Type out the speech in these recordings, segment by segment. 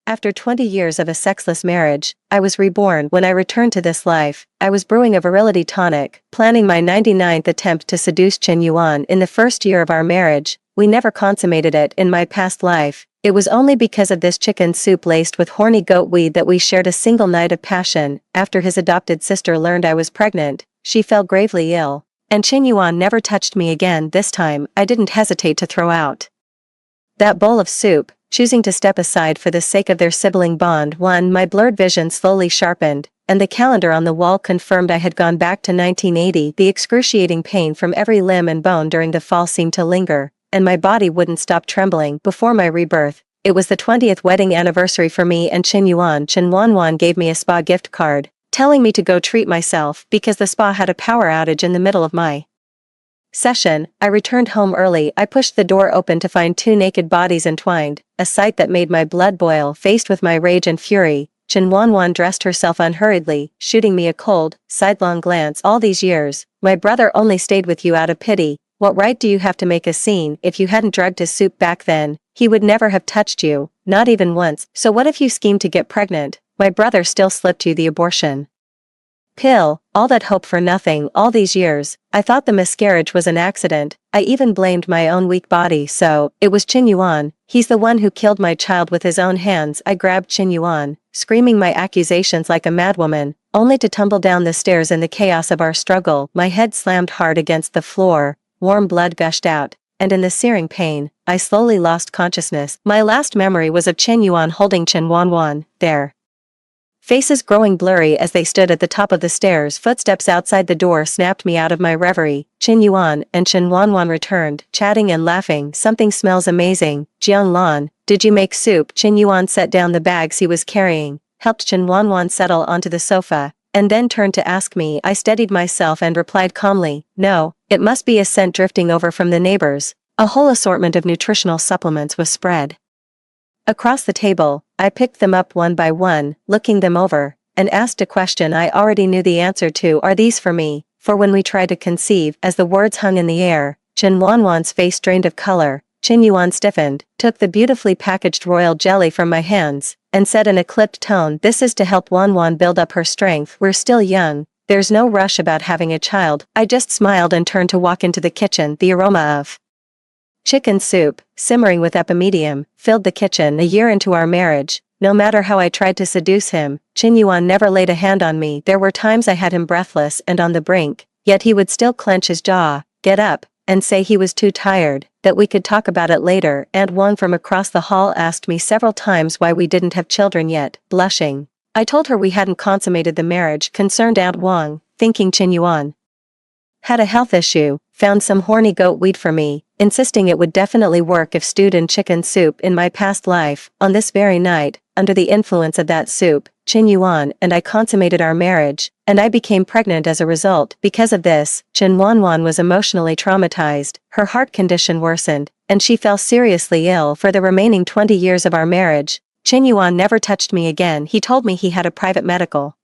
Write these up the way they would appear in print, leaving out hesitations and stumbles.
After 20 years of a sexless marriage, I was reborn. When I returned to this life, I was brewing a virility tonic, planning my 99th attempt to seduce Chen Yuan in the first year of our marriage. We never consummated it in my past life. It was only because of this chicken soup laced with horny goat weed that we shared a single night of passion. After his adopted sister learned I was pregnant, she fell gravely ill. And Chen Yuan never touched me again. This time, I didn't hesitate to throw out that bowl of soup, choosing to step aside for the sake of their sibling bond. My blurred vision slowly sharpened, and the calendar on the wall confirmed I had gone back to 1980. The excruciating pain from every limb and bone during the fall seemed to linger, and my body wouldn't stop trembling. Before my rebirth, it was the 20th wedding anniversary for me and Chen Yuan. Chen Wanwan gave me a spa gift card, telling me to go treat myself because the spa had a power outage in the middle of my session. I returned home early. I pushed the door open to find two naked bodies entwined, a sight that made my blood boil. Faced with my rage and fury, Chen Wanwan dressed herself unhurriedly, shooting me a cold, sidelong glance. All these years, my brother only stayed with you out of pity. What right do you have to make a scene? If you hadn't drugged his soup back then, he would never have touched you, not even once. So what if you schemed to get pregnant? My brother still slipped you the abortion pill. All that hope for nothing. All these years, I thought the miscarriage was an accident. I even blamed my own weak body. So, it was Chen Yuan. He's the one who killed my child with his own hands. I grabbed Chen Yuan, screaming my accusations like a madwoman, only to tumble down the stairs in the chaos of our struggle. My head slammed hard against the floor, warm blood gushed out, and in the searing pain, I slowly lost consciousness. My last memory was of Chen Yuan holding Chen Wanwan, their faces growing blurry as they stood at the top of the stairs. Footsteps outside the door snapped me out of my reverie. Chen Yuan and Chen Wanwan returned, chatting and laughing. Something smells amazing. Jiang Lan, did you make soup? Chen Yuan set down the bags he was carrying, helped Chen Wanwan settle onto the sofa, and then turned to ask me. I steadied myself and replied calmly, no, it must be a scent drifting over from the neighbors. A whole assortment of nutritional supplements was spread across the table. I picked them up one by one, looking them over, and asked a question I already knew the answer to. Are these for me? For when we tried to conceive? As the words hung in the air, Chen Wanwan's face drained of color. Chen Yuan stiffened, took the beautifully packaged royal jelly from my hands, and said in a clipped tone, this is to help Wanwan build up her strength. We're still young. There's no rush about having a child. I just smiled and turned to walk into the kitchen. The aroma of chicken soup, simmering with epimedium, filled the kitchen. A year into our marriage, no matter how I tried to seduce him, Chen Yuan never laid a hand on me. There were times I had him breathless and on the brink, yet he would still clench his jaw, get up, and say he was too tired, that we could talk about it later. Aunt Wang from across the hall asked me several times why we didn't have children yet. Blushing, I told her we hadn't consummated the marriage. Concerned Aunt Wang, thinking Chen Yuan had a health issue, found some horny goat weed for me, insisting it would definitely work if stewed in chicken soup. In my past life, on this very night, under the influence of that soup, Chen Yuan and I consummated our marriage, and I became pregnant as a result. Because of this, Chen Wanwan was emotionally traumatized, her heart condition worsened, and she fell seriously ill. For the remaining 20 years of our marriage, Chen Yuan never touched me again. He told me he had a private medical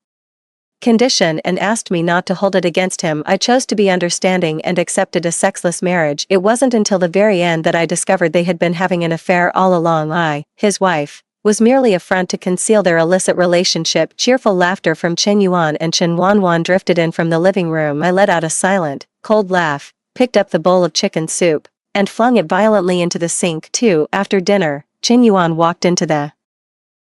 condition and asked me not to hold it against him. I chose to be understanding and accepted a sexless marriage. It wasn't until the very end that I discovered they had been having an affair all along. I, his wife, was merely a front to conceal their illicit relationship. Cheerful laughter from Chen Yuan and Chen Wanwan drifted in from the living room. I let out a silent, cold laugh, picked up the bowl of chicken soup, and flung it violently into the sink. Too, after dinner, Chen Yuan walked into the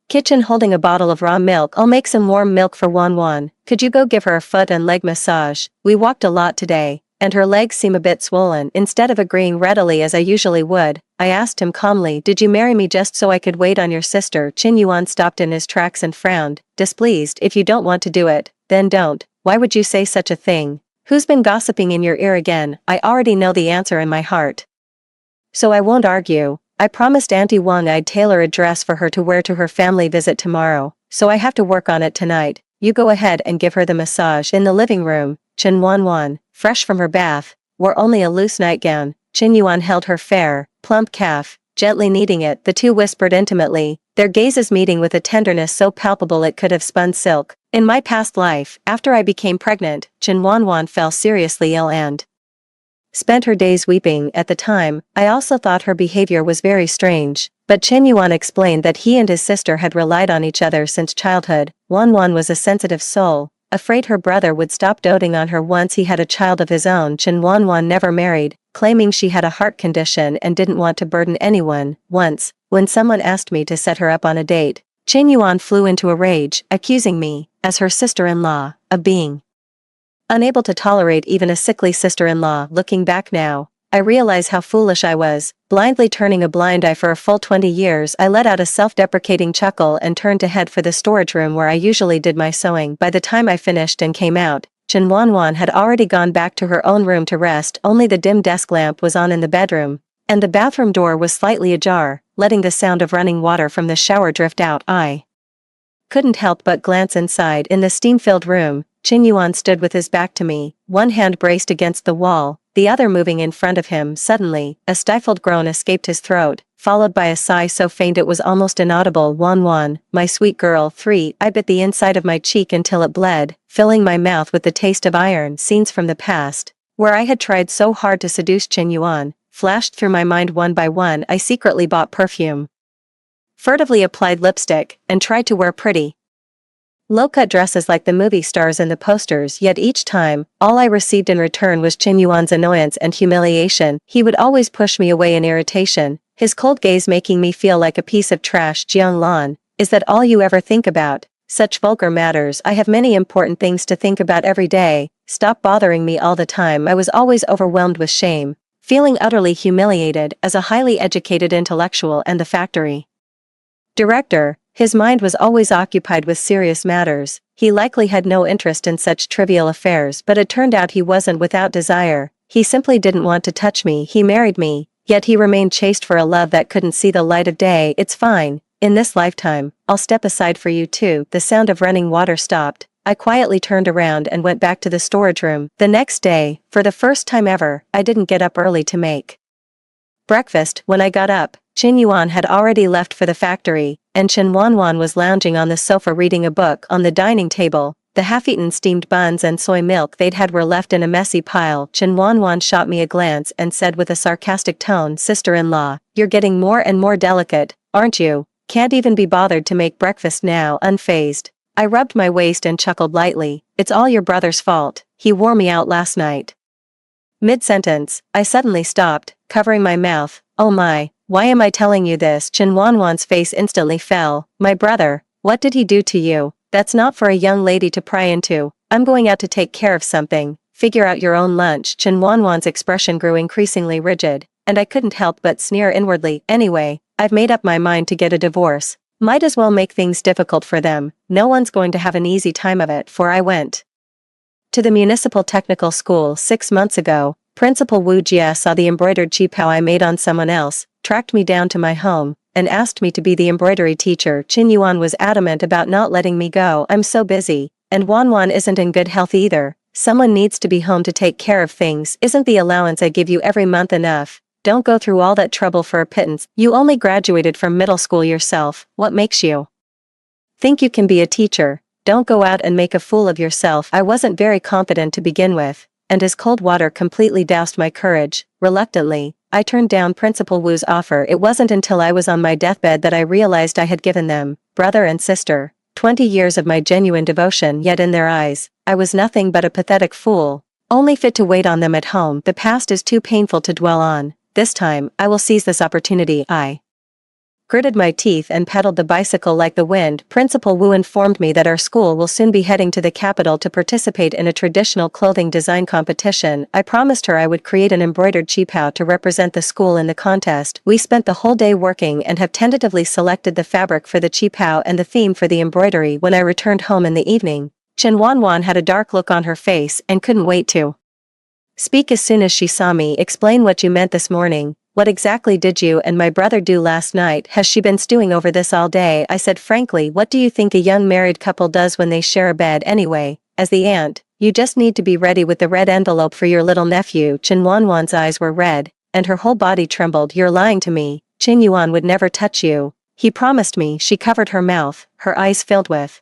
kitchen holding a bottle of raw milk. I'll make some warm milk for Wanwan. Could you go give her a foot and leg massage? We walked a lot today, and her legs seem a bit swollen. Instead of agreeing readily as I usually would, I asked him calmly, did you marry me just so I could wait on your sister? Chen Yuan stopped in his tracks and frowned, displeased. If you don't want to do it, then don't. Why would you say such a thing? Who's been gossiping in your ear again? I already know the answer in my heart, so I won't argue. I promised Auntie Wang I'd tailor a dress for her to wear to her family visit tomorrow, so I have to work on it tonight. You go ahead and give her the massage. In the living room, Chen Wanwan, fresh from her bath, wore only a loose nightgown. Chen Yuan held her fair, plump calf, gently kneading it. The two whispered intimately, their gazes meeting with a tenderness so palpable it could have spun silk. In my past life, after I became pregnant, Chen Wanwan fell seriously ill and spent her days weeping. At the time, I also thought her behavior was very strange, but Chen Yuan explained that he and his sister had relied on each other since childhood. Wan was a sensitive soul, afraid her brother would stop doting on her once he had a child of his own. Chen Wan never married, claiming she had a heart condition and didn't want to burden anyone. Once, when someone asked me to set her up on a date, Chen Yuan flew into a rage, accusing me, as her sister-in-law, of being unable to tolerate even a sickly sister-in-law. Looking back now, I realize how foolish I was, blindly turning a blind eye for a full 20 years. I let out a self-deprecating chuckle and turned to head for the storage room where I usually did my sewing. By the time I finished and came out, Chen Wan had already gone back to her own room to rest. Only the dim desk lamp was on in the bedroom, and the bathroom door was slightly ajar, letting the sound of running water from the shower drift out. I couldn't help but glance inside. In the steam-filled room, Chen Yuan stood with his back to me, one hand braced against the wall, the other moving in front of him. Suddenly, a stifled groan escaped his throat, followed by a sigh so faint it was almost inaudible. Wan, my sweet girl. 3. I bit the inside of my cheek until it bled, filling my mouth with the taste of iron. Scenes from the past, where I had tried so hard to seduce Chen Yuan, flashed through my mind one by one. I secretly bought perfume, furtively applied lipstick, and tried to wear pretty, low-cut dresses like the movie stars in the posters. Yet each time, all I received in return was Chen Yuan's annoyance and humiliation. He would always push me away in irritation, his cold gaze making me feel like a piece of trash. Jiang Lan, is that all you ever think about? Such vulgar matters. I have many important things to think about every day. Stop bothering me all the time. I was always overwhelmed with shame, feeling utterly humiliated as a highly educated intellectual and the factory director. His mind was always occupied with serious matters. He likely had no interest in such trivial affairs, but it turned out he wasn't without desire. He simply didn't want to touch me. He married me, yet he remained chaste for a love that couldn't see the light of day. It's fine. In this lifetime, I'll step aside for you too. The sound of running water stopped. I quietly turned around and went back to the storage room. The next day, for the first time ever, I didn't get up early to make breakfast. When I got up, Chen Yuan had already left for the factory, and Chen Wan was lounging on the sofa reading a book. On the dining table, the half-eaten steamed buns and soy milk they'd had were left in a messy pile. Chen Wan shot me a glance and said with a sarcastic tone, "Sister-in-law, you're getting more and more delicate, aren't you? Can't even be bothered to make breakfast now." Unfazed, I rubbed my waist and chuckled lightly. "It's all your brother's fault. He wore me out last night." Mid-sentence, I suddenly stopped, covering my mouth. "Oh my, why am I telling you this?" Chen Wan's face instantly fell. "My brother, what did he do to you? That's not for a young lady to pry into. I'm going out to take care of something. Figure out your own lunch." Chen Wan's expression grew increasingly rigid, and I couldn't help but sneer inwardly. "Anyway, I've made up my mind to get a divorce. Might as well make things difficult for them. No one's going to have an easy time of it." For I went to the municipal technical school 6 months ago. Principal Wu Jia saw the embroidered qipao I made on someone else, tracked me down to my home, and asked me to be the embroidery teacher. Chen Yuan was adamant about not letting me go. "I'm so busy, and Wan isn't in good health either. Someone needs to be home to take care of things. Isn't the allowance I give you every month enough? Don't go through all that trouble for a pittance. You only graduated from middle school yourself. What makes you think you can be a teacher? Don't go out and make a fool of yourself." I wasn't very confident to begin with, and as cold water completely doused my courage, reluctantly, I turned down Principal Wu's offer. It wasn't until I was on my deathbed that I realized I had given them, brother and sister, 20 years of my genuine devotion. Yet in their eyes, I was nothing but a pathetic fool, only fit to wait on them at home. The past is too painful to dwell on. This time, I will seize this opportunity. I gritted my teeth and pedaled the bicycle like the wind. Principal Wu informed me that our school will soon be heading to the capital to participate in a traditional clothing design competition. I promised her I would create an embroidered qipao to represent the school in the contest. We spent the whole day working and have tentatively selected the fabric for the qipao and the theme for the embroidery. When I returned home in the evening, Chen Wan had a dark look on her face and couldn't wait to speak. As soon as she saw me, "Explain what you meant this morning. What exactly did you and my brother do last night? Has she been stewing over this all day?" I said frankly. "What do you think a young married couple does when they share a bed anyway? As the aunt, you just need to be ready with the red envelope for your little nephew." Chen Wan's eyes were red, and her whole body trembled. "You're lying to me. Chen Yuan would never touch you. He promised me." She covered her mouth, her eyes filled with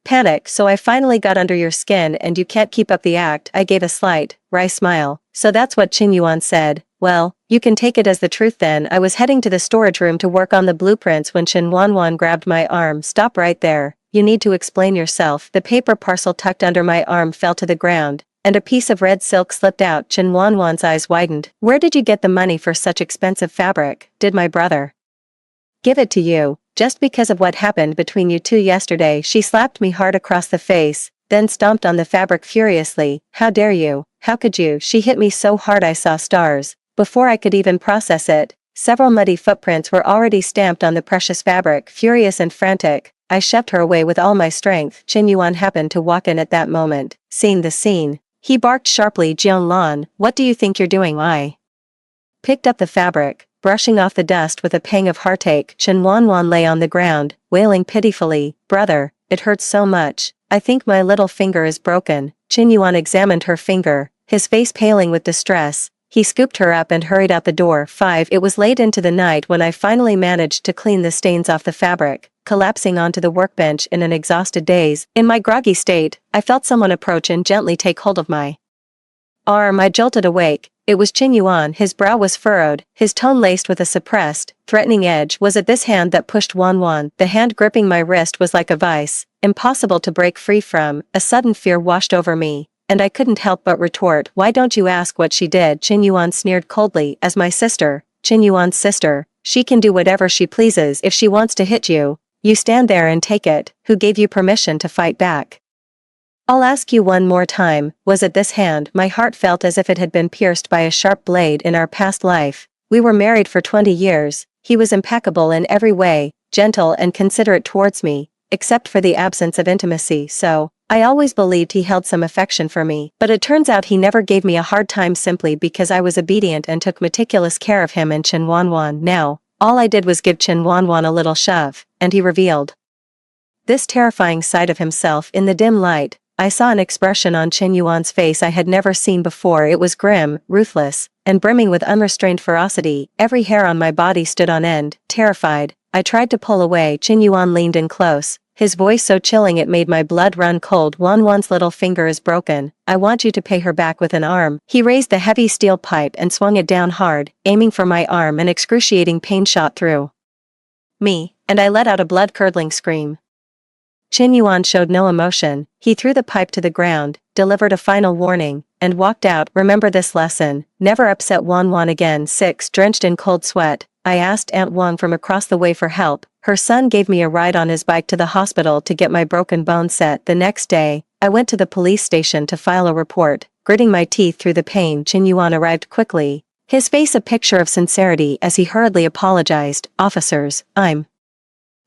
panic, so I finally got under your skin and you can't keep up the act. I gave a slight, wry smile. So that's what Qin Yuan said. Well, you can take it as the truth then. I was heading to the storage room to work on the blueprints when Qin Wanwan grabbed my arm. Stop right there. You need to explain yourself. The paper parcel tucked under my arm fell to the ground, and a piece of red silk slipped out. Qin Wanwan's eyes widened. Where did you get the money for such expensive fabric? Did my brother give it to you? Just because of what happened between you two yesterday? She slapped me hard across the face, then stomped on the fabric furiously. How dare you? How could you? She hit me so hard I saw stars. Before I could even process it, several muddy footprints were already stamped on the precious fabric. Furious and frantic, I shoved her away with all my strength. Qin Yuan happened to walk in at that moment, seeing the scene. He barked sharply, Jian Lan, what do you think you're doing? I picked up the fabric, brushing off the dust with a pang of heartache. Qin Wanwan lay on the ground, wailing pitifully. Brother, it hurts so much. I think my little finger is broken. Qin Yuan examined her finger, his face paling with distress. He scooped her up and hurried out the door. 5. It was late into the night when I finally managed to clean the stains off the fabric, collapsing onto the workbench in an exhausted daze. In my groggy state, I felt someone approach and gently take hold of my arm. I jolted awake. It was Qin Yuan. His brow was furrowed, his tone laced with a suppressed, threatening edge. Was it this hand that pushed Wanwan? The hand gripping my wrist was like a vice, impossible to break free from. A sudden fear washed over me, and I couldn't help but retort, why don't you ask what she did? Qin Yuan sneered coldly. As my sister, Qin Yuan's sister, she can do whatever she pleases. If she wants to hit you, you stand there and take it. Who gave you permission to fight back? I'll ask you one more time, was it this hand? My heart felt as if it had been pierced by a sharp blade. In our past life, we were married for 20 years, he was impeccable in every way, gentle and considerate towards me, except for the absence of intimacy. So, I always believed he held some affection for me, but it turns out he never gave me a hard time simply because I was obedient and took meticulous care of him and Qin Wanwan. Now, all I did was give Qin Wanwan a little shove, and he revealed this terrifying side of himself. In the dim light, I saw an expression on Qin Yuan's face I had never seen before. It was grim, ruthless, and brimming with unrestrained ferocity. Every hair on my body stood on end. Terrified, I tried to pull away. Qin Yuan leaned in close, his voice so chilling it made my blood run cold. Wanwan's little finger is broken. I want you to pay her back with an arm. He raised the heavy steel pipe and swung it down hard, aiming for my arm. An excruciating pain shot through me, and I let out a blood-curdling scream. Qin Yuan showed no emotion. He threw the pipe to the ground, delivered a final warning, and walked out. Remember this lesson, never upset Wanwan again. 6. Drenched in cold sweat, I asked Aunt Wang from across the way for help. Her son gave me a ride on his bike to the hospital to get my broken bone set. The next day, I went to the police station to file a report, gritting my teeth through the pain. Qin Yuan arrived quickly, his face a picture of sincerity as he hurriedly apologized. Officers, I'm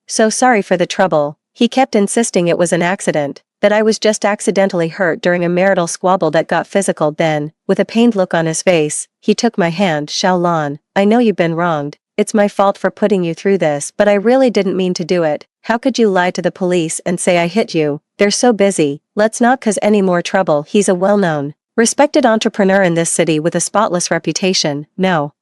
so sorry for the trouble. He kept insisting it was an accident, that I was just accidentally hurt during a marital squabble that got physical. Then, with a pained look on his face, he took my hand. Xiao Lan, I know you've been wronged. It's my fault for putting you through this, but I really didn't mean to do it. How could you lie to the police and say I hit you? They're so busy. Let's not cause any more trouble. He's a well-known, respected entrepreneur in this city with a spotless reputation. No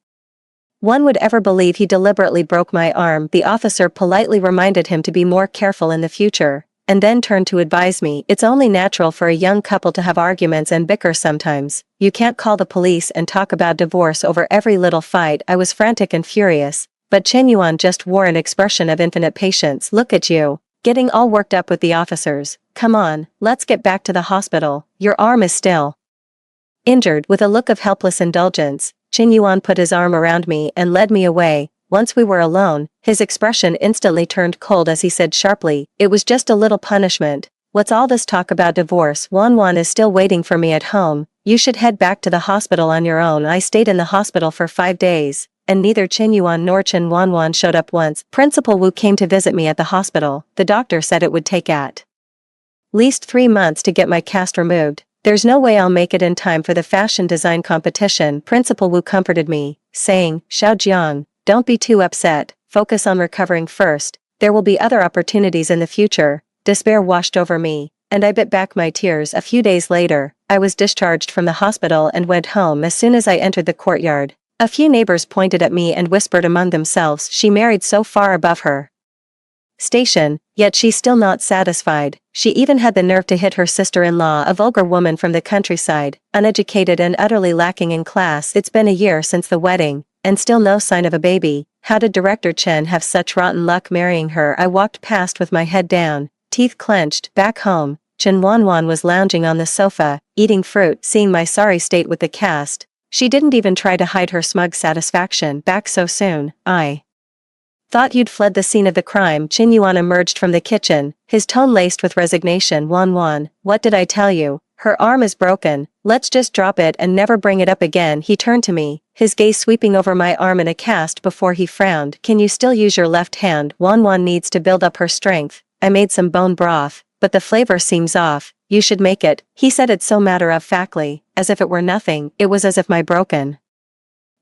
one would ever believe he deliberately broke my arm. The officer politely reminded him to be more careful in the future, and then turned to advise me. It's only natural for a young couple to have arguments and bicker sometimes. You can't call the police and talk about divorce over every little fight. I was frantic and furious, but Qin Yuan just wore an expression of infinite patience. Look at you, getting all worked up with the officers. Come on, let's get back to the hospital. Your arm is still injured. With a look of helpless indulgence, Qin Yuan put his arm around me and led me away. Once we were alone, his expression instantly turned cold as he said sharply, it was just a little punishment. What's all this talk about divorce? Wanwan is still waiting for me at home. You should head back to the hospital on your own. I stayed in the hospital for 5 days, and neither Qin Yuan nor Qin Wanwan showed up once. Principal Wu came to visit me at the hospital. The doctor said it would take at least 3 months to get my cast removed. There's no way I'll make it in time for the fashion design competition. Principal Wu comforted me, saying, Xiao Jiang, don't be too upset, focus on recovering first. There will be other opportunities in the future. Despair washed over me, and I bit back my tears. A few days later, I was discharged from the hospital and went home. As soon as I entered the courtyard, a few neighbors pointed at me and whispered among themselves, she married so far above her station, yet she's still not satisfied. She even had the nerve to hit her sister-in-law, a vulgar woman from the countryside, uneducated and utterly lacking in class. It's been a year since the wedding, and still no sign of a baby. How did Director Chen have such rotten luck marrying her? I walked past with my head down, teeth clenched. Back home, Chen Wanwan was lounging on the sofa, eating fruit. Seeing my sorry state with the cast, she didn't even try to hide her smug satisfaction. Back so soon? I thought you'd fled the scene of the crime. Chen Yuan emerged from the kitchen, his tone laced with resignation. Wanwan, what did I tell you? Her arm is broken. Let's just drop it and never bring it up again. He turned to me, his gaze sweeping over my arm in a cast before he frowned. Can you still use your left hand? Wanwan needs to build up her strength. I made some bone broth, but the flavor seems off. You should make it. He said it so matter-of-factly, as if it were nothing. It was as if my broken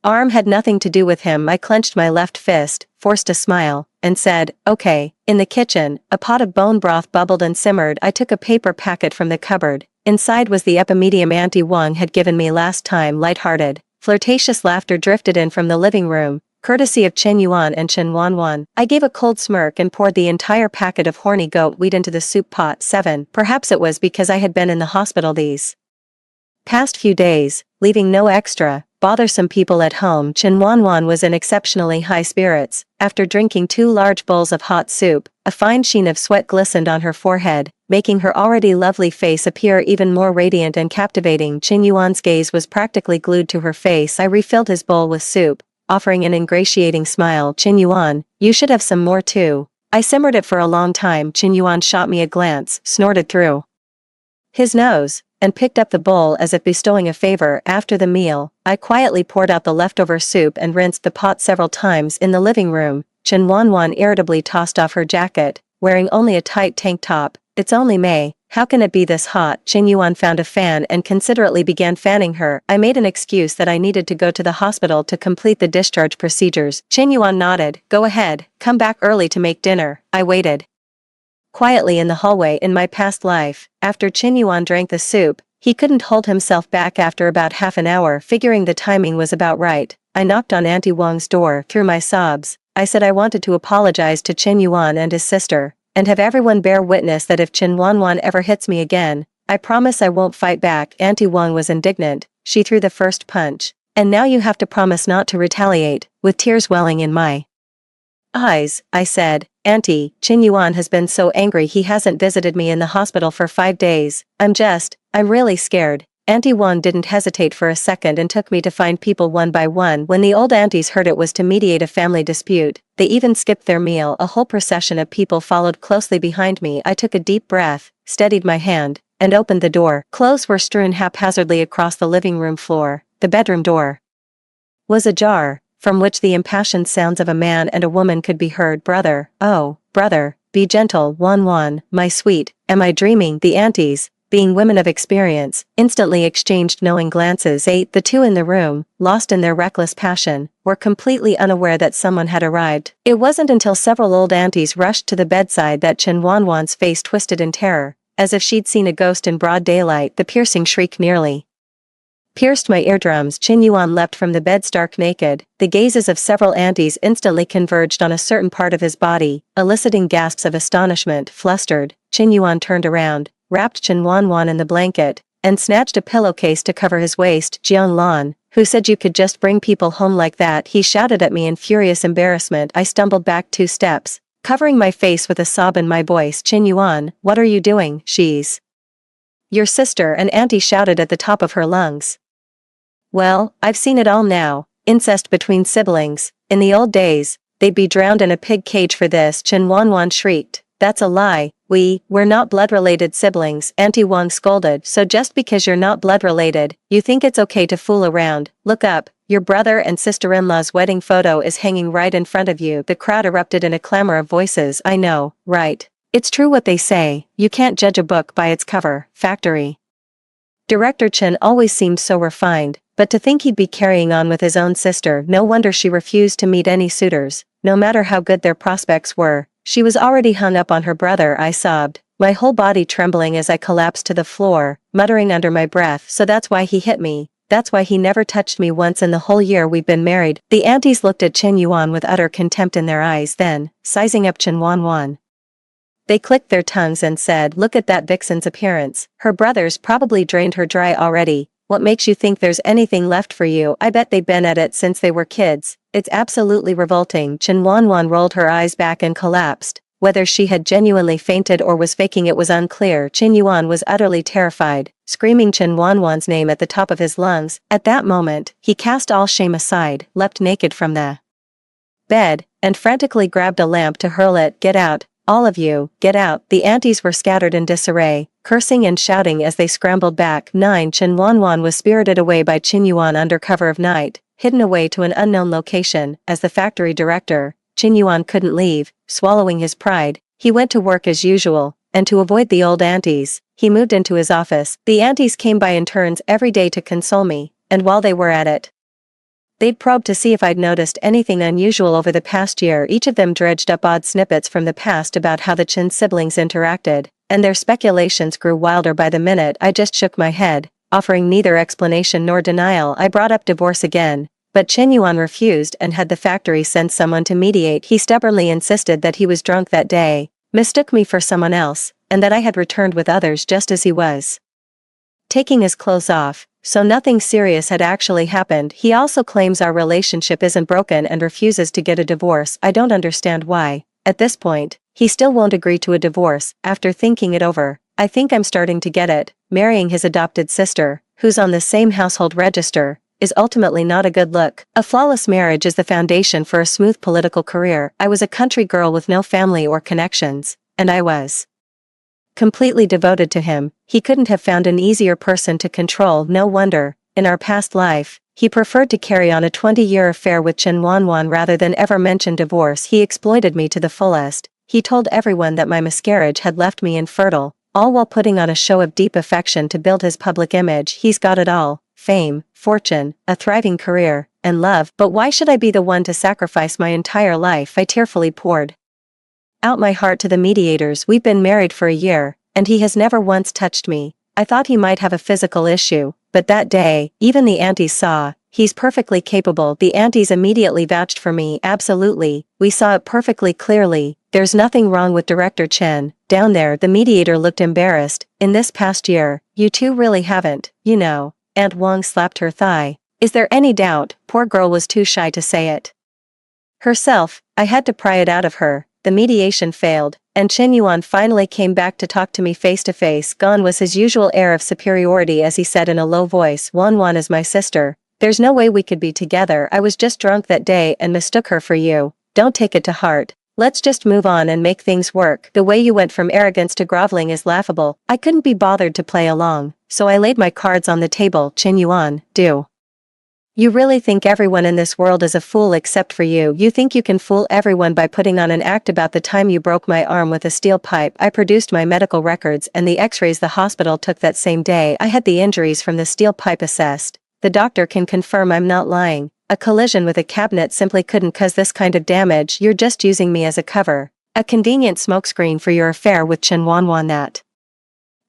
arm had nothing to do with him. I clenched my left fist, forced a smile, and said, okay. In the kitchen, a pot of bone broth bubbled and simmered. I took a paper packet from the cupboard. Inside was the epimedium Auntie Wang had given me last time. Light-hearted, flirtatious laughter drifted in from the living room, courtesy of Chen Yuan and Chen Wanwan. I gave a cold smirk and poured the entire packet of horny goat wheat into the soup pot. 7. Perhaps it was because I had been in the hospital these past few days, leaving no extra, bothersome people at home. Chen Wanwan was in exceptionally high spirits. After drinking 2 large bowls of hot soup, a fine sheen of sweat glistened on her forehead, making her already lovely face appear even more radiant and captivating. Chen Yuan's gaze was practically glued to her face. I refilled his bowl with soup, offering an ingratiating smile. Chen Yuan, you should have some more too. I simmered it for a long time. Chen Yuan shot me a glance, snorted through his nose, and picked up the bowl as if bestowing a favor. After the meal, I quietly poured out the leftover soup and rinsed the pot several times. In the living room, Chen Wanwan irritably tossed off her jacket, wearing only a tight tank top. It's only May, how can it be this hot? Chen Yuan found a fan and considerately began fanning her. I made an excuse that I needed to go to the hospital to complete the discharge procedures. Chen Yuan nodded. Go ahead, come back early to make dinner. I waited quietly in the hallway. In my past life, after Chen Yuan drank the soup, he couldn't hold himself back. After about half an hour, figuring the timing was about right, I knocked on Auntie Wang's door. Through my sobs, I said I wanted to apologize to Chen Yuan and his sister, and have everyone bear witness that if Chen Wanwan ever hits me again, I promise I won't fight back. Auntie Wang was indignant. She threw the first punch. And now you have to promise not to retaliate. With tears welling in my eyes, I said, Auntie, Chen Yuan has been so angry he hasn't visited me in the hospital for 5 days. I'm really scared. Auntie Wang didn't hesitate for a second and took me to find people one by one. When the old aunties heard it was to mediate a family dispute, they even skipped their meal. A whole procession of people followed closely behind me. I took a deep breath, steadied my hand, and opened the door. Clothes were strewn haphazardly across the living room floor. The bedroom door was ajar, from which the impassioned sounds of a man and a woman could be heard. Brother, oh, brother, be gentle. Wanwan, my sweet, am I dreaming? The aunties, being women of experience, instantly exchanged knowing glances. 8. The two in the room, lost in their reckless passion, were completely unaware that someone had arrived. It wasn't until several old aunties rushed to the bedside that Chen Wanwan's face twisted in terror, as if she'd seen a ghost in broad daylight. The piercing shriek nearly pierced my eardrums. Chen Yuan leapt from the bed stark naked. The gazes of several aunties instantly converged on a certain part of his body, eliciting gasps of astonishment. Flustered, Chen Yuan turned around, wrapped Chen Wanwan in the blanket, and snatched a pillowcase to cover his waist. Jiang Lan, who said you could just bring people home like that? He shouted at me in furious embarrassment. I stumbled back 2 steps, covering my face with a sob in my voice. Chen Yuan, what are you doing? She's your sister, an auntie shouted at the top of her lungs. Well, I've seen it all now. Incest between siblings. In the old days, they'd be drowned in a pig cage for this. Chen Wanwan shrieked. That's a lie. We're not blood-related siblings. Auntie Wang scolded. So just because you're not blood-related, you think it's okay to fool around? Look up. Your brother and sister-in-law's wedding photo is hanging right in front of you. The crowd erupted in a clamor of voices. I know, right? It's true what they say. You can't judge a book by its cover. Factory Director Chen always seemed so refined, but to think he'd be carrying on with his own sister. No wonder she refused to meet any suitors, no matter how good their prospects were. She was already hung up on her brother. I sobbed, my whole body trembling as I collapsed to the floor, muttering under my breath. So that's why he hit me. That's why he never touched me once in the whole year we've been married. The aunties looked at Chen Yuan with utter contempt in their eyes. Then, sizing up Chen Wanwan, They clicked their tongues and said, "Look at that vixen's appearance. Her brothers probably drained her dry already. What makes you think there's anything left for you? I bet they've been at it since they were kids. It's absolutely revolting." Chen Wanwan rolled her eyes back and collapsed. Whether she had genuinely fainted or was faking it was unclear. Chen Yuan was utterly terrified, screaming Chen Wanwan's name at the top of his lungs. At that moment, he cast all shame aside, leapt naked from the bed, and frantically grabbed a lamp to hurl it. "Get out! All of you, get out!" The aunties were scattered in disarray, cursing and shouting as they scrambled back. 9. Chen Wanwan was spirited away by Qin Yuan under cover of night, hidden away to an unknown location. As the factory director, Qin Yuan couldn't leave. Swallowing his pride, he went to work as usual, and to avoid the old aunties, he moved into his office. The aunties came by in turns every day to console me, and while they were at it, they'd probe to see if I'd noticed anything unusual over the past year. Each of them dredged up odd snippets from the past about how the Chen siblings interacted, and their speculations grew wilder by the minute. I just shook my head, offering neither explanation nor denial. I brought up divorce again, but Chen Yuan refused and had the factory send someone to mediate. He stubbornly insisted that he was drunk that day, mistook me for someone else, and that I had returned with others just as he was, taking his clothes off, so nothing serious had actually happened. He also claims our relationship isn't broken and refuses to get a divorce. I don't understand why. At this point, he still won't agree to a divorce. After thinking it over, I think I'm starting to get it. Marrying his adopted sister, who's on the same household register, is ultimately not a good look. A flawless marriage is the foundation for a smooth political career. I was a country girl with no family or connections, and I was completely devoted to him. He couldn't have found an easier person to control. No wonder, in our past life, he preferred to carry on a 20-year affair with Chen Wanwan rather than ever mention divorce. He exploited me to the fullest. He told everyone that my miscarriage had left me infertile, all while putting on a show of deep affection to build his public image. He's got it all: fame, fortune, a thriving career, and love. But why should I be the one to sacrifice my entire life? I tearfully poured out my heart to the mediators. We've been married for a year, and he has never once touched me. I thought he might have a physical issue, but that day, even the aunties saw, he's perfectly capable. The aunties immediately vouched for me. Absolutely, we saw it perfectly clearly. There's nothing wrong with Director Chen. Down there, the mediator looked embarrassed. In this past year, you two really haven't, you know. Aunt Wang slapped her thigh. Is there any doubt? Poor girl was too shy to say it herself. I had to pry it out of her. The mediation failed, and Chen Yuan finally came back to talk to me face to face. Gone was his usual air of superiority as he said in a low voice, "Wanwan is my sister. There's no way we could be together. I was just drunk that day and mistook her for you. Don't take it to heart. Let's just move on and make things work. The way you went from arrogance to groveling is laughable." I couldn't be bothered to play along, so I laid my cards on the table. "Chen Yuan, do you really think everyone in this world is a fool except for you? You think you can fool everyone by putting on an act about the time you broke my arm with a steel pipe?" I produced my medical records and the x-rays the hospital took that same day. I had the injuries from the steel pipe assessed. The doctor can confirm I'm not lying. A collision with a cabinet simply couldn't cause this kind of damage. You're just using me as a cover, a convenient smokescreen for your affair with Chen Wanwan that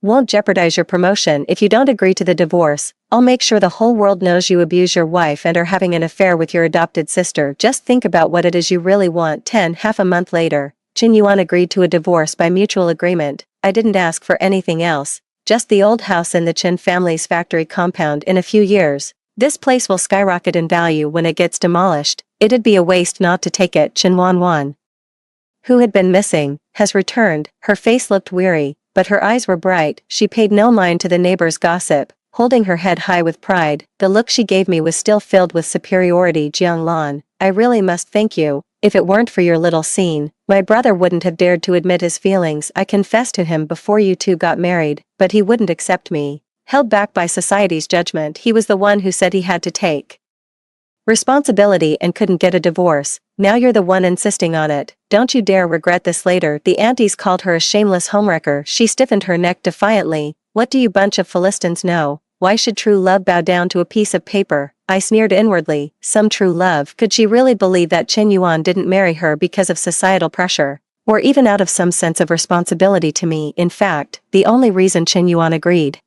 won't jeopardize your promotion. If you don't agree to the divorce, I'll make sure the whole world knows you abuse your wife and are having an affair with your adopted sister. Just think about what it is you really want. 10. Half a month later, Chen Yuan agreed to a divorce by mutual agreement. I didn't ask for anything else, just the old house in the Chen family's factory compound. In a few years, this place will skyrocket in value when it gets demolished. It'd be a waste not to take it. Chen Wanwan, who had been missing, has returned. Her face looked weary, but her eyes were bright. She paid no mind to the neighbors' gossip, holding her head high with pride. The look she gave me was still filled with superiority. "Jiang Lan, I really must thank you. If it weren't for your little scene, my brother wouldn't have dared to admit his feelings. I confessed to him before you two got married, but he wouldn't accept me. Held back by society's judgment, he was the one who said he had to take responsibility and couldn't get a divorce. Now you're the one insisting on it. Don't you dare regret this later." The aunties called her a shameless homewrecker. She stiffened her neck defiantly. "What do you bunch of Philistines know? Why should true love bow down to a piece of paper?" I sneered inwardly. Some true love. Could she really believe that Chen Yuan didn't marry her because of societal pressure, or even out of some sense of responsibility to me? In fact, the only reason Chen Yuan agreed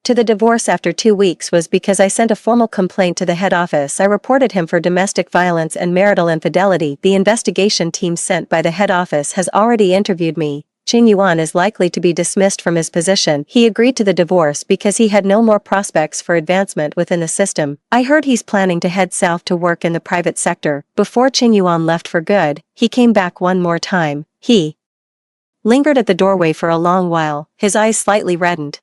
to the divorce after 2 weeks was because I sent a formal complaint to the head office. I reported him for domestic violence and marital infidelity. The investigation team sent by the head office has already interviewed me, Qin Yuan is likely to be dismissed from his position. He agreed to the divorce because he had no more prospects for advancement within the system. I heard he's planning to head south to work in the private sector. Before Qin Yuan left for good, he came back one more time. He lingered at the doorway for a long while, his eyes slightly reddened,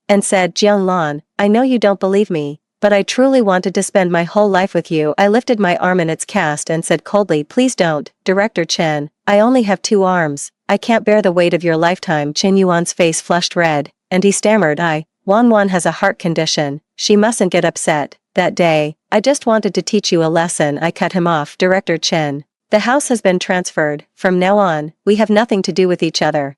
and said, "Jiang Lan, I know you don't believe me, but I truly wanted to spend my whole life with you." I lifted my arm in its cast and said coldly, "Please don't, Director Chen, I only have 2 arms. I can't bear the weight of your lifetime." Qin Yuan's face flushed red, and he stammered, Wan has a heart condition, she mustn't get upset. That day, I just wanted to teach you a lesson." I cut him off. "Director Chen, the house has been transferred. From now on, we have nothing to do with each other.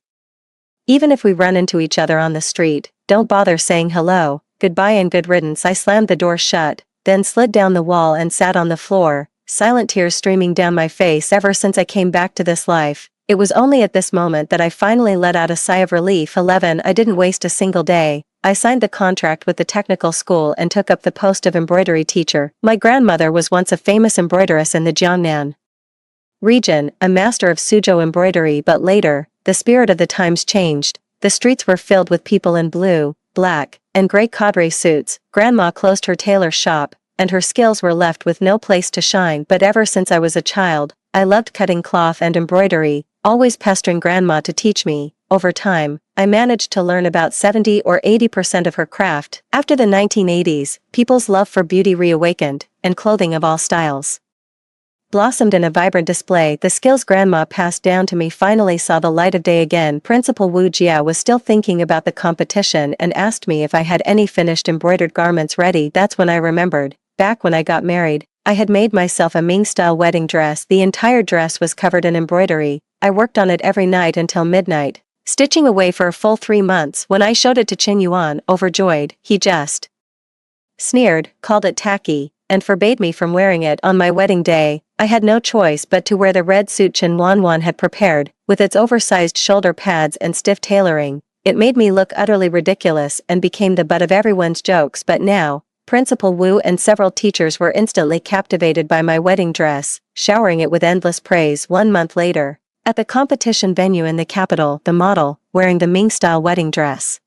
Even if we run into each other on the street, don't bother saying hello. Goodbye and good riddance." I slammed the door shut, then slid down the wall and sat on the floor, silent tears streaming down my face. Ever since I came back to this life, it was only at this moment that I finally let out a sigh of relief. 11. I didn't waste a single day. I signed the contract with the technical school and took up the post of embroidery teacher. My grandmother was once a famous embroideress in the Jiangnan region, a master of suzhou embroidery, but later, the spirit of the times changed. The streets were filled with people in blue, black, and gray cadre suits. Grandma closed her tailor shop, and her skills were left with no place to shine. But ever since I was a child, I loved cutting cloth and embroidery, always pestering Grandma to teach me. Over time, I managed to learn about 70 or 80% of her craft. After the 1980s, people's love for beauty reawakened, and clothing of all styles blossomed in a vibrant display. The skills Grandma passed down to me finally saw the light of day again. Principal Wu Jia was still thinking about the competition and asked me if I had any finished embroidered garments ready. That's when I remembered. Back when I got married, I had made myself a Ming-style wedding dress. The entire dress was covered in embroidery. I worked on it every night until midnight, stitching away for a full 3 months. When I showed it to Qin Yuan, overjoyed, he just sneered, called it tacky, and forbade me from wearing it. On my wedding day, I had no choice but to wear the red suit Qin Yuan had prepared, with its oversized shoulder pads and stiff tailoring. It made me look utterly ridiculous and became the butt of everyone's jokes. But now, Principal Wu and several teachers were instantly captivated by my wedding dress, showering it with endless praise. 1 month later, at the competition venue in the capital, the model, wearing the Ming-style wedding dress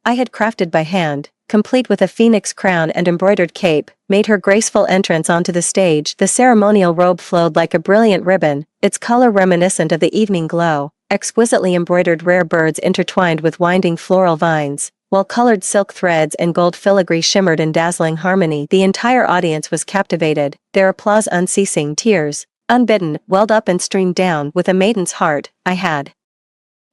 I had crafted by hand, complete with a phoenix crown and embroidered cape, made her graceful entrance onto the stage. The ceremonial robe flowed like a brilliant ribbon, its color reminiscent of the evening glow. Exquisitely embroidered rare birds intertwined with winding floral vines, while colored silk threads and gold filigree shimmered in dazzling harmony. The entire audience was captivated, their applause unceasing. Tears, unbidden, welled up and streamed down. With a maiden's heart, I had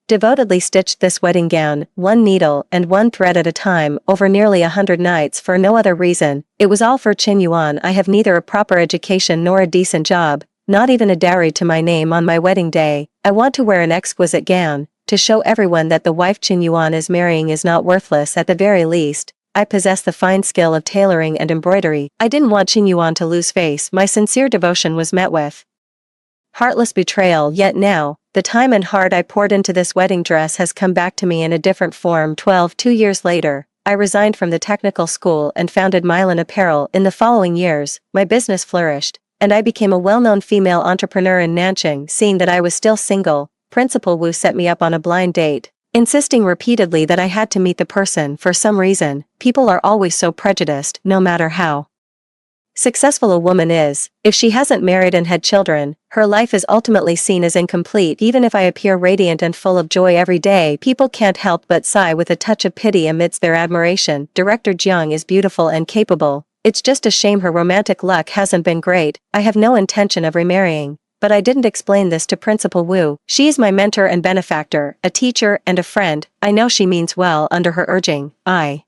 devotedly stitched this wedding gown, 1 needle and 1 thread at a time, over nearly 100 nights, for no other reason. It was all for Qin Yuan. I have neither a proper education nor a decent job, not even a dowry to my name. On my wedding day, I want to wear an exquisite gown, to show everyone that the wife Qin Yuan is marrying is not worthless. At the very least, I possess the fine skill of tailoring and embroidery. I didn't want Qin Yuan to lose face. My sincere devotion was met with heartless betrayal. Yet now, the time and heart I poured into this wedding dress has come back to me in a different form. 2 years later, I resigned from the technical school and founded Mylan Apparel. In the following years, my business flourished, and I became a well-known female entrepreneur in Nanjing. Seeing that I was still single, Principal Wu set me up on a blind date, insisting repeatedly that I had to meet the person. For some reason, people are always so prejudiced. No matter how successful a woman is, if she hasn't married and had children, her life is ultimately seen as incomplete. Even if I appear radiant and full of joy every day, people can't help but sigh with a touch of pity amidst their admiration. Director Jiang is beautiful and capable. It's just a shame her romantic luck hasn't been great. I have no intention of remarrying, but I didn't explain this to Principal Wu. She is my mentor and benefactor, a teacher and a friend. I know she means well. Under her urging, I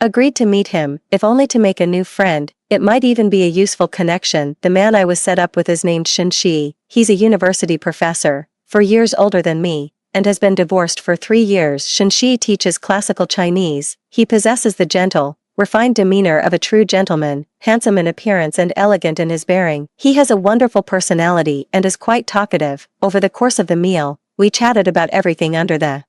agreed to meet him, if only to make a new friend. It might even be a useful connection. The man I was set up with is named Shen Shi. He's a university professor, 4 years older than me, and has been divorced for 3 years. Shen Shi teaches classical Chinese. He possesses the gentle, refined demeanor of a true gentleman, handsome in appearance and elegant in his bearing. He has a wonderful personality and is quite talkative. Over the course of the meal, we chatted about everything under the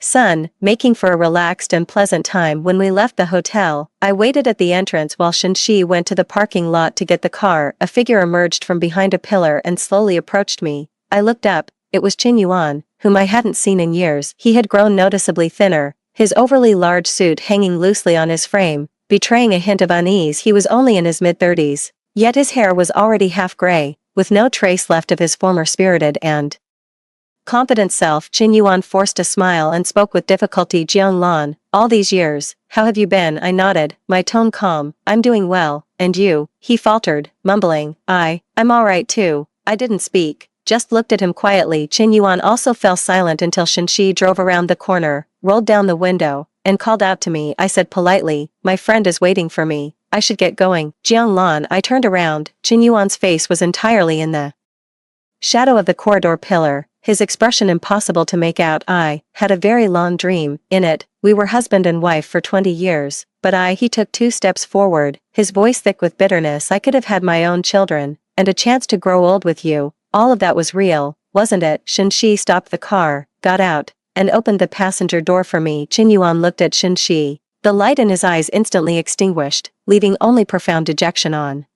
sun, making for a relaxed and pleasant time. When we left the hotel, I waited at the entrance while Shen Shi went to the parking lot to get the car. A figure emerged from behind a pillar and slowly approached me. I looked up. it was Qin Yuan, whom I hadn't seen in years. He had grown noticeably thinner, his overly large suit hanging loosely on his frame, betraying a hint of unease. He was only in his mid-30s, yet his hair was already half gray, with no trace left of his former spirited and confident self. Qin Yuan forced a smile and spoke with difficulty. Jiang Lan, all these years, how have you been? I nodded, my tone calm. I'm doing well, and you? He faltered, mumbling, I'm alright too. I didn't speak, just looked at him quietly. Qin Yuan also fell silent until Shenxi drove around the corner, rolled down the window, and called out to me. I said politely, my friend is waiting for me, I should get going. Jiang Lan. I turned around. Qin Yuan's face was entirely in the shadow of the corridor pillar, his expression impossible to make out. I had a very long dream. In it, we were husband and wife for 20 years, but he took 2 steps forward, his voice thick with bitterness. I could have had my own children, and a chance to grow old with you. All of that was real, wasn't it? Shenxi stopped the car, got out, and opened the passenger door for me. Qin Yuan looked at Shenxi. The light in his eyes instantly extinguished, leaving only profound dejection on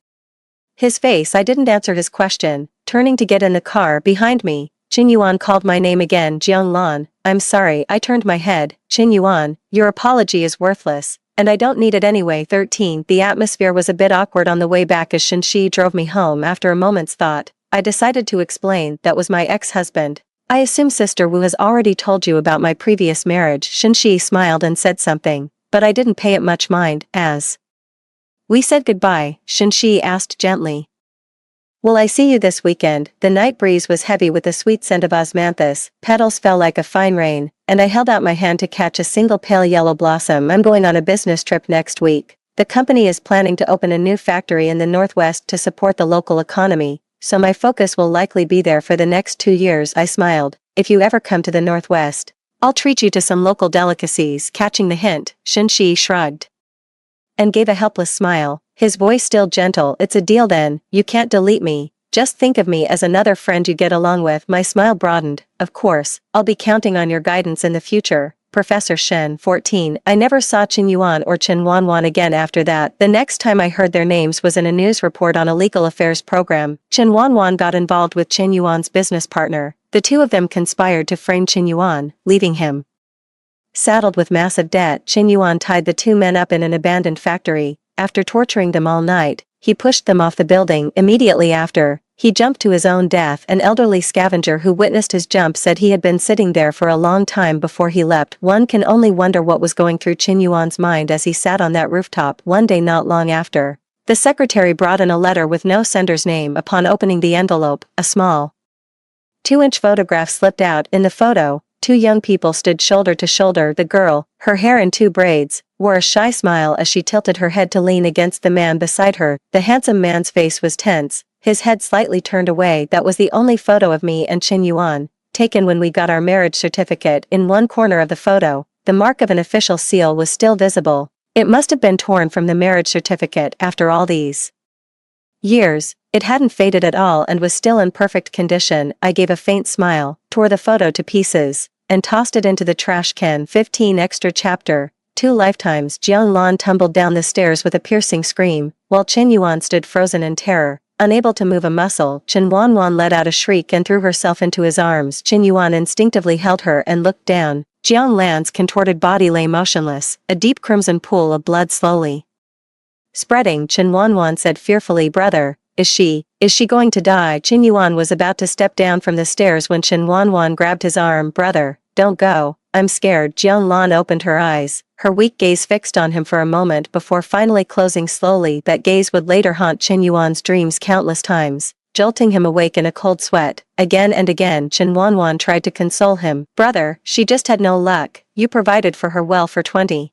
his face. I didn't answer his question, turning to get in the car behind me. Qin Yuan called my name again. Jiang Lan, I'm sorry. I turned my head. Qin Yuan, your apology is worthless, and I don't need it anyway. 13. The atmosphere was a bit awkward on the way back as Shenxi drove me home. After a moment's thought, I decided to explain that was my ex-husband. I assume Sister Wu has already told you about my previous marriage. Shenxi smiled and said something, but I didn't pay it much mind. As we said goodbye, Shenxi asked gently, will I see you this weekend? The night breeze was heavy with the sweet scent of osmanthus, petals fell like a fine rain, and I held out my hand to catch a single pale yellow blossom. I'm going on a business trip next week. The company is planning to open a new factory in the Northwest to support the local economy, so my focus will likely be there for the next 2 years. I smiled. If you ever come to the Northwest, I'll treat you to some local delicacies. Catching the hint, Shenxi shrugged and gave a helpless smile, his voice still gentle. It's a deal then. You can't delete me. Just think of me as another friend you get along with. My smile broadened. Of course, I'll be counting on your guidance in the future, Professor Shen. 14. I never saw Qin Yuan or Chen Wanwan again after that. The next time I heard their names was in a news report on a legal affairs program. Chen Wanwan got involved with Qin Yuan's business partner. The two of them conspired to frame Qin Yuan, leaving him saddled with massive debt. Qin Yuan tied the 2 men up in an abandoned factory. After torturing them all night, he pushed them off the building. Immediately after, he jumped to his own death. An elderly scavenger who witnessed his jump said he had been sitting there for a long time before he leapt. One can only wonder what was going through Qin Yuan's mind as he sat on that rooftop. One day not long after, the secretary brought in a letter with no sender's name. Upon opening the envelope, a small 2-inch photograph slipped out. In the photo, 2 young people stood shoulder to shoulder. The girl, her hair in 2 braids, wore a shy smile as she tilted her head to lean against the man beside her. The handsome man's face was tense, his head slightly turned away. That was the only photo of me and Qin Yuan, taken when we got our marriage certificate. In one corner of the photo, the mark of an official seal was still visible. It must have been torn from the marriage certificate. After all these years, it hadn't faded at all and was still in perfect condition. I gave a faint smile, tore the photo to pieces, and tossed it into the trash can. 15. Extra chapter, 2 lifetimes. Jiang Lan tumbled down the stairs with a piercing scream, while Qin Yuan stood frozen in terror, unable to move a muscle. Chen Wanwan let out a shriek and threw herself into his arms. Qin Yuan instinctively held her and looked down. Jiang Lan's contorted body lay motionless, a deep crimson pool of blood slowly spreading. Chen Wanwan said fearfully, brother, is she going to die? Qin Yuan was about to step down from the stairs when Chen Wanwan grabbed his arm. Brother, don't go, I'm scared. Jiang Lan opened her eyes, her weak gaze fixed on him for a moment before finally closing slowly. That gaze would later haunt Qin Yuan's dreams countless times, jolting him awake in a cold sweat. Again and again Chen Wanwan tried to console him. Brother, she just had no luck. You provided for her well for 20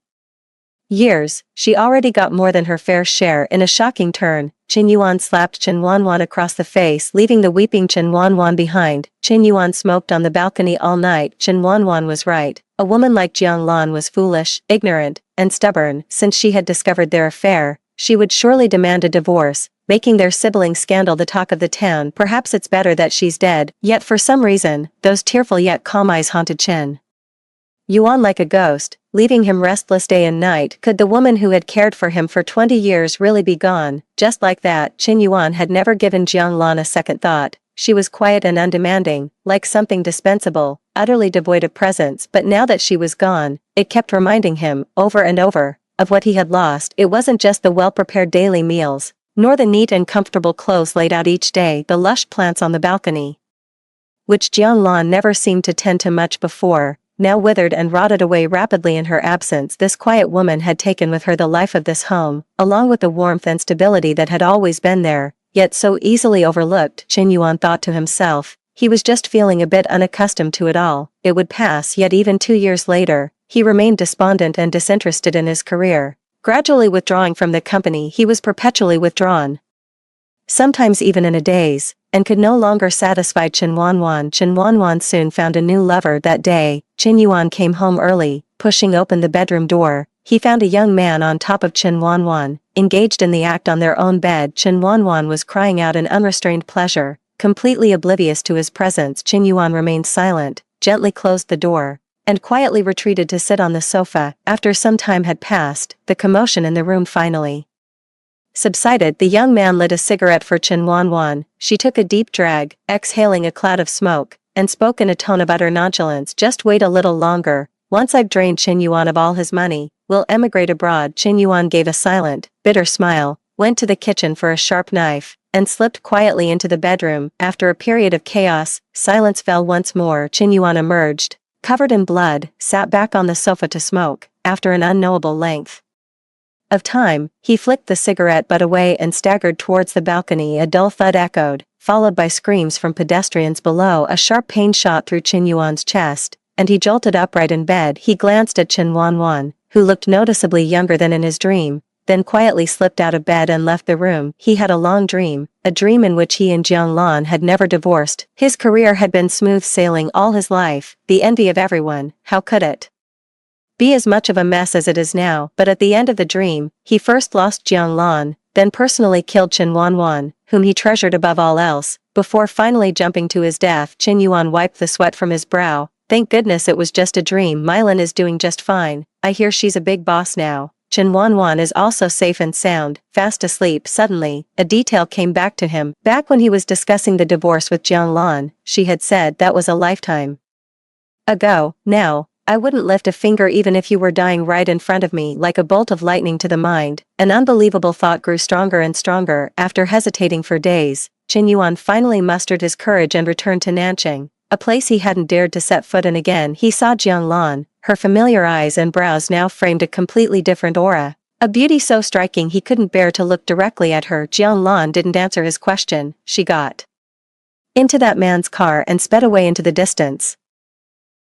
years. She already got more than her fair share. In a shocking turn, Qin Yuan slapped Chen Wanwan across the face, leaving the weeping Chen Wanwan behind. Qin Yuan smoked on the balcony all night. Chen Wanwan was right. A woman like Jiang Lan was foolish, ignorant, and stubborn. Since she had discovered their affair, she would surely demand a divorce, making their sibling scandal the talk of the town. Perhaps it's better that she's dead. Yet for some reason, those tearful yet calm eyes haunted Chen Yuan like a ghost, leaving him restless day and night. Could the woman who had cared for him for 20 years really be gone? Just like that, Qin Yuan had never given Jiang Lan a second thought. she was quiet and undemanding, like something dispensable, utterly devoid of presence. But now that she was gone, it kept reminding him, over and over, of what he had lost. It wasn't just the well-prepared daily meals, nor the neat and comfortable clothes laid out each day, the lush plants on the balcony, which Jianlan never seemed to tend to much before, now withered and rotted away rapidly in her absence. This quiet woman had taken with her the life of this home, along with the warmth and stability that had always been there, yet so easily overlooked. Chen Yuan thought to himself. He was just feeling a bit unaccustomed to it all. It would pass. Yet even 2 years later, he remained despondent and disinterested in his career. Gradually withdrawing from the company, he was perpetually withdrawn, sometimes even in a daze, and could no longer satisfy Chen Wanwan. Chen Wanwan soon found a new lover. That day, Chen Yuan came home early. Pushing open the bedroom door, he found a young man on top of Chen Wanwan, engaged in the act on their own bed. Chen Wanwan was crying out in unrestrained pleasure. Completely oblivious to his presence, Chen Yuan remained silent, gently closed the door, and quietly retreated to sit on the sofa. After some time had passed, the commotion in the room finally subsided. The young man lit a cigarette for Chen Wanwan. She took a deep drag, exhaling a cloud of smoke, and spoke in a tone of utter nonchalance. Just wait a little longer. Once I've drained Chen Yuan of all his money, we'll emigrate abroad. Chen Yuan gave a silent, bitter smile, went to the kitchen for a sharp knife, and slipped quietly into the bedroom. After a period of chaos, silence fell once more. Chen Yuan emerged, covered in blood, sat back on the sofa to smoke. After an unknowable length of time, he flicked the cigarette butt away and staggered towards the balcony. A dull thud echoed, followed by screams from pedestrians below. A sharp pain shot through Chen Yuan's chest, and he jolted upright in bed. He glanced at Chen Wanwan, who looked noticeably younger than in his dream, then quietly slipped out of bed and left the room. He had a long dream, a dream in which he and Jianglan had never divorced. His career had been smooth sailing all his life, the envy of everyone. How could it be as much of a mess as it is now? But at the end of the dream, he first lost Jianglan, then personally killed Chen Wanwan, whom he treasured above all else, before finally jumping to his death. Chen Yuan wiped the sweat from his brow. Thank goodness it was just a dream. Mylan is doing just fine. I hear she's a big boss now. Chen Wanwan is also safe and sound, fast asleep. Suddenly, a detail came back to him. Back when he was discussing the divorce with Jianglan, she had said that was a lifetime ago. Now, I wouldn't lift a finger even if you were dying right in front of me. Like a bolt of lightning to the mind, an unbelievable thought grew stronger and stronger. After hesitating for days, Chen Yuan finally mustered his courage and returned to Nanjing, a place he hadn't dared to set foot in again. He saw Jianglan. Her familiar eyes and brows now framed a completely different aura, a beauty so striking he couldn't bear to look directly at her. Jianglan didn't answer his question. She got into that man's car and sped away into the distance.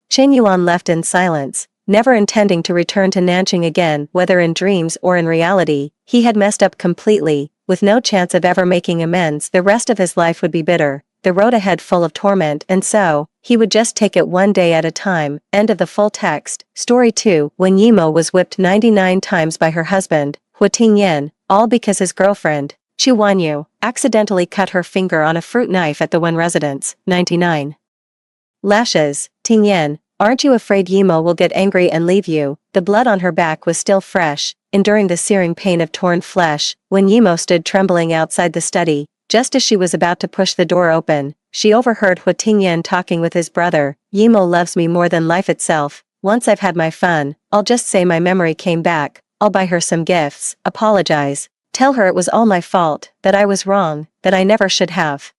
Chen Yuan left in silence, never intending to return to Nanjing again. Whether in dreams or in reality, he had messed up completely, with no chance of ever making amends. The rest of his life would be bitter, the road ahead full of torment, and so, he would just take it one day at a time. End of the full text. Story 2. When Yimo was whipped 99 times by her husband, Hu Tingyan, all because his girlfriend, Chu Wanyu, accidentally cut her finger on a fruit knife at the Wen residence. 99 lashes. Tingyan, aren't you afraid Yimo will get angry and leave you? The blood on her back was still fresh, enduring the searing pain of torn flesh. When Yimo stood trembling outside the study, just as she was about to push the door open, she overheard Hu Tingyan talking with his brother. Yimo loves me more than life itself. Once I've had my fun, I'll just say my memory came back. I'll buy her some gifts, apologize, tell her it was all my fault, that I was wrong, that I never should have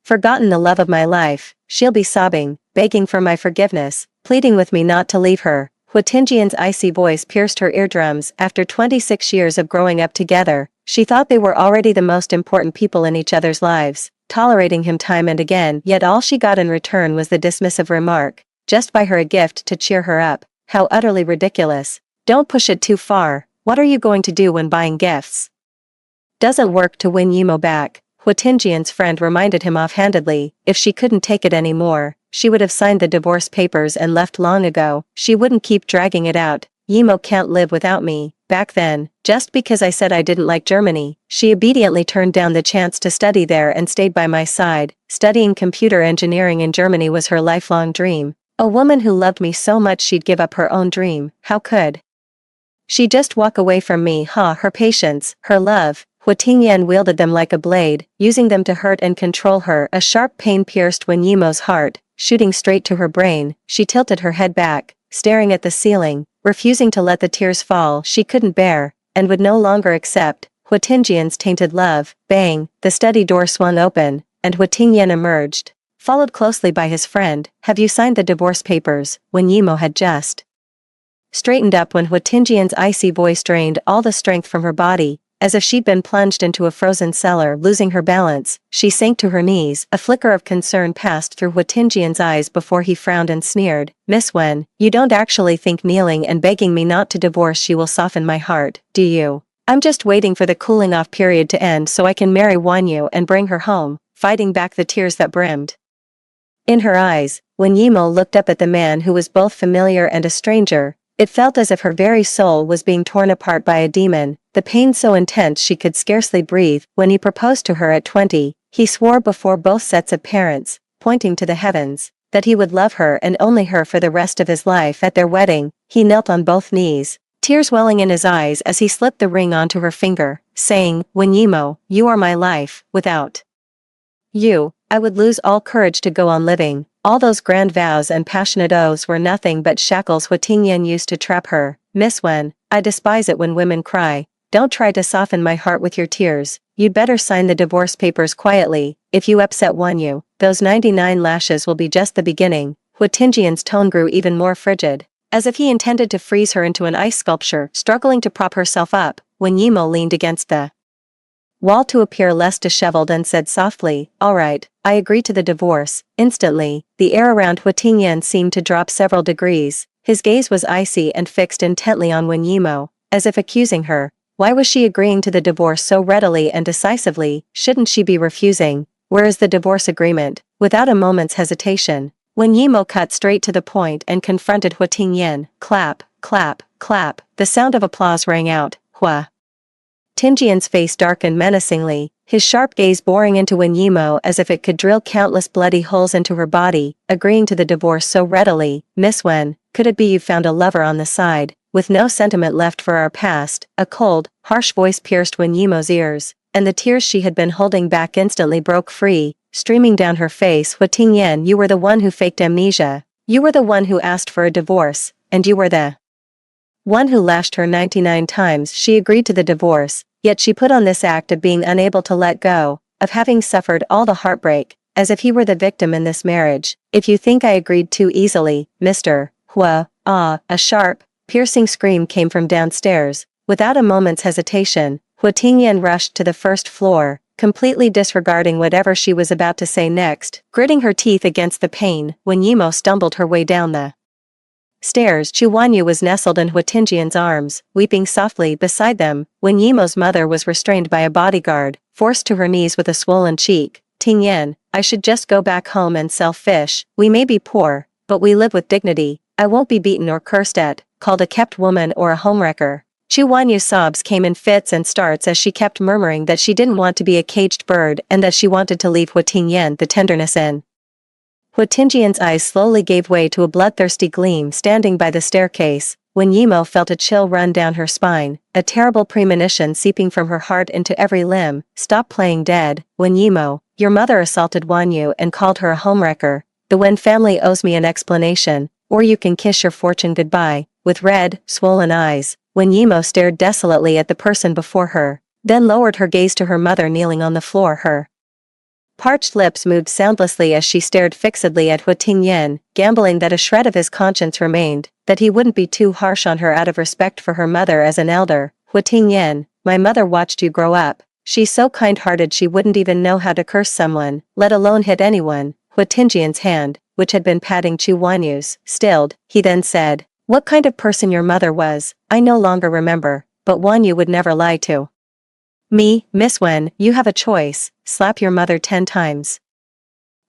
forgotten the love of my life. She'll be sobbing, begging for my forgiveness, pleading with me not to leave her. Hu Tingyan's icy voice pierced her eardrums. After 26 years of growing up together, she thought they were already the most important people in each other's lives, tolerating him time and again. Yet all she got in return was the dismissive remark, just buy her a gift to cheer her up. How utterly ridiculous. Don't push it too far. What are you going to do when buying gifts doesn't work to win Yimo back? Hu Tingyan's friend reminded him offhandedly. If she couldn't take it anymore, she would have signed the divorce papers and left long ago. She wouldn't keep dragging it out. Yimo can't live without me. Back then, just because I said I didn't like Germany, she obediently turned down the chance to study there and stayed by my side. Studying computer engineering in Germany was her lifelong dream. A woman who loved me so much she'd give up her own dream. How could she just walk away from me? Her patience, her love, Hua Tingyan wielded them like a blade, using them to hurt and control her. A sharp pain pierced Wen Yimo's heart, shooting straight to her brain. She tilted her head back, staring at the ceiling, refusing to let the tears fall she couldn't bear, and would no longer accept. Hua Tingyan's tainted love. Bang, the study door swung open, and Hua Tingyan emerged, followed closely by his friend. Have you signed the divorce papers? Wen Yimo had just straightened up when Hua Tingyan's icy voice drained all the strength from her body. As if she'd been plunged into a frozen cellar. Losing her balance, she sank to her knees. A flicker of concern passed through Hua Tingyan's eyes before he frowned and sneered. Miss Wen, you don't actually think kneeling and begging me not to divorce you will soften my heart, do you? I'm just waiting for the cooling off period to end so I can marry Wanyu and bring her home, fighting back the tears that brimmed in her eyes. When Yimo looked up at the man who was both familiar and a stranger, it felt as if her very soul was being torn apart by a demon, the pain so intense she could scarcely breathe. When he proposed to her at 20, he swore before both sets of parents, pointing to the heavens, that he would love her and only her for the rest of his life. At their wedding, he knelt on both knees, tears welling in his eyes as he slipped the ring onto her finger, saying, Wen Yimo, you are my life. Without you, I would lose all courage to go on living. All those grand vows and passionate oaths were nothing but shackles Hua Tingyan used to trap her. Miss Wen, I despise it when women cry. Don't try to soften my heart with your tears. You'd better sign the divorce papers quietly. If you upset Wanyu, those 99 lashes will be just the beginning. Hua Tingyan's tone grew even more frigid, as if he intended to freeze her into an ice sculpture. Struggling to prop herself up, Wen Yimo leaned against the wall to appear less disheveled and said softly, all right, I agree to the divorce. Instantly, the air around Hua Tingyan seemed to drop several degrees. His gaze was icy and fixed intently on Wen Yimo, as if accusing her. Why was she agreeing to the divorce so readily and decisively? Shouldn't she be refusing? Where is the divorce agreement? Without a moment's hesitation, Wen Yimo cut straight to the point and confronted Hua Tingyan. Clap, clap, clap. The sound of applause rang out. Hua Tingyan's face darkened menacingly, his sharp gaze boring into Wen Yimo as if it could drill countless bloody holes into her body. Agreeing to the divorce so readily, Miss Wen, could it be you found a lover on the side, with no sentiment left for our past? A cold, harsh voice pierced Wen Yimo's ears, and the tears she had been holding back instantly broke free, streaming down her face. Hua Tingyan, you were the one who faked amnesia. You were the one who asked for a divorce, and you were the one who lashed her 99 times. She agreed to the divorce, yet she put on this act of being unable to let go, of having suffered all the heartbreak, as if he were the victim in this marriage. If you think I agreed too easily, Mr. Hua, a sharp, piercing scream came from downstairs. Without a moment's hesitation, Hua Tingyan rushed to the first floor, completely disregarding whatever she was about to say next. Gritting her teeth against the pain, Wen Yimo stumbled her way down the stairs. Chu Wanyu was nestled in Hua Tingyan's arms, weeping softly beside them. Wen Yimo's mother was restrained by a bodyguard, forced to her knees with a swollen cheek. Tingyan, I should just go back home and sell fish. We may be poor, but we live with dignity. I won't be beaten or cursed at, called a kept woman or a homewrecker. Chu Wanyu's sobs came in fits and starts as she kept murmuring that she didn't want to be a caged bird and that she wanted to leave Hua Tingyan. The tenderness in Hua Tingyan's eyes slowly gave way to a bloodthirsty gleam. Standing by the staircase, Wen Yimo felt a chill run down her spine, a terrible premonition seeping from her heart into every limb. Stop playing dead, Wen Yimo. Your mother assaulted Wanyu and called her a homewrecker. The Wen family owes me an explanation, or you can kiss your fortune goodbye. With red, swollen eyes, Wen Yimo stared desolately at the person before her, then lowered her gaze to her mother kneeling on the floor. Her parched lips moved soundlessly as she stared fixedly at Hua Tingyan, gambling that a shred of his conscience remained, that he wouldn't be too harsh on her out of respect for her mother as an elder. Hua Tingyan, my mother watched you grow up. She's so kind-hearted she wouldn't even know how to curse someone, let alone hit anyone. Hua Tingyan's hand, which had been patting Chu Wanyu's, stilled. He then said, what kind of person your mother was, I no longer remember, but Wanyu would never lie to me. Miss Wen, you have a choice, slap your mother 10 times.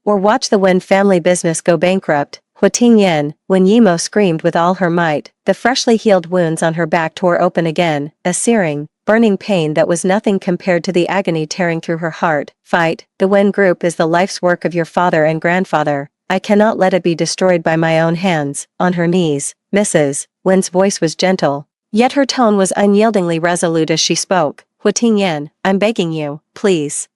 Or watch the Wen family business go bankrupt. Hua Tingyan, Wen Yimo screamed with all her might. The freshly healed wounds on her back tore open again, a searing, burning pain that was nothing compared to the agony tearing through her heart. Fight, the Wen group is the life's work of your father and grandfather. I cannot let it be destroyed by my own hands. On her knees, Mrs. Wen's voice was gentle, yet her tone was unyieldingly resolute as she spoke. Hua Tingyan, I'm begging you, please.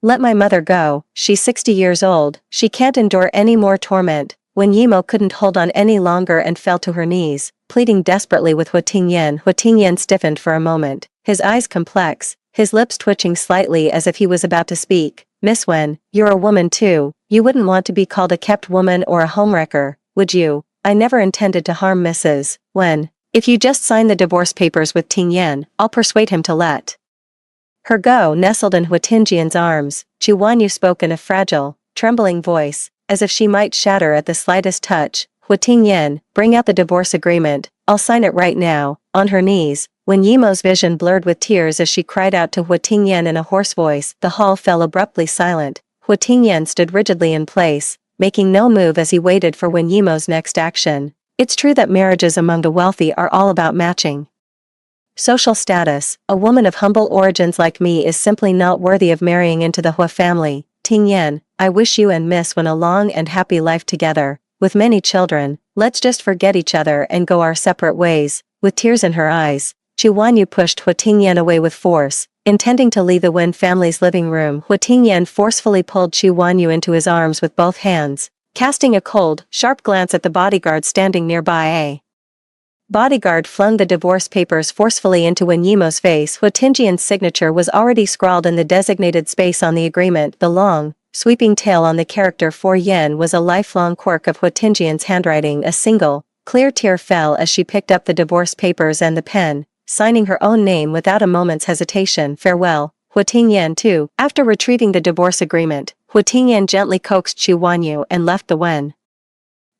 Let my mother go, she's 60 years old, she can't endure any more torment. When Yimo couldn't hold on any longer and fell to her knees, pleading desperately with Hua Tingyan stiffened for a moment, his eyes complex, his lips twitching slightly as if he was about to speak. Miss Wen, you're a woman too, you wouldn't want to be called a kept woman or a homewrecker, would you? I never intended to harm Mrs. Wen. If you just sign the divorce papers with Tingyan, I'll persuade him to let her go. Nestled in Hua Tingyan's arms, Chu Wanyu spoke in a fragile, trembling voice, as if she might shatter at the slightest touch. Hua Tingyan, bring out the divorce agreement, I'll sign it right now. On her knees, when Yimo's vision blurred with tears as she cried out to Hua Tingyan in a hoarse voice, the hall fell abruptly silent. Hua Tingyan stood rigidly in place, making no move as he waited for Wen Yimo's next action. It's true that marriages among the wealthy are all about matching social status. A woman of humble origins like me is simply not worthy of marrying into the Hua family. Tingyan, I wish you and Miss Wen a long and happy life together, with many children. Let's just forget each other and go our separate ways. With tears in her eyes, Chu Wanyu pushed Hua Tingyan away with force. Intending to leave the Wen family's living room, Hua Tingyan forcefully pulled Chu Wanyu into his arms with both hands, casting a cold, sharp glance at the bodyguard standing nearby. A bodyguard flung the divorce papers forcefully into Wen Yimo's face. Hua Tingyan's signature was already scrawled in the designated space on the agreement. The long, sweeping tail on the character 4 yen was a lifelong quirk of Hua Tingyan's handwriting. A single, clear tear fell as she picked up the divorce papers and the pen, signing her own name without a moment's hesitation. Farewell, Hua Tingyan too. After retrieving the divorce agreement, Hua Tingyan gently coaxed Chu Wanyu and left the Wen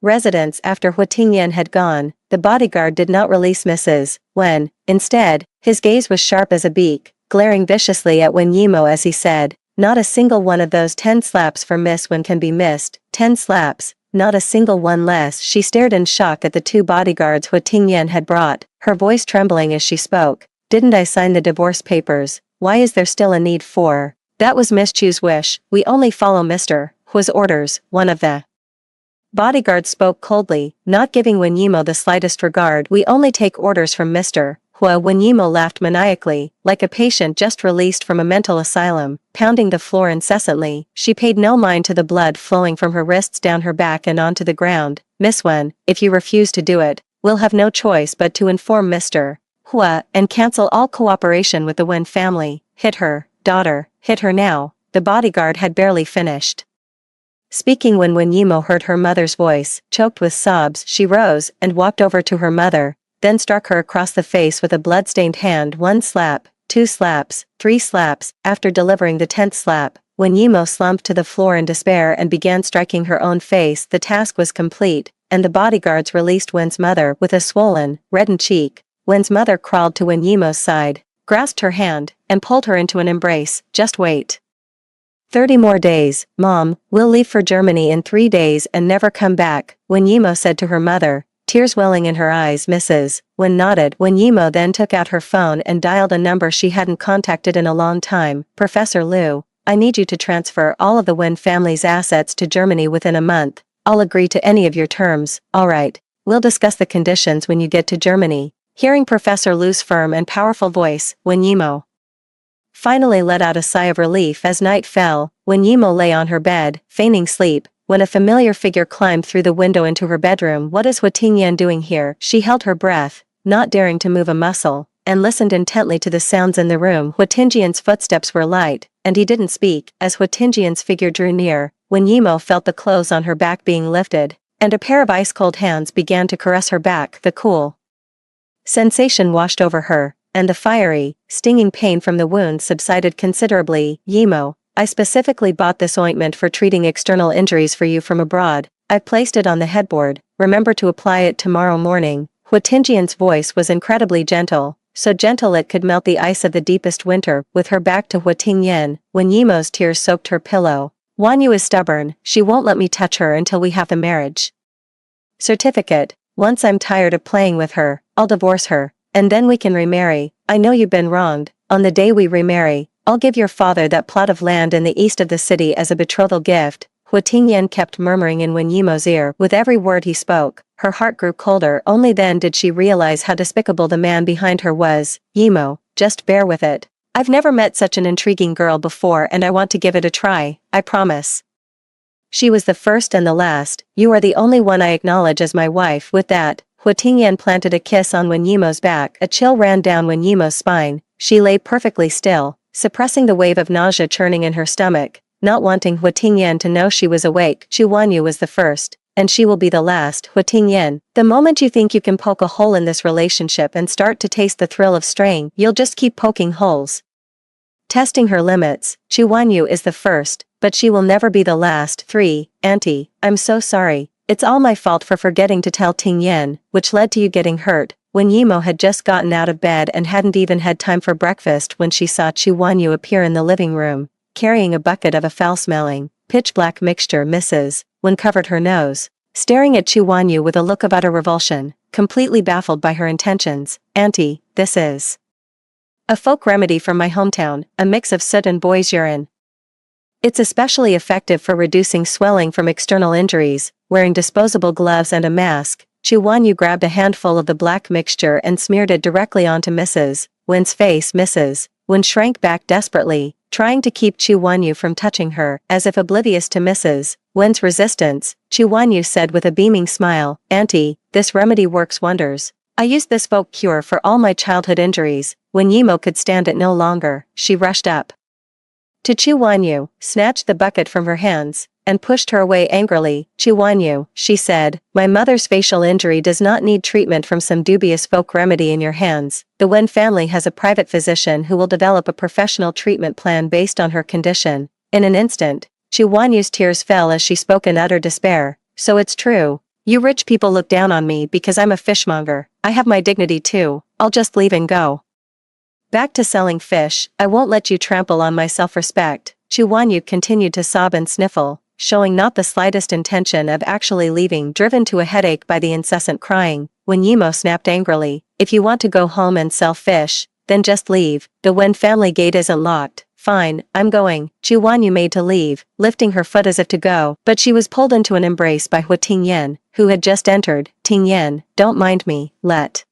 residence. After Hua Tingyan had gone, the bodyguard did not release Mrs. Wen. Instead, his gaze was sharp as a beak, glaring viciously at Wen Yimo as he said, not a single one of those 10 slaps for Miss Wen can be missed. 10 slaps, not a single one less. She stared in shock at the 2 bodyguards Hua Tingyan had brought, her voice trembling as she spoke. Didn't I sign the divorce papers? Why is there still a need for? That was Miss Chu's wish. We only follow Mr. Hua's orders. One of the bodyguards spoke coldly, not giving Wen Yimo the slightest regard. We only take orders from Mr. Hua. Wen Yimo laughed maniacally, like a patient just released from a mental asylum, pounding the floor incessantly. She paid no mind to the blood flowing from her wrists down her back and onto the ground. Miss Wen, if you refuse to do it, we'll have no choice but to inform Mr. Hua and cancel all cooperation with the Wen family. Hit her, daughter, hit her now. The bodyguard had barely finished speaking when Wen Yimo heard her mother's voice. Choked with sobs, she rose and walked over to her mother, then struck her across the face with a blood-stained hand. 1 slap, 2 slaps, 3 slaps. After delivering the 10th slap, Wen Yimo slumped to the floor in despair and began striking her own face. The task was complete, and the bodyguards released Wen's mother with a swollen, reddened cheek. Wen's mother crawled to Wen Yimo's side, grasped her hand, and pulled her into an embrace. Just wait 30 more days, Mom, we'll leave for Germany in 3 days and never come back, Wen Yimo said to her mother, tears welling in her eyes. Mrs. Wen nodded. Wen Yimo then took out her phone and dialed a number she hadn't contacted in a long time. Professor Liu, I need you to transfer all of the Wen family's assets to Germany within a month. I'll agree to any of your terms. All right, we'll discuss the conditions when you get to Germany. Hearing Professor Liu's firm and powerful voice, Wen Yimo finally let out a sigh of relief. As night fell, Wen Yimo lay on her bed, feigning sleep, when a familiar figure climbed through the window into her bedroom. What is Hua Tingyan doing here? She held her breath, not daring to move a muscle, and listened intently to the sounds in the room. Hua Tingyan's footsteps were light, and he didn't speak. As Hua Tingyan's figure drew near, Wen Yimo felt the clothes on her back being lifted, and a pair of ice-cold hands began to caress her back. The cool sensation washed over her, and the fiery, stinging pain from the wound subsided considerably. Yimo, I specifically bought this ointment for treating external injuries for you from abroad. I've placed it on the headboard. Remember to apply it tomorrow morning. Hua Tingyan's voice was incredibly gentle, so gentle it could melt the ice of the deepest winter. With her back to Hua Tingyan, Wen Yimo's tears soaked her pillow. Wanyu is stubborn. She won't let me touch her until we have the marriage certificate. Once I'm tired of playing with her, I'll divorce her, and then we can remarry. I know you've been wronged. On the day we remarry, I'll give your father that plot of land in the east of the city as a betrothal gift. Hua Tingyan kept murmuring in Wen Yimo's ear. With every word he spoke, her heart grew colder. Only then did she realize how despicable the man behind her was. Yimo, just bear with it. I've never met such an intriguing girl before and I want to give it a try, I promise. She was the first and the last, you are the only one I acknowledge as my wife. With that, Hua Tingyan planted a kiss on Wen Yimo's back. A chill ran down Wen Yimo's spine. She lay perfectly still, suppressing the wave of nausea churning in her stomach, not wanting Hua Tingyan to know she was awake. Chu Wanyu was the first, and she will be the last. Hua Tingyan, the moment you think you can poke a hole in this relationship and start to taste the thrill of straying, you'll just keep poking holes. Testing her limits, Chu Wanyu is the first, but she will never be the last. 3. Auntie, I'm so sorry. It's all my fault for forgetting to tell Ting Yen, which led to you getting hurt. When Yimo had just gotten out of bed and hadn't even had time for breakfast when she saw Chu Wanyu appear in the living room, carrying a bucket of a foul-smelling, pitch-black mixture. Mrs. Wen covered her nose, staring at Chu Wanyu with a look of utter revulsion, completely baffled by her intentions. Auntie, this is a folk remedy from my hometown, a mix of soot and boy's urine. It's especially effective for reducing swelling from external injuries. Wearing disposable gloves and a mask, Chu Wanyu grabbed a handful of the black mixture and smeared it directly onto Mrs. Wen's face. Mrs. Wen shrank back desperately, trying to keep Chu Wanyu from touching her. As if oblivious to Mrs. Wen's resistance, Chu Wanyu said with a beaming smile, Auntie, this remedy works wonders. I used this folk cure for all my childhood injuries. When Yimo could stand it no longer, she rushed up to Chu Wanyu, snatched the bucket from her hands, and pushed her away angrily. Chu Wanyu, she said, my mother's facial injury does not need treatment from some dubious folk remedy in your hands. The Wen family has a private physician who will develop a professional treatment plan based on her condition. In an instant, Chu Wanyu's tears fell as she spoke in utter despair. So it's true. You rich people look down on me because I'm a fishmonger. I have my dignity too. I'll just leave and go back to selling fish. I won't let you trample on my self-respect. Chu Wanyu continued to sob and sniffle, showing not the slightest intention of actually leaving, driven to a headache by the incessant crying. When Yimo snapped angrily, if you want to go home and sell fish, then just leave. The Wen family gate isn't locked. Fine, I'm going. Chu Wanyu made to leave, lifting her foot as if to go, but she was pulled into an embrace by Hua Tingyan, who had just entered. Tingyan, don't mind me, let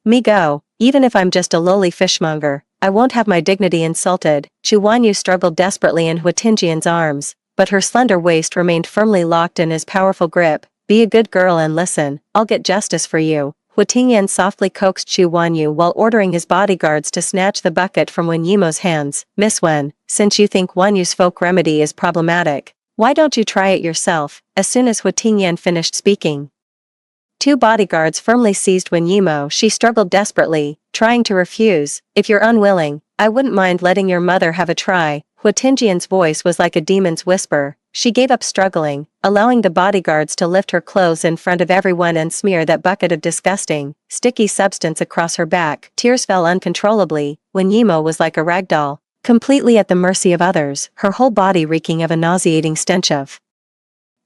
me go. Even if I'm just a lowly fishmonger, I won't have my dignity insulted. Chu Wanyu struggled desperately in Hua Tingyan's arms, but her slender waist remained firmly locked in his powerful grip. Be a good girl and listen, I'll get justice for you. Hua Tingyan softly coaxed Chu Wanyu while ordering his bodyguards to snatch the bucket from Wen Yimo's hands. Miss Wen, since you think Wanyu's folk remedy is problematic, why don't you try it yourself? As soon as Hua Tingyan finished speaking, two bodyguards firmly seized Wen Yimo. She struggled desperately, trying to refuse. If you're unwilling, I wouldn't mind letting your mother have a try. Hua Tingyan's voice was like a demon's whisper. She gave up struggling, allowing the bodyguards to lift her clothes in front of everyone and smear that bucket of disgusting, sticky substance across her back. Tears fell uncontrollably. Wen Yimo was like a rag doll, completely at the mercy of others, her whole body reeking of a nauseating stench of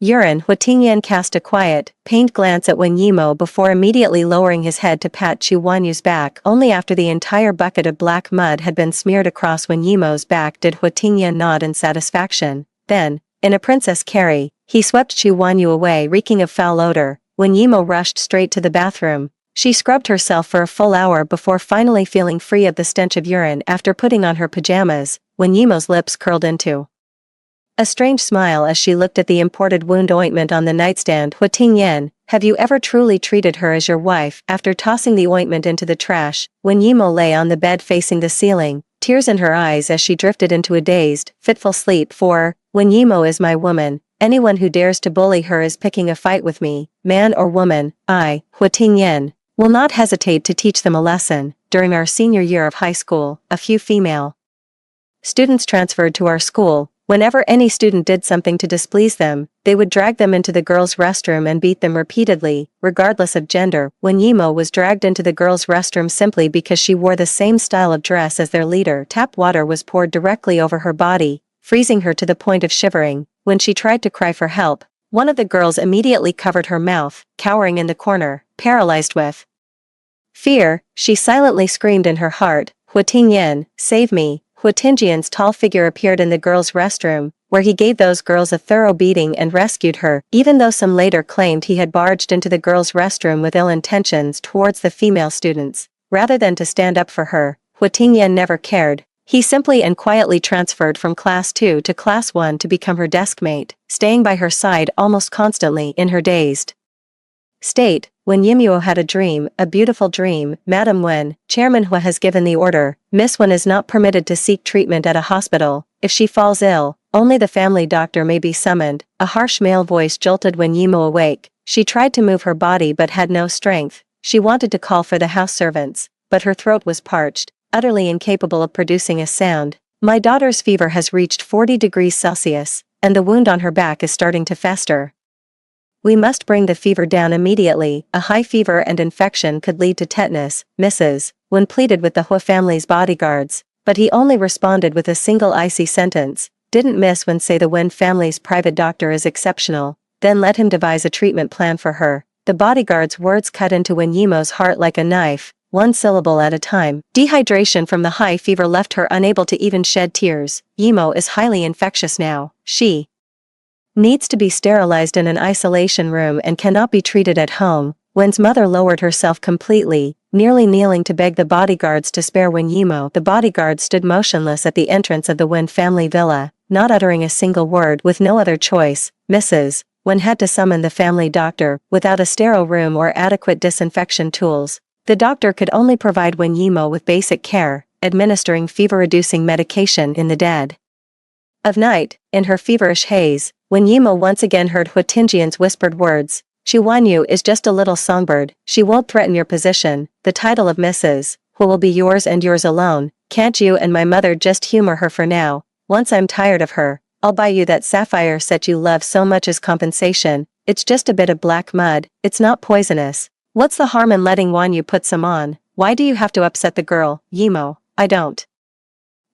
urine. Hua Tingyan cast a quiet, pained glance at Wen Yimo before immediately lowering his head to pat Chu Wanyu's back. Only after the entire bucket of black mud had been smeared across Wen Yimo's back did Hua Tingyan nod in satisfaction. Then, in a princess carry, he swept Chu Wanyu away, reeking of foul odor. Wen Yimo rushed straight to the bathroom. She scrubbed herself for a full hour before finally feeling free of the stench of urine. After putting on her pajamas, Wen Yimo's lips curled into a strange smile as she looked at the imported wound ointment on the nightstand. Hua Tingyan, have you ever truly treated her as your wife? After tossing the ointment into the trash, Wen Yimo lay on the bed facing the ceiling, tears in her eyes as she drifted into a dazed, fitful sleep. For Wen Yimo is my woman. Anyone who dares to bully her is picking a fight with me, man or woman. I, Hua Tingyan, will not hesitate to teach them a lesson. During our senior year of high school, a few female students transferred to our school. Whenever any student did something to displease them, they would drag them into the girls' restroom and beat them repeatedly, regardless of gender. When Yimo was dragged into the girls' restroom simply because she wore the same style of dress as their leader, tap water was poured directly over her body, freezing her to the point of shivering. When she tried to cry for help, one of the girls immediately covered her mouth, cowering in the corner, paralyzed with fear. She silently screamed in her heart, Hua Tingyan, save me. Hua Tingyan's tall figure appeared in the girls' restroom, where he gave those girls a thorough beating and rescued her. Even though some later claimed he had barged into the girls' restroom with ill intentions towards the female students, rather than to stand up for her, Hua Tingyan never cared. He simply and quietly transferred from Class 2 to Class 1 to become her deskmate, staying by her side almost constantly in her dazed state. When Yimuo had a dream, a beautiful dream, Madam Wen, Chairman Hua has given the order, Miss Wen is not permitted to seek treatment at a hospital. If she falls ill, only the family doctor may be summoned. A harsh male voice jolted when Yimuo awake. She tried to move her body but had no strength. She wanted to call for the house servants, but her throat was parched, utterly incapable of producing a sound. My daughter's fever has reached 40 degrees Celsius, and the wound on her back is starting to fester. We must bring the fever down immediately. A high fever and infection could lead to tetanus, Mrs. Wen pleaded with the Hua family's bodyguards, but he only responded with a single icy sentence. Didn't Miss Wen say the Wen family's private doctor is exceptional? Then let him devise a treatment plan for her. The bodyguard's words cut into Wen Yimo's heart like a knife, one syllable at a time. Dehydration from the high fever left her unable to even shed tears. Yimo is highly infectious now. She needs to be sterilized in an isolation room and cannot be treated at home. Wen's mother lowered herself completely, nearly kneeling to beg the bodyguards to spare Wen Yimo. The bodyguard stood motionless at the entrance of the Wen family villa, not uttering a single word. With no other choice, Mrs. Wen had to summon the family doctor. Without a sterile room or adequate disinfection tools, the doctor could only provide Wen Yimo with basic care, administering fever-reducing medication in the dead of night. In her feverish haze, Wen Yimo once again heard Hua Tingjian's whispered words. Chu Wanyu is just a little songbird. She won't threaten your position. The title of Mrs. Hua will be yours and yours alone. Can't you and my mother just humor her for now? Once I'm tired of her, I'll buy you that sapphire set you love so much as compensation. It's just a bit of black mud. It's not poisonous. What's the harm in letting Wanyu put some on? Why do you have to upset the girl, Yimo? I don't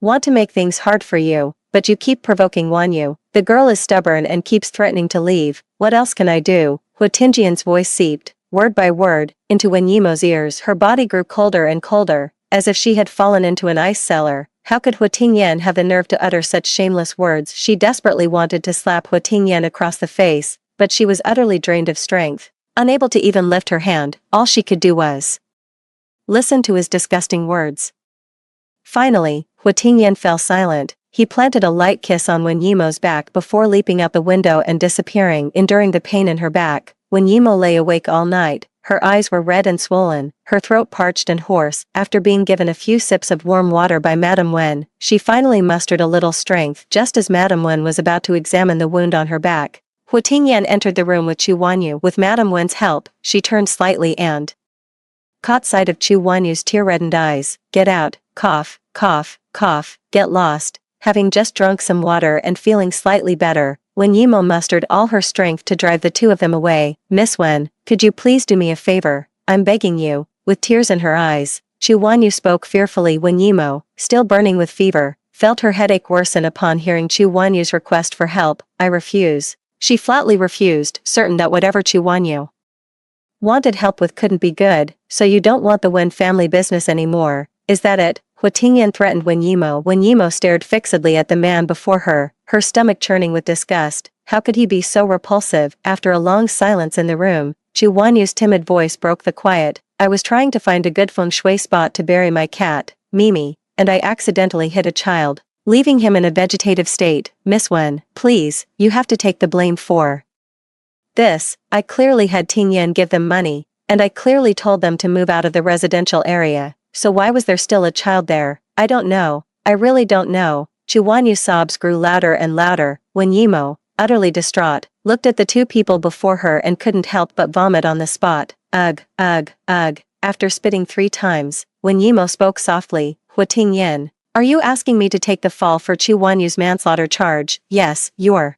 want to make things hard for you, but you keep provoking Wanyu. The girl is stubborn and keeps threatening to leave. What else can I do? Hua Tingjian's voice seeped, word by word, into Wen Yimo's ears. Her body grew colder and colder, as if she had fallen into an ice cellar. How could Hua Tingyan have the nerve to utter such shameless words? She desperately wanted to slap Hua Tingyan across the face, but she was utterly drained of strength. Unable to even lift her hand, all she could do was listen to his disgusting words. Finally, Hua Tingyan fell silent. He planted a light kiss on Wen Yimo's back before leaping out the window and disappearing, enduring the pain in her back. Wen Yimo lay awake all night. Her eyes were red and swollen, her throat parched and hoarse. After being given a few sips of warm water by Madam Wen, she finally mustered a little strength. Just as Madam Wen was about to examine the wound on her back, Hua Tingyan entered the room with Chu Wanyu. With Madam Wen's help, she turned slightly and caught sight of Chu Wanyu's tear-reddened eyes. Get out, cough, cough, cough, get lost. Having just drunk some water and feeling slightly better, Wen Yimo mustered all her strength to drive the two of them away. Miss Wen, could you please do me a favor? I'm begging you. With tears in her eyes, Chu Wanyu spoke fearfully. Wen Yimo, still burning with fever, felt her headache worsen upon hearing Chu Wanyu's request for help. I refuse. She flatly refused, certain that whatever Chu Wanyu wanted help with couldn't be good. So you don't want the Wen family business anymore, is that it? Hua Tingyan threatened Wen Yimo. Wen Yimo stared fixedly at the man before her, her stomach churning with disgust. How could he be so repulsive? After a long silence in the room, Chu Wanyu's timid voice broke the quiet. I was trying to find a good feng shui spot to bury my cat, Mimi, and I accidentally hit a child, leaving him in a vegetative state. Miss Wen, please, you have to take the blame for this. I clearly had Tingyan give them money, and I clearly told them to move out of the residential area. So why was there still a child there? I don't know. I really don't know. Chu Wanyu's sobs grew louder and louder. Wen Yimo, utterly distraught, looked at the two people before her and couldn't help but vomit on the spot. Ugh, ugh, ugh. After spitting 3 times, Wen Yimo spoke softly. Hua Tingyan, are you asking me to take the fall for Chu Wanyu's manslaughter charge? Yes, your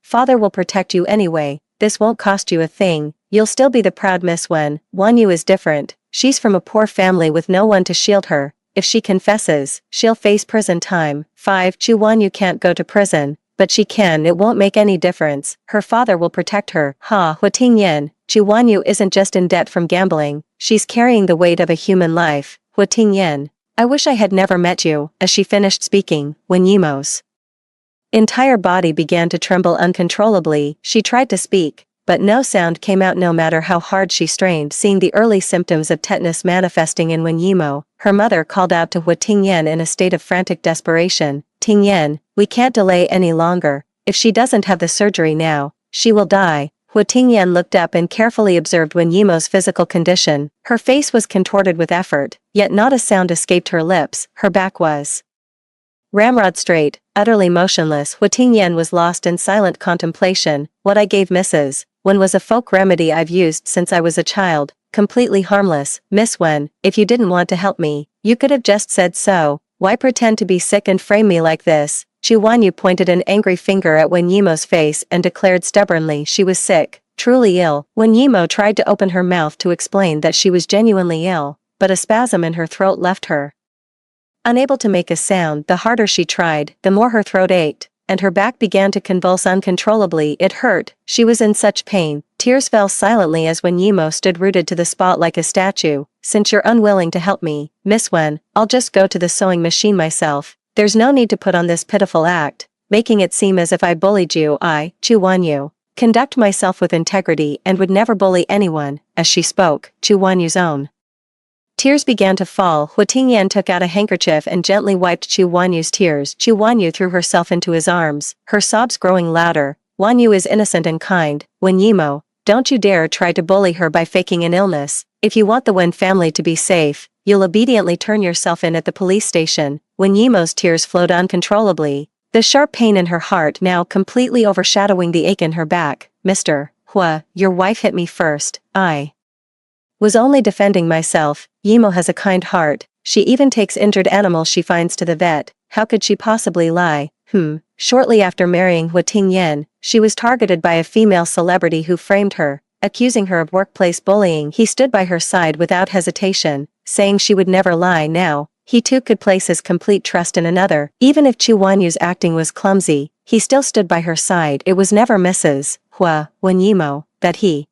father will protect you anyway. This won't cost you a thing. You'll still be the proud Miss Wen. Wanyu is different. She's from a poor family with no one to shield her. If she confesses, she'll face prison time. 5. Chu Wanyu can't go to prison, but she can. It won't make any difference. Her father will protect her. Ha! Hua Tingyan, Chu Wanyu isn't just in debt from gambling. She's carrying the weight of a human life. Hua Tingyan, I wish I had never met you. As she finished speaking, Wen Yimo's entire body began to tremble uncontrollably. She tried to speak, but no sound came out no matter how hard she strained. Seeing the early symptoms of tetanus manifesting in Wen Yimo, her mother called out to Hua Tingyan in a state of frantic desperation, "Tingyan, we can't delay any longer. If she doesn't have the surgery now, she will die." Hua Tingyan looked up and carefully observed Wen Yimo's physical condition. Her face was contorted with effort, yet not a sound escaped her lips. Her back was ramrod straight, utterly motionless. Hua Tingyan was lost in silent contemplation. "What I gave Mrs. Wen was a folk remedy I've used since I was a child, completely harmless. Miss Wen, if you didn't want to help me, you could have just said so. Why pretend to be sick and frame me like this?" Chu Wanyu pointed an angry finger at Wen Yimo's face and declared stubbornly she was sick, truly ill. Wen Yimo tried to open her mouth to explain that she was genuinely ill, but a spasm in her throat left her. Unable to make a sound, the harder she tried, the more her throat ached, and her back began to convulse uncontrollably. It hurt, she was in such pain. Tears fell silently as Wen Yimo stood rooted to the spot like a statue. "Since you're unwilling to help me, Miss Wen, I'll just go to the sewing machine myself. There's no need to put on this pitiful act, making it seem as if I bullied you. I, Chu Wanyu, conduct myself with integrity and would never bully anyone." As she spoke, Chu Wanyu's own tears began to fall. Hua Tingyan took out a handkerchief and gently wiped Chu Wanyu's tears. Chu Wanyu threw herself into his arms, her sobs growing louder. "Wanyu is innocent and kind. Wen Yimo, don't you dare try to bully her by faking an illness. If you want the Wen family to be safe, you'll obediently turn yourself in at the police station." Wen Yimo's tears flowed uncontrollably, the sharp pain in her heart now completely overshadowing the ache in her back. "Mr. Hua, your wife hit me first. I was only defending myself. Yimo has a kind heart. She even takes injured animals she finds to the vet. How could she possibly lie?" Shortly after marrying Hua Tingyan, she was targeted by a female celebrity who framed her, accusing her of workplace bullying. He stood by her side without hesitation, saying she would never lie. Now, he too could place his complete trust in another. Even if Chu Wanyu's acting was clumsy, he still stood by her side. It was never Mrs. Hua, Wen Yimo, that he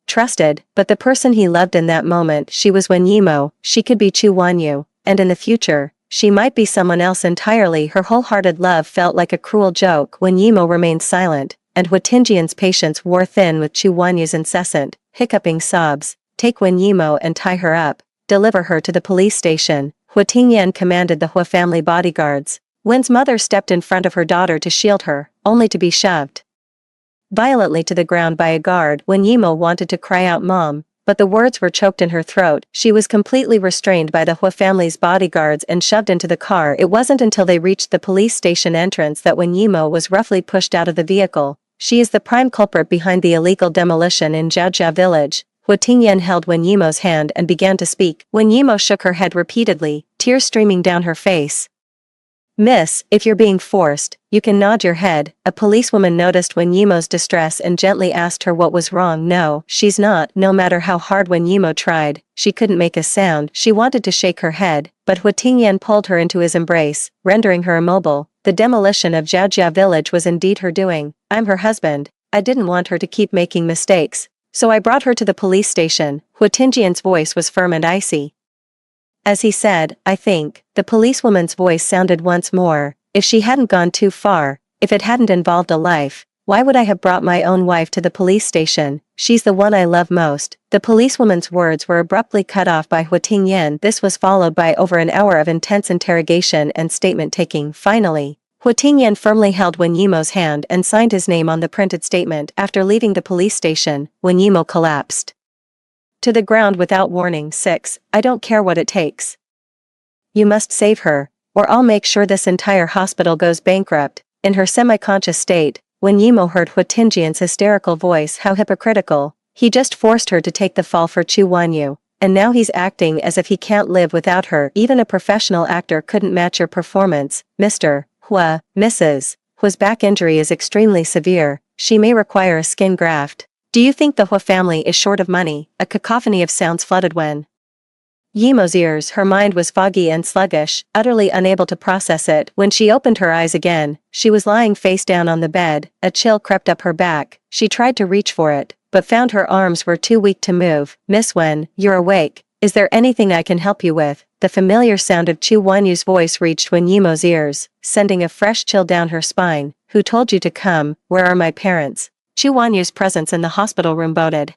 trusted, but the person he loved in that moment. She was Wen Yimo, she could be Chu Wanyu, and in the future, she might be someone else entirely. Her wholehearted love felt like a cruel joke. Wen Yimo remained silent, and Hua Tingyan's patience wore thin with Chu Wanyu's incessant, hiccuping sobs. "Take Wen Yimo and tie her up. Deliver her to the police station." Hua Tingyan commanded the Hua family bodyguards. Wen's mother stepped in front of her daughter to shield her, only to be shoved violently to the ground by a guard. Wen Yimo wanted to cry out "Mom," but the words were choked in her throat. She was completely restrained by the Hua family's bodyguards and shoved into the car. It wasn't until they reached the police station entrance that Wen Yimo was roughly pushed out of the vehicle. She is the prime culprit behind the illegal demolition in Jiaojia village. Hua Tingyan held Wen Yimo's hand and began to speak. Wen Yimo shook her head repeatedly, tears streaming down her face. "Miss, if you're being forced, you can nod your head." A policewoman noticed Wen Yimo's distress and gently asked her what was wrong. "No, she's not." No matter how hard Wen Yimo tried, she couldn't make a sound. She wanted to shake her head, but Hua Tingyan pulled her into his embrace, rendering her immobile. The demolition of Jiaojia village was indeed her doing. "I'm her husband. I didn't want her to keep making mistakes, so I brought her to the police station." Hua Tingyan's voice was firm and icy. As he said, "I think," the policewoman's voice sounded once more, "if she hadn't gone too far, if it hadn't involved a life, why would I have brought my own wife to the police station? She's the one I love most." The policewoman's words were abruptly cut off by Hua Tingyan. This was followed by over an hour of intense interrogation and statement-taking. Finally, Hua Tingyan firmly held Wen Yimo's hand and signed his name on the printed statement. After leaving the police station, Wen Yimo collapsed to the ground without warning. 6. I don't care what it takes. You must save her, or I'll make sure this entire hospital goes bankrupt." In her semi-conscious state, Wen Yimo heard Hua Tingyan's hysterical voice. How hypocritical. He just forced her to take the fall for Chu Wanyu, and now he's acting as if he can't live without her. Even a professional actor couldn't match your performance. "Mr. Hua, Mrs. Hua's back injury is extremely severe. She may require a skin graft. Do you think the Hua family is short of money?" A cacophony of sounds flooded Wen Yimo's ears. Her mind was foggy and sluggish, utterly unable to process it. When she opened her eyes again, she was lying face down on the bed. A chill crept up her back. She tried to reach for it, but found her arms were too weak to move. "Miss Wen, you're awake. Is there anything I can help you with?" The familiar sound of Chu Wanyu's voice reached Wen Yimo's ears, sending a fresh chill down her spine. "Who told you to come? Where are my parents?" Chu Wanyu's presence in the hospital room boded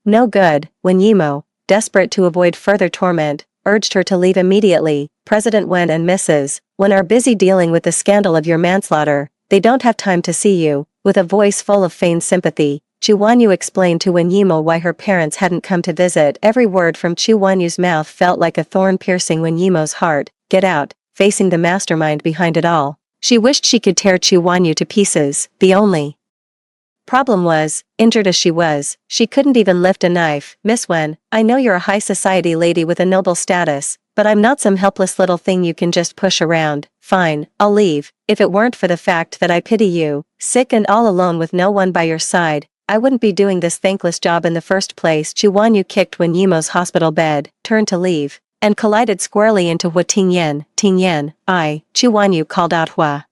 no good. When Yimo, desperate to avoid further torment, urged her to leave immediately, President Wen and Mrs. Wen are busy dealing with the scandal of your manslaughter. They don't have time to see you. With a voice full of feigned sympathy, Chu Wanyu explained to Wen Yimo why her parents hadn't come to visit. Every word from Chu Wanyu's mouth felt like a thorn piercing Wen Yimo's heart. Get out, facing the mastermind behind it all. She wished she could tear Chu Wanyu to pieces. The only problem was, injured as she was, she couldn't even lift a knife. Miss Wen, I know you're a high society lady with a noble status, but I'm not some helpless little thing you can just push around. Fine, I'll leave. If it weren't for the fact that I pity you, sick and all alone with no one by your side, I wouldn't be doing this thankless job in the first place. Chu Wanyu kicked Wen Yimo's hospital bed, turned to leave, and collided squarely into Hua Tingyan. Tingyan, Chu Wanyu called out Hua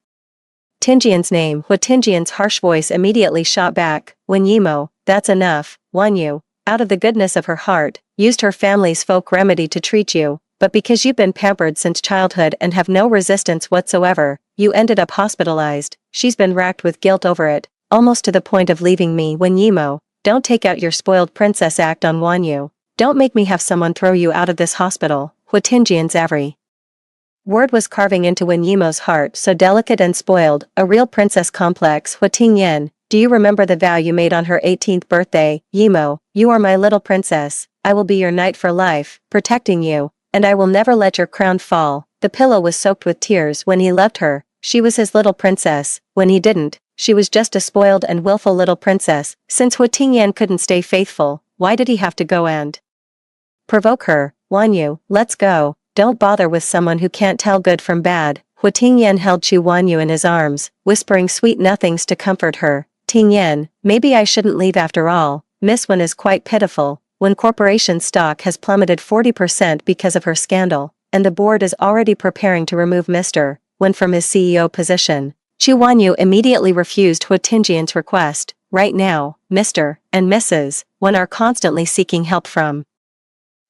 Tingyan's name. Hua Tingyan's harsh voice immediately shot back, Wen Yimo, that's enough. Wanyu, out of the goodness of her heart, used her family's folk remedy to treat you, but because you've been pampered since childhood and have no resistance whatsoever, you ended up hospitalized. She's been racked with guilt over it, almost to the point of leaving me. Wen Yimo, don't take out your spoiled princess act on Wanyu. Don't make me have someone throw you out of this hospital. Hua Tingyan's every word was carving into Wen Yimo's heart, so delicate and spoiled, a real princess complex. Hua Tingyan, do you remember the vow you made on her 18th birthday? Yimo, you are my little princess. I will be your knight for life, protecting you, and I will never let your crown fall. The pillow was soaked with tears. When he loved her, she was his little princess. When he didn't, she was just a spoiled and willful little princess. Since Hua Tingyan couldn't stay faithful, why did he have to go and provoke her? Wanyu, let's go. Don't bother with someone who can't tell good from bad. Hua Tingyan held Chu Wanyu in his arms, whispering sweet nothings to comfort her. Tingyan, maybe I shouldn't leave after all. Miss Wen is quite pitiful. When corporation stock has plummeted 40% because of her scandal, and the board is already preparing to remove Mr. Wen from his CEO position, Chu Wanyu immediately refused Hua Tingyan's request. Right now, Mr. and Mrs. Wen are constantly seeking help from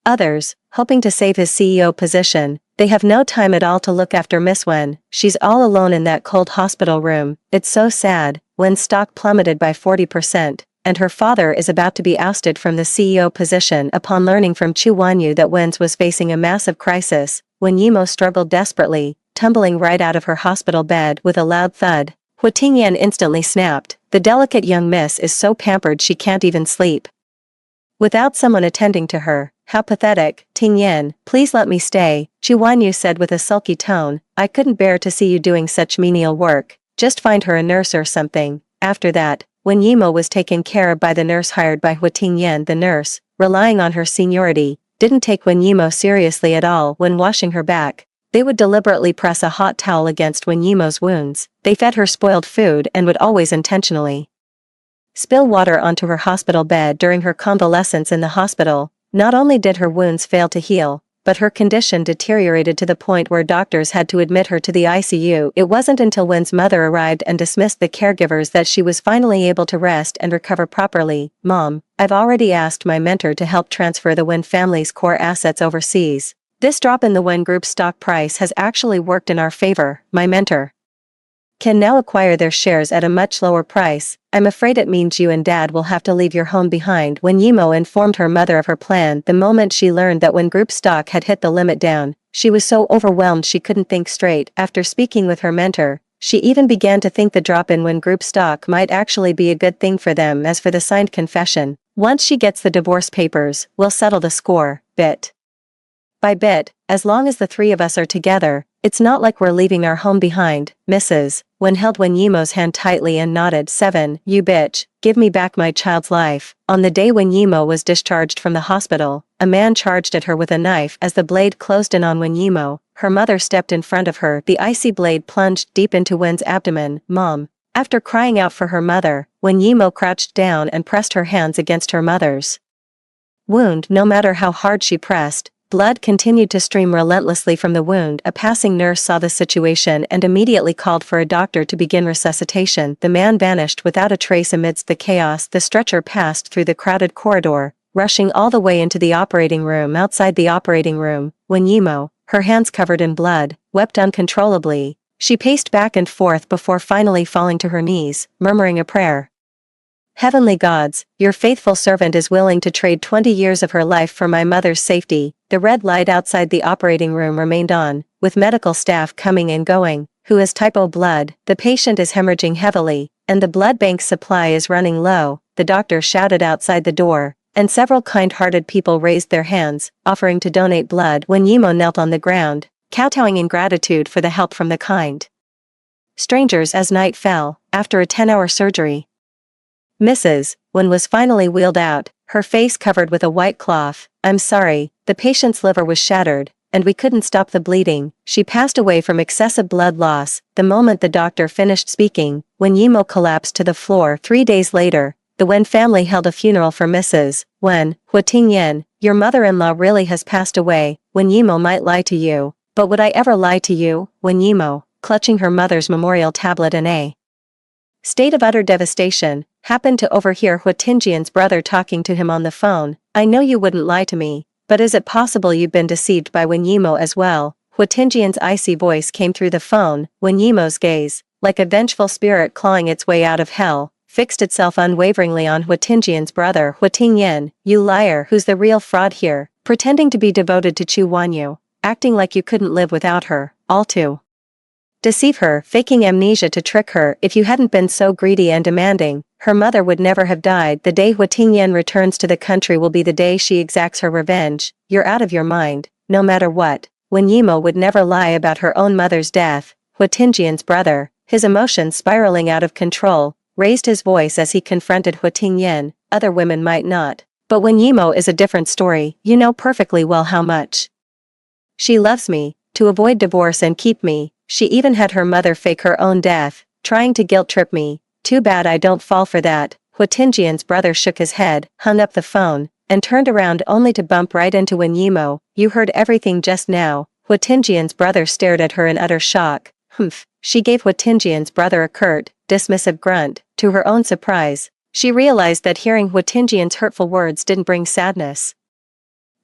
others, hoping to save his CEO position. They have no time at all to look after Miss Wen. She's all alone in that cold hospital room. It's so sad. Wen's stock plummeted by 40%, and her father is about to be ousted from the CEO position. Upon learning from Chu Wanyu that Wen's was facing a massive crisis, Wen Yimo struggled desperately, tumbling right out of her hospital bed with a loud thud. Hua Tingyan instantly snapped. The delicate young miss is so pampered she can't even sleep without someone attending to her. How pathetic. Tingyan, please let me stay, Chu Wanyu said with a sulky tone. I couldn't bear to see you doing such menial work. Just find her a nurse or something. After that, when Yimo was taken care of by the nurse hired by Hua Tingyan, the nurse, relying on her seniority, didn't take Wen Yimo seriously at all. When washing her back, they would deliberately press a hot towel against Wen Yimo's wounds. They fed her spoiled food and would always intentionally spill water onto her hospital bed during her convalescence in the hospital. Not only did her wounds fail to heal, but her condition deteriorated to the point where doctors had to admit her to the ICU. It wasn't until Wen's mother arrived and dismissed the caregivers that she was finally able to rest and recover properly. Mom, I've already asked my mentor to help transfer the Wen family's core assets overseas. This drop in the Wen Group's stock price has actually worked in our favor. My mentor can now acquire their shares at a much lower price. I'm afraid it means you and Dad will have to leave your home behind. When Yimo informed her mother of her plan the moment she learned that Wen Group stock had hit the limit down, she was so overwhelmed she couldn't think straight. After speaking with her mentor, she even began to think the drop in Wen Group stock might actually be a good thing for them. As for the signed confession, once she gets the divorce papers, we'll settle the score, bit by bit. As long as the three of us are together, it's not like we're leaving our home behind. Mrs. Wen held Wen Yimo's hand tightly and nodded. 7. You bitch, give me back my child's life. On the day when Yimo was discharged from the hospital, a man charged at her with a knife. As the blade closed in on Wen Yimo, her mother stepped in front of her. The icy blade plunged deep into Wen's abdomen. Mom. After crying out for her mother, Wen Yimo crouched down and pressed her hands against her mother's wound. No matter how hard she pressed, blood continued to stream relentlessly from the wound. A passing nurse saw the situation and immediately called for a doctor to begin resuscitation. The man vanished without a trace amidst the chaos. The stretcher passed through the crowded corridor, rushing all the way into the operating room. Outside the operating room, Wen Yimo, her hands covered in blood, wept uncontrollably. She paced back and forth before finally falling to her knees, murmuring a prayer. Heavenly gods, your faithful servant is willing to trade 20 years of her life for my mother's safety. The red light outside the operating room remained on, with medical staff coming and going. Who has type O blood? The patient is hemorrhaging heavily, and the blood bank supply is running low, the doctor shouted outside the door, and several kind-hearted people raised their hands, offering to donate blood when Yimo knelt on the ground, kowtowing in gratitude for the help from the kind strangers as night fell, after a 10-hour surgery. Mrs. Wen was finally wheeled out, her face covered with a white cloth. I'm sorry, the patient's liver was shattered, and we couldn't stop the bleeding. She passed away from excessive blood loss. The moment the doctor finished speaking, when Yimo collapsed to the floor 3 days later, the Wen family held a funeral for Mrs. Wen. Hu Tingyan, your mother-in-law really has passed away. Wen Yimo might lie to you, but would I ever lie to you? Wen Yimo, clutching her mother's memorial tablet in a state of utter devastation, happened to overhear Hu Tingyan's brother talking to him on the phone. I know you wouldn't lie to me, but is it possible you've been deceived by Wen Yimo as well? Hu Tingyan's icy voice came through the phone. Wen Yimo's gaze, like a vengeful spirit clawing its way out of hell, fixed itself unwaveringly on Hu Tingyan's brother. Hu Tingyan, you liar, who's the real fraud here? Pretending to be devoted to Chu Wanyu, acting like you couldn't live without her, all to deceive her, faking amnesia to trick her. If you hadn't been so greedy and demanding, her mother would never have died. The day Hu Tingyan returns to the country will be the day she exacts her revenge. You're out of your mind, no matter what. Wen Yimo would never lie about her own mother's death. Hu Tingyan's brother, his emotions spiraling out of control, raised his voice as he confronted Hu Tingyan. Other women might not, but Wen Yimo is a different story. You know perfectly well how much she loves me, to avoid divorce and keep me. She even had her mother fake her own death, trying to guilt-trip me. Too bad I don't fall for that. Hu Tingyan's brother shook his head, hung up the phone, and turned around only to bump right into Wen Yimo. You heard everything just now. Hu Tingyan's brother stared at her in utter shock. Humph. She gave Hu Tingyan's brother a curt, dismissive grunt. To her own surprise, she realized that hearing Hu Tingyan's hurtful words didn't bring sadness,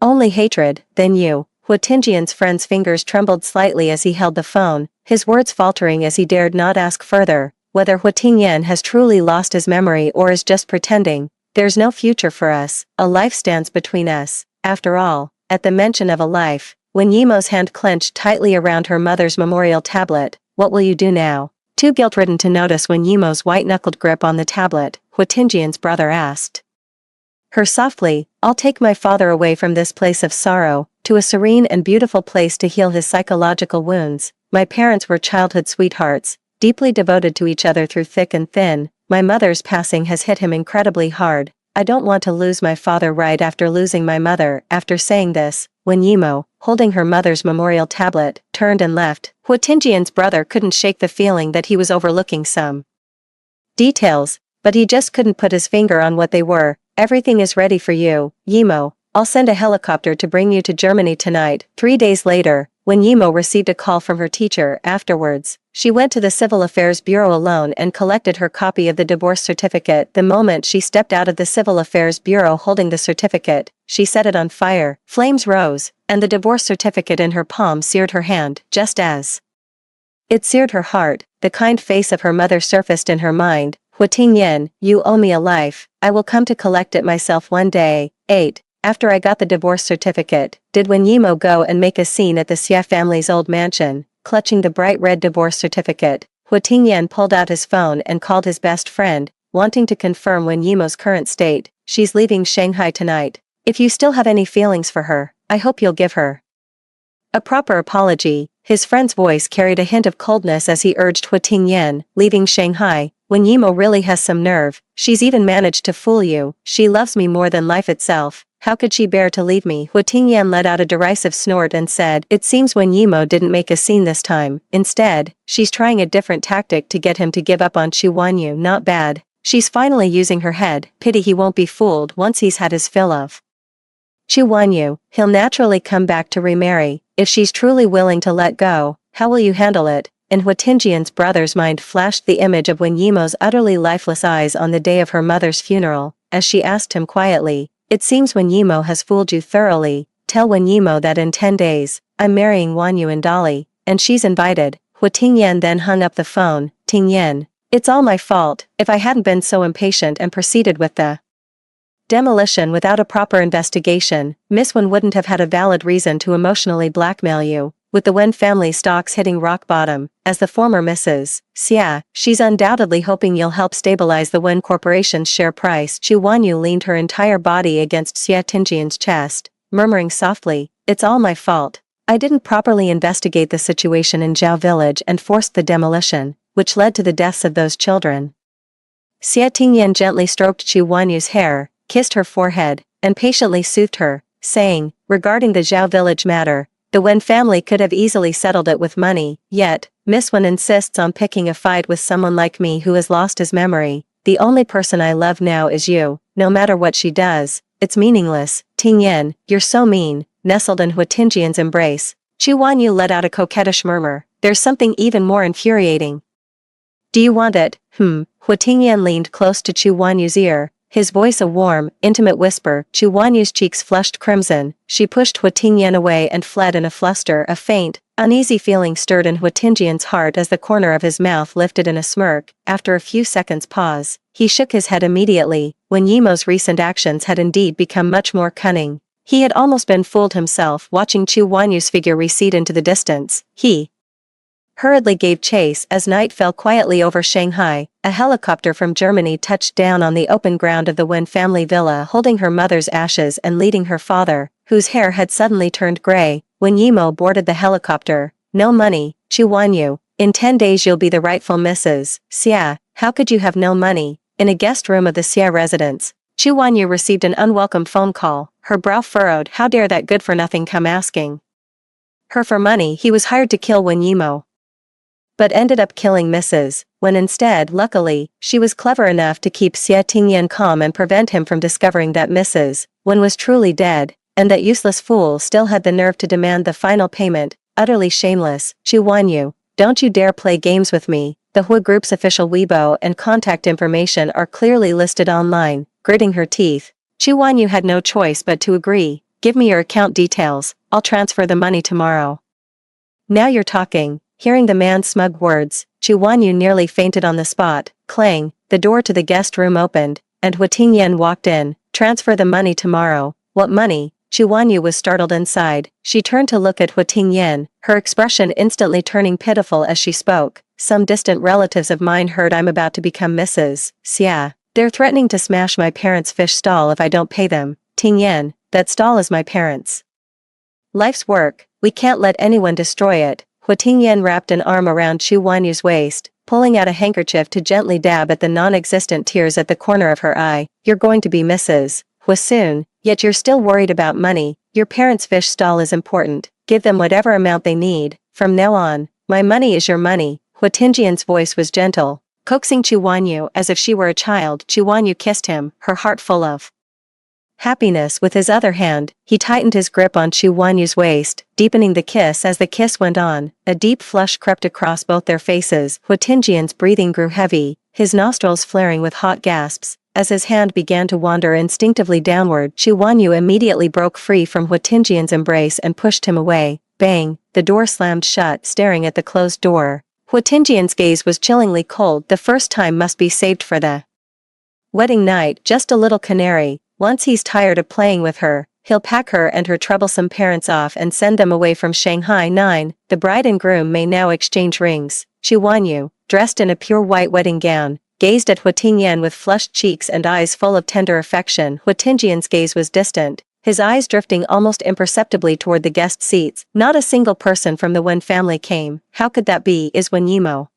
only hatred. Then you. Hu Tingyan's friend's fingers trembled slightly as he held the phone, his words faltering as he dared not ask further. Whether Hu Tingyan has truly lost his memory or is just pretending, there's no future for us. A life stands between us. After all, at the mention of a life, when Yimo's hand clenched tightly around her mother's memorial tablet, what will you do now? Too guilt-ridden to notice when Yimo's white-knuckled grip on the tablet, Hu Tingyan's brother asked her softly, I'll take my father away from this place of sorrow, to a serene and beautiful place to heal his psychological wounds. My parents were childhood sweethearts, deeply devoted to each other through thick and thin. My mother's passing has hit him incredibly hard. I don't want to lose my father right after losing my mother. After saying this, when Yimo, holding her mother's memorial tablet, turned and left, Hu Tingyan's brother couldn't shake the feeling that he was overlooking some details, but he just couldn't put his finger on what they were. Everything is ready for you, Yimo. I'll send a helicopter to bring you to Germany tonight. 3 days later, when Yimo received a call from her teacher afterwards, she went to the Civil Affairs Bureau alone and collected her copy of the divorce certificate. The moment she stepped out of the Civil Affairs Bureau holding the certificate, she set it on fire. Flames rose, and the divorce certificate in her palm seared her hand, just as it seared her heart. The kind face of her mother surfaced in her mind. Hu Tingyan, you owe me a life. I will come to collect it myself one day. 8. After I got the divorce certificate, did Wen Yimo go and make a scene at the Xia family's old mansion? Clutching the bright red divorce certificate, Hu Tingyan pulled out his phone and called his best friend, wanting to confirm Wen Yimo's current state. She's leaving Shanghai tonight. If you still have any feelings for her, I hope you'll give her a proper apology. His friend's voice carried a hint of coldness as he urged Hu Tingyan, leaving Shanghai. Wen Yimo really has some nerve. She's even managed to fool you. She loves me more than life itself. How could she bear to leave me? Hu Tingyan let out a derisive snort and said, it seems Wen Yimo didn't make a scene this time. Instead, she's trying a different tactic to get him to give up on Chu Wanyu. Not bad. She's finally using her head. Pity he won't be fooled once he's had his fill of Chu Wanyu. He'll naturally come back to remarry. If she's truly willing to let go, how will you handle it? In Hu Tingyan's brother's mind flashed the image of Wen Yimo's utterly lifeless eyes on the day of her mother's funeral, as she asked him quietly, it seems Wen Yimo has fooled you thoroughly. Tell Wen Yimo that in 10 days, I'm marrying Wanyu and Dolly, and she's invited. Hu Tingyan then hung up the phone. Tingyan, It's all my fault. If I hadn't been so impatient and proceeded with the demolition without a proper investigation, Miss Wen wouldn't have had a valid reason to emotionally blackmail you. With the Wen family stocks hitting rock bottom, as the former Mrs. Xia, she's undoubtedly hoping you'll help stabilize the Wen Corporation's share price. Chu Wanyu leaned her entire body against Xia Tingjian's chest, murmuring softly, "It's all my fault. I didn't properly investigate the situation in Zhao Village and forced the demolition, which led to the deaths of those children." Xia Tingyan gently stroked Chu Wanyu's hair, kissed her forehead, and patiently soothed her, saying, "Regarding the Zhao Village matter, the Wen family could have easily settled it with money, yet, Miss Wen insists on picking a fight with someone like me who has lost his memory. The only person I love now is you. No matter what she does, it's meaningless." "Ting Yen, you're so mean." Nestled in Hua Tingjian's embrace, Chu Wanyu let out a coquettish murmur. "There's something even more infuriating." "Do you want it?" Hua Tingyan leaned close to Chu Wanyu's ear, his voice a warm, intimate whisper. Chu Wanyu's cheeks flushed crimson. She pushed Hua Tingyan away and fled in a fluster. A faint, uneasy feeling stirred in Hua Tingjian's heart as the corner of his mouth lifted in a smirk. After a few seconds' pause, he shook his head immediately. Wen Yimo's recent actions had indeed become much more cunning. He had almost been fooled himself watching Chu Wanyu's figure recede into the distance. He hurriedly gave chase as night fell quietly over Shanghai. A helicopter from Germany touched down on the open ground of the Wen family villa, holding her mother's ashes and leading her father, whose hair had suddenly turned gray. Wen Yimo boarded the helicopter. "No money, Chu Wanyu. In 10 days you'll be the rightful Mrs. Xia. How could you have no money?" In a guest room of the Xia residence, Chu Wanyu received an unwelcome phone call. Her brow furrowed. How dare that good-for-nothing come asking her for money? He was hired to kill Wen Yimo, but ended up killing Mrs. Wen instead. Luckily, she was clever enough to keep Xia Tingyan calm and prevent him from discovering that Mrs. Wen was truly dead, and that useless fool still had the nerve to demand the final payment. Utterly shameless. "Chu Wanyu, don't you dare play games with me." The Hua Group's official Weibo and contact information are clearly listed online. Gritting her teeth, Chu Wanyu had no choice but to agree. "Give me your account details, I'll transfer the money tomorrow." "Now you're talking." Hearing the man's smug words, Chu Wanyu nearly fainted on the spot. Clang, the door to the guest room opened, and Hua Tingyan walked in. "Transfer the money tomorrow." "What money?" Chu Wanyu was startled inside. She turned to look at Hua Tingyan, her expression instantly turning pitiful as she spoke. "Some distant relatives of mine heard I'm about to become Mrs. Xia. They're threatening to smash my parents' fish stall if I don't pay them." "Ting Yen, that stall is my parents' life's work. We can't let anyone destroy it." Hua Tingyan wrapped an arm around Chu Wanyu's waist, pulling out a handkerchief to gently dab at the non-existent tears at the corner of her eye. "You're going to be Mrs. Hua soon, yet you're still worried about money. Your parents' fish stall is important. Give them whatever amount they need. From now on, my money is your money." Hua Tingyan's voice was gentle, coaxing Chu Wanyu as if she were a child. Chu Wanyu kissed him, her heart full of happiness. With his other hand, he tightened his grip on Chu Wanyu's waist, deepening the kiss. As the kiss went on, a deep flush crept across both their faces. Hua Tingjian's breathing grew heavy, his nostrils flaring with hot gasps. As his hand began to wander instinctively downward, Chu Wanyu immediately broke free from Hua Tingjian's embrace and pushed him away. Bang, the door slammed shut. Staring at the closed door, Hua Tingjian's gaze was chillingly cold. The first time must be saved for the wedding night. Just a little canary. Once he's tired of playing with her, he'll pack her and her troublesome parents off and send them away from Shanghai. 9. The bride and groom may now exchange rings. Chu Wanyu, dressed in a pure white wedding gown, gazed at Hua Tingyan with flushed cheeks and eyes full of tender affection. Hua Tingyan's gaze was distant, his eyes drifting almost imperceptibly toward the guest seats. Not a single person from the Wen family came. How could that be? Is Wen Yimo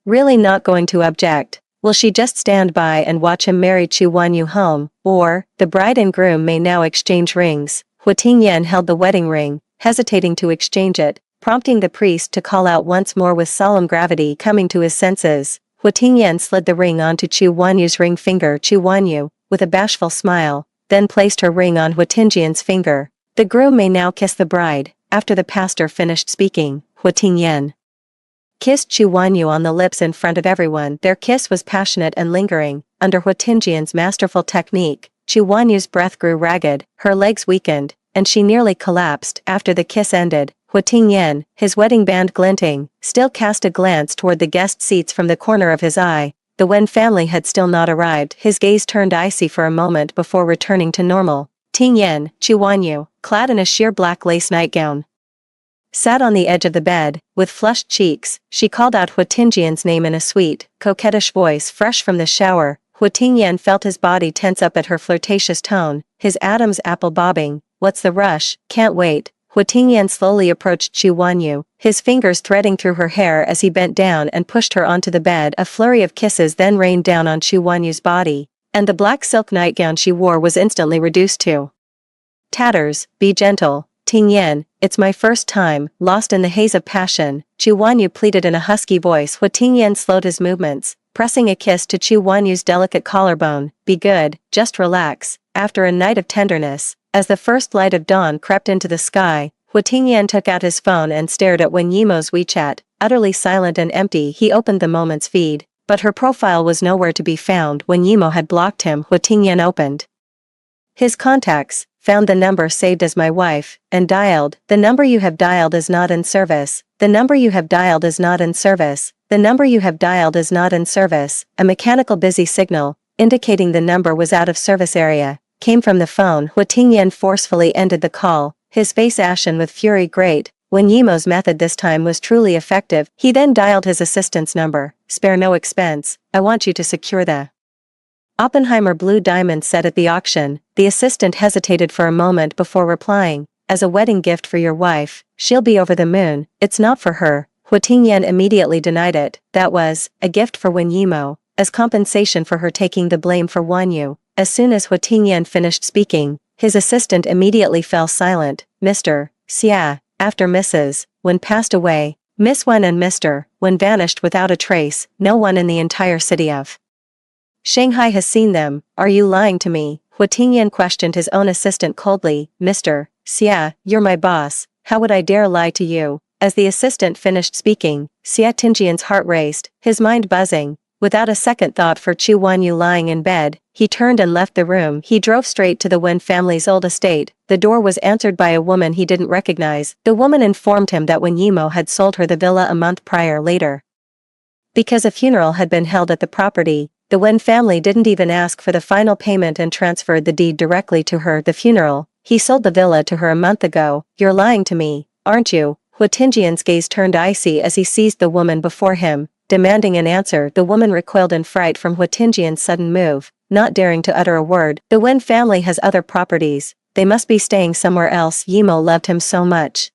really not going to object? Will she just stand by and watch him marry Chu Wanyu home? Or, the bride and groom may now exchange rings. Hua Tingyan held the wedding ring, hesitating to exchange it, prompting the priest to call out once more with solemn gravity. Coming to his senses, Hua Tingyan slid the ring onto Chu Wanyu's ring finger. Chu Wanyu, with a bashful smile, then placed her ring on Hua Tingyan's finger. "The groom may now kiss the bride." After the pastor finished speaking, Hua Tingyan kissed Chu Wanyu on the lips in front of everyone. Their kiss was passionate and lingering. Under Hua Tingjian's masterful technique, Chu Wanyu's breath grew ragged, her legs weakened, and she nearly collapsed. After the kiss ended, Hua Tingyan, his wedding band glinting, still cast a glance toward the guest seats from the corner of his eye. The Wen family had still not arrived. His gaze turned icy for a moment before returning to normal. Tingyan, Chu Wanyu, clad in a sheer black lace nightgown, sat on the edge of the bed. With flushed cheeks, she called out Hua Tingyan's name in a sweet, coquettish voice fresh from the shower. Hua Tingyan felt his body tense up at her flirtatious tone, his Adam's apple bobbing. What's the rush? Can't wait. Hua Tingyan slowly approached Chu Wanyu, his fingers threading through her hair as he bent down and pushed her onto the bed. A flurry of kisses then rained down on Chu Wanyu's body, and the black silk nightgown she wore was instantly reduced to tatters. Be gentle, Tingyan, it's my first time. Lost in the haze of passion, Chu Wanyu pleaded in a husky voice. Hua Tingyan slowed his movements, pressing a kiss to Chu Wanyu's delicate collarbone. Be good, just relax. After a night of tenderness, as the first light of dawn crept into the sky, Hua Tingyan took out his phone and stared at Wen Yimo's WeChat. Utterly silent and empty, he opened the moment's feed, but her profile was nowhere to be found. When Yimo had blocked him, Hua Tingyan opened his contacts, found the number saved as my wife, and dialed. The number you have dialed is not in service. The number you have dialed is not in service. The number you have dialed is not in service. A mechanical busy signal, indicating the number was out of service area, came from the phone. Hua Tingyan forcefully ended the call, his face ashen with fury. Great. When Yimo's method this time was truly effective, he then dialed his assistant's number. Spare no expense. I want you to secure the Oppenheimer blue diamond set at the auction. The assistant hesitated for a moment before replying. As a wedding gift for your wife, she'll be over the moon. It's not for her. Hua Tingyan immediately denied it. That was a gift for Wen Yimo, as compensation for her taking the blame for Wanyu. As soon as Hua Tingyan finished speaking, his assistant immediately fell silent. Mr. Xia, after Mrs. Wen passed away, Miss Wen and Mr. Wen vanished without a trace. No one in the entire city of Shanghai has seen them. Are you lying to me? Hua Tingyan questioned his own assistant coldly. Mr. Xia, you're my boss. How would I dare lie to you? As the assistant finished speaking, Xia Tingyan's heart raced, his mind buzzing. Without a second thought for Chu Wanyu lying in bed, he turned and left the room. He drove straight to the Wen family's old estate. The door was answered by a woman he didn't recognize. The woman informed him that Wen Yimo had sold her the villa a month prior. Later, because a funeral had been held at the property, the Wen family didn't even ask for the final payment and transferred the deed directly to her. The funeral. He sold the villa to her a month ago. You're lying to me, aren't you? Hua Tingyan's gaze turned icy as he seized the woman before him, demanding an answer. The woman recoiled in fright from Hua Tingyan's sudden move, not daring to utter a word. The Wen family has other properties. They must be staying somewhere else. Yimo loved him so much.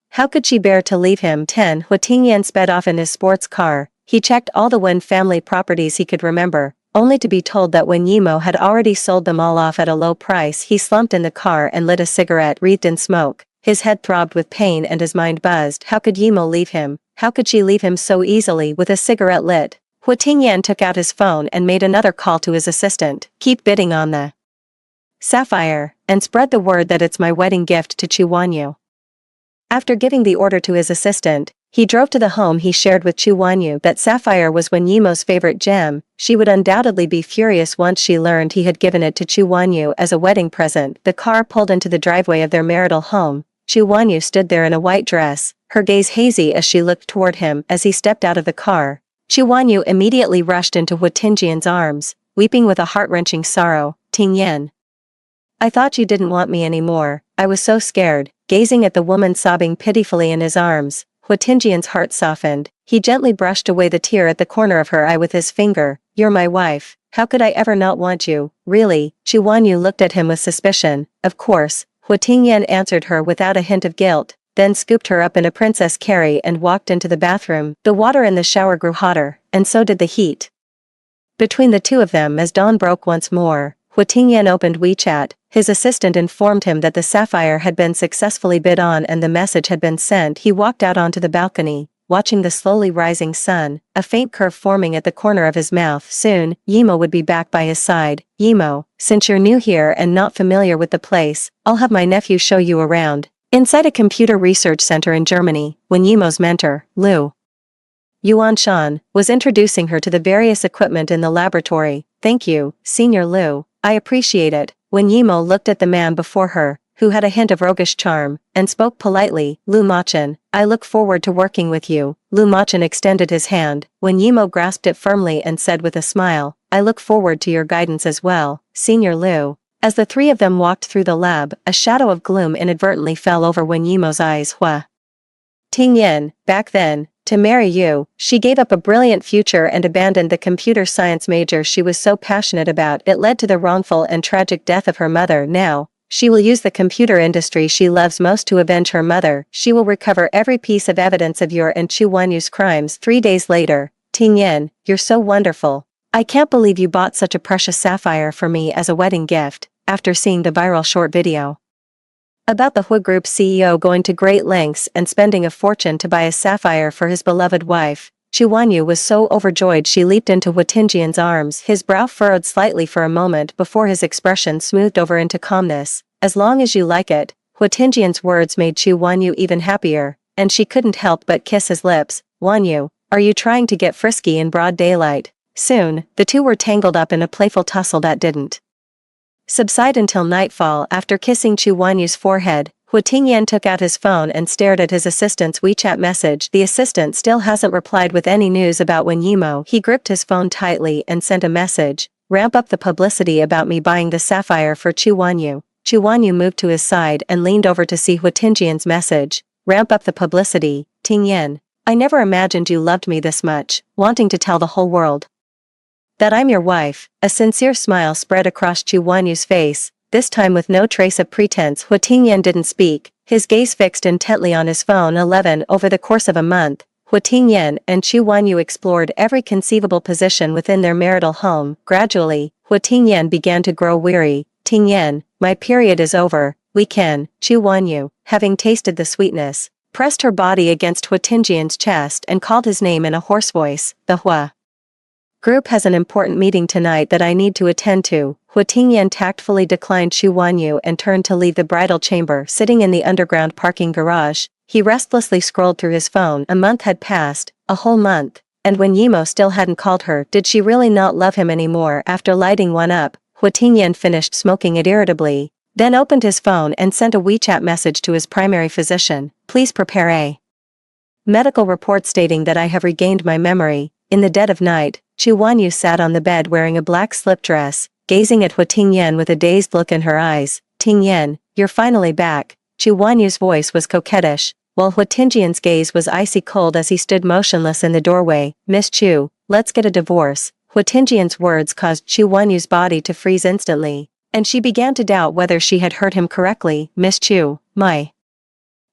How could she bear to leave him? 10. Hua Tingyan sped off in his sports car. He checked all the Wen family properties he could remember, only to be told that Wen Yimo had already sold them all off at a low price. He slumped in the car and lit a cigarette wreathed in smoke. His head throbbed with pain and his mind buzzed. How could Yimo leave him? How could she leave him so easily? With a cigarette lit, Hua Tingyan took out his phone and made another call to his assistant. Keep bidding on the sapphire, and spread the word that it's my wedding gift to Chu Wanyu. After giving the order to his assistant, he drove to the home he shared with Chu Wanyu. That sapphire was Wen Yimo's favorite gem. She would undoubtedly be furious once she learned he had given it to Chu Wanyu as a wedding present. The car pulled into the driveway of their marital home. Chu Wanyu stood there in a white dress, her gaze hazy as she looked toward him. As he stepped out of the car, Chu Wanyu immediately rushed into Hua Tingyan's arms, weeping with a heart-wrenching sorrow. Tingyan, I thought you didn't want me anymore. I was so scared. Gazing at the woman sobbing pitifully in his arms, Hua Tingyan's heart softened. He gently brushed away the tear at the corner of her eye with his finger. You're my wife. How could I ever not want you? Really? Chu Wanyu looked at him with suspicion. Of course. Hua Tingyan answered her without a hint of guilt, then scooped her up in a princess carry and walked into the bathroom. The water in the shower grew hotter, and so did the heat between the two of them. As dawn broke once more, Hua Tingyan opened WeChat. His assistant informed him that the sapphire had been successfully bid on and the message had been sent. He walked out onto the balcony, watching the slowly rising sun, a faint curve forming at the corner of his mouth. Soon, Yimo would be back by his side. Yimo, since you're new here and not familiar with the place, I'll have my nephew show you around. Inside a computer research center in Germany, when Yimo's mentor, Liu Yuanshan, was introducing her to the various equipment in the laboratory. Thank you, Senior Liu, I appreciate it. When Yimo looked at the man before her, who had a hint of roguish charm, and spoke politely. Lu Machin, I look forward to working with you. Lu Machin extended his hand. Wen Yimo grasped it firmly and said with a smile, I look forward to your guidance as well, Senior Lu. As the three of them walked through the lab, a shadow of gloom inadvertently fell over Wen Yimo's eyes. Hua. Ting Yin, back then, to marry you, she gave up a brilliant future and abandoned the computer science major she was so passionate about. It led to the wrongful and tragic death of her mother. Now, she will use the computer industry she loves most to avenge her mother. She will recover every piece of evidence of your and Chu Wanyu's crimes. 3 days later, Ting Yin, you're so wonderful. I can't believe you bought such a precious sapphire for me as a wedding gift, after seeing the viral short video about the Hui Group's CEO going to great lengths and spending a fortune to buy a sapphire for his beloved wife. Chu Wanyu was so overjoyed she leaped into Hu Tingjian's arms. His brow furrowed slightly for a moment before his expression smoothed over into calmness. As long as you like it. Hu Tingjian's words made Chu Wanyu even happier, and she couldn't help but kiss his lips. Wanyu, are you trying to get frisky in broad daylight? Soon, the two were tangled up in a playful tussle that didn't subside until nightfall. After kissing Chu Wanyu's forehead, Hu Tingyan took out his phone and stared at his assistant's WeChat message. The assistant still hasn't replied with any news about Wen Yimo. He gripped his phone tightly and sent a message. Ramp up the publicity about me buying the sapphire for Chu Wanyu. Chu Wanyu moved to his side and leaned over to see Hu Tingyan's message. Ramp up the publicity, Ting Yin. I never imagined you loved me this much, wanting to tell the whole world that I'm your wife. A sincere smile spread across Chu Wanyu's face, this time with no trace of pretense. Hu Tingyan didn't speak, his gaze fixed intently on his phone. 11 Over the course of a month, Hu Tingyan and Chu Wanyu explored every conceivable position within their marital home. Gradually, Hu Tingyan began to grow weary. Tingyan, my period is over, we can. Chu Wanyu, having tasted the sweetness, pressed her body against Hu Tingyan's chest and called his name in a hoarse voice. The Hua Group has an important meeting tonight that I need to attend to. Hu Tingyan tactfully declined Chu Wanyu and turned to leave the bridal chamber. Sitting in the underground parking garage, he restlessly scrolled through his phone. A month had passed, a whole month, and when Yimo still hadn't called her, did she really not love him anymore? After lighting one up, Hu Tingyan finished smoking it irritably, then opened his phone and sent a WeChat message to his primary physician. Please prepare a medical report stating that I have regained my memory. In the dead of night, Chu Wanyu sat on the bed wearing a black slip dress, gazing at Hu Tingyan with a dazed look in her eyes. Tingyan, you're finally back. Chu Wanyu's voice was coquettish, while Hu Tingyan's gaze was icy cold as he stood motionless in the doorway. Miss Chu, let's get a divorce. Hu Tingyan's words caused Chu Wanyu's body to freeze instantly, and she began to doubt whether she had heard him correctly. Miss Chu, my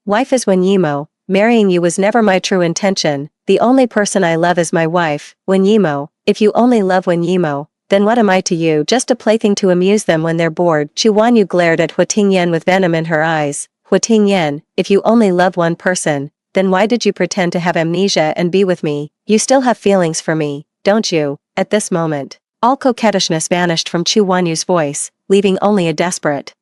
wife is Wen Yimo. Marrying you was never my true intention. The only person I love is my wife, Wen Yimo. If you only love Wen Yimo, then what am I to you? Just a plaything to amuse them when they're bored. Chu Wanyu glared at Hu Tingyan with venom in her eyes. Hu Tingyan, if you only love one person, then why did you pretend to have amnesia and be with me? You still have feelings for me, don't you? At this moment, all coquettishness vanished from Chu Wanyu's voice, leaving only a desperate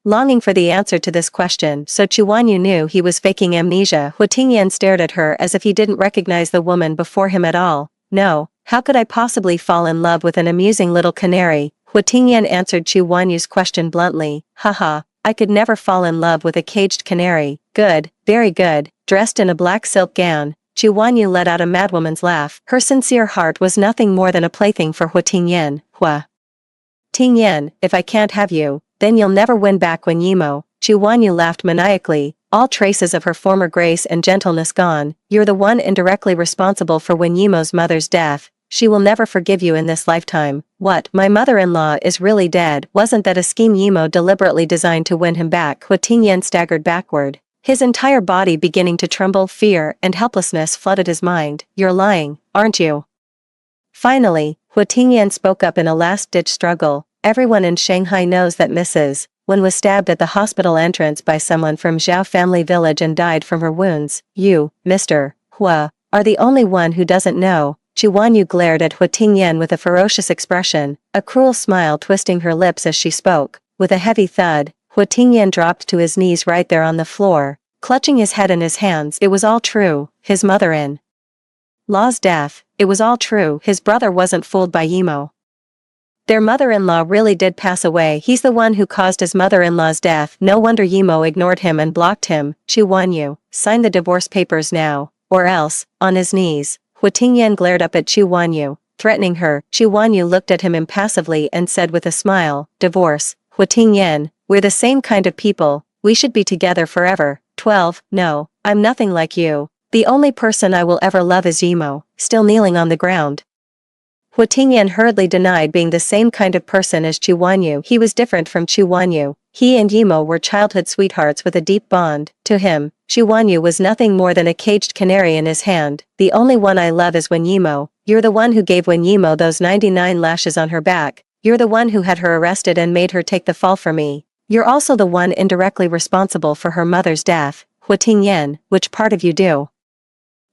longing for the answer to this question. So Chu Wanyu knew he was faking amnesia. Hu Tingyan stared at her as if he didn't recognize the woman before him at all. No, how could I possibly fall in love with an amusing little canary? Hu Tingyan answered Chu Wanyu's question bluntly. Haha, I could never fall in love with a caged canary. Good, very good. Dressed in a black silk gown, Chu Wanyu let out a madwoman's laugh. Her sincere heart was nothing more than a plaything for Hu Tingyan. Hua Tingyan, if I can't have you, then you'll never win back Wen Yimo. Chu Wanyu laughed maniacally, all traces of her former grace and gentleness gone. You're the one indirectly responsible for Wen Yimo's mother's death. She will never forgive you in this lifetime. What, my mother-in-law is really dead? Wasn't that a scheme Yimo deliberately designed to win him back? Hu Tingyan staggered backward, his entire body beginning to tremble. Fear and helplessness flooded his mind. You're lying, aren't you? Finally, Hu Tingyan spoke up in a last-ditch struggle. Everyone in Shanghai knows that Mrs. Wen was stabbed at the hospital entrance by someone from Zhao family village and died from her wounds. You, Mr. Hua, are the only one who doesn't know. Chu Wanyu glared at Hu Tingyan with a ferocious expression, a cruel smile twisting her lips as she spoke. With a heavy thud, Hu Tingyan dropped to his knees right there on the floor, clutching his head in his hands. It was all true, his mother-in-law's death. It was all true. His brother wasn't fooled by Yimo. Their mother-in-law really did pass away. He's the one who caused his mother-in-law's death. No wonder Yimo ignored him and blocked him. Chu Wanyu, sign the divorce papers now, or else, on his knees. Hua Tingyan glared up at Chu Wanyu, threatening her. Chu Wanyu looked at him impassively and said with a smile, divorce, Hua Tingyan, we're the same kind of people, we should be together forever. 12. No, I'm nothing like you. The only person I will ever love is Yimo, still kneeling on the ground. Hua Tingyan hurriedly denied being the same kind of person as Chu Wanyu. He was different from Chu Wanyu. He and Yimo were childhood sweethearts with a deep bond. To him, Chu Wanyu was nothing more than a caged canary in his hand. The only one I love is Wen Yimo. You're the one who gave Wen Yimo those 99 lashes on her back. You're the one who had her arrested and made her take the fall for me. You're also the one indirectly responsible for her mother's death. Hua Tingyan, which part of you do?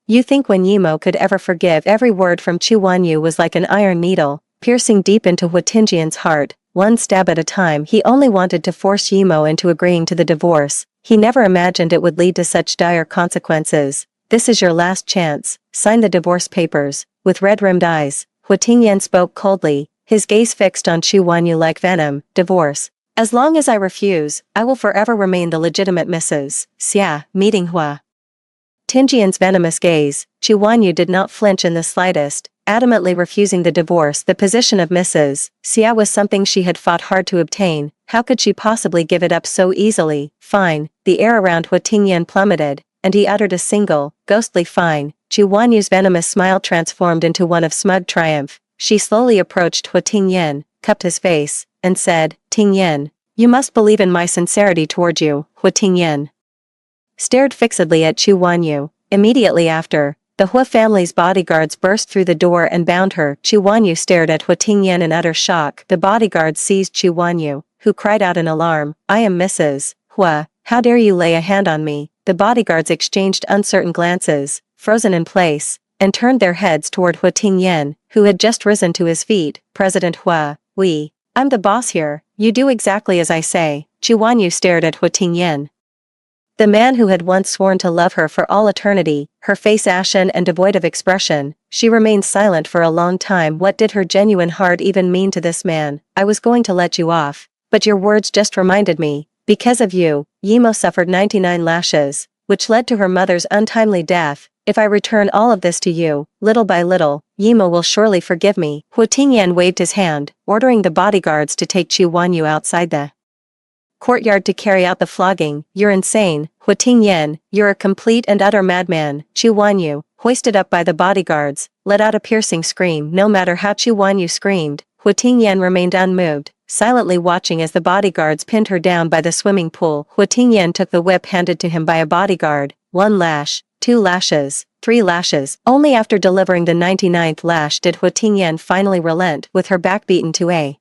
You think Wen Yimo could ever forgive? Every word from Chu Wanyu was like an iron needle, piercing deep into Hua Tingyan's heart. One stab at a time. He only wanted to force Yimo into agreeing to the divorce. He never imagined it would lead to such dire consequences. This is your last chance. Sign the divorce papers. With red-rimmed eyes, Hua Tingyan spoke coldly, his gaze fixed on Chu Wanyu like venom. Divorce. As long as I refuse, I will forever remain the legitimate Mrs. Xia, meeting Hua Tingyan's venomous gaze. Chu Wanyu did not flinch in the slightest, adamantly refusing the divorce. The position of Mrs. Xia was something she had fought hard to obtain. How could she possibly give it up so easily? Fine. The air around Hua Tingyan plummeted, and he uttered a single, ghostly fine. Chu Wanyu's venomous smile transformed into one of smug triumph. She slowly approached Hua Tingyan, cupped his face, and said, Tingyan, you must believe in my sincerity toward you. Hua Tingyan stared fixedly at Chu Wanyu. Immediately after, the Hua family's bodyguards burst through the door and bound her. Chu Wanyu stared at Hua Tingyan in utter shock. The bodyguards seized Chu Wanyu, who cried out in alarm, I am Mrs. Hua, how dare you lay a hand on me? The bodyguards exchanged uncertain glances, frozen in place, and turned their heads toward Hua Tingyan, who had just risen to his feet. President Hua, I'm the boss here, you do exactly as I say. Chu Wanyu stared at Hua Tingyan, the man who had once sworn to love her for all eternity, her face ashen and devoid of expression. She remained silent for a long time. What did her genuine heart even mean to this man? I was going to let you off, but your words just reminded me. Because of you, Yimo suffered 99 lashes, which led to her mother's untimely death. If I return all of this to you, little by little, Yimo will surely forgive me. Hua Tingyan waved his hand, ordering the bodyguards to take Chu Wanyu outside the courtyard to carry out the flogging. You're insane, Hua Tingyan, you're a complete and utter madman. Chu Wanyu, hoisted up by the bodyguards, let out a piercing scream. No matter how Chu Wanyu screamed, Hua Tingyan remained unmoved, silently watching as the bodyguards pinned her down by the swimming pool. Hua Tingyan took the whip handed to him by a bodyguard. 1 lash, 2 lashes, 3 lashes. Only after delivering the 99th lash did Hua Tingyan finally relent. With her back beaten to a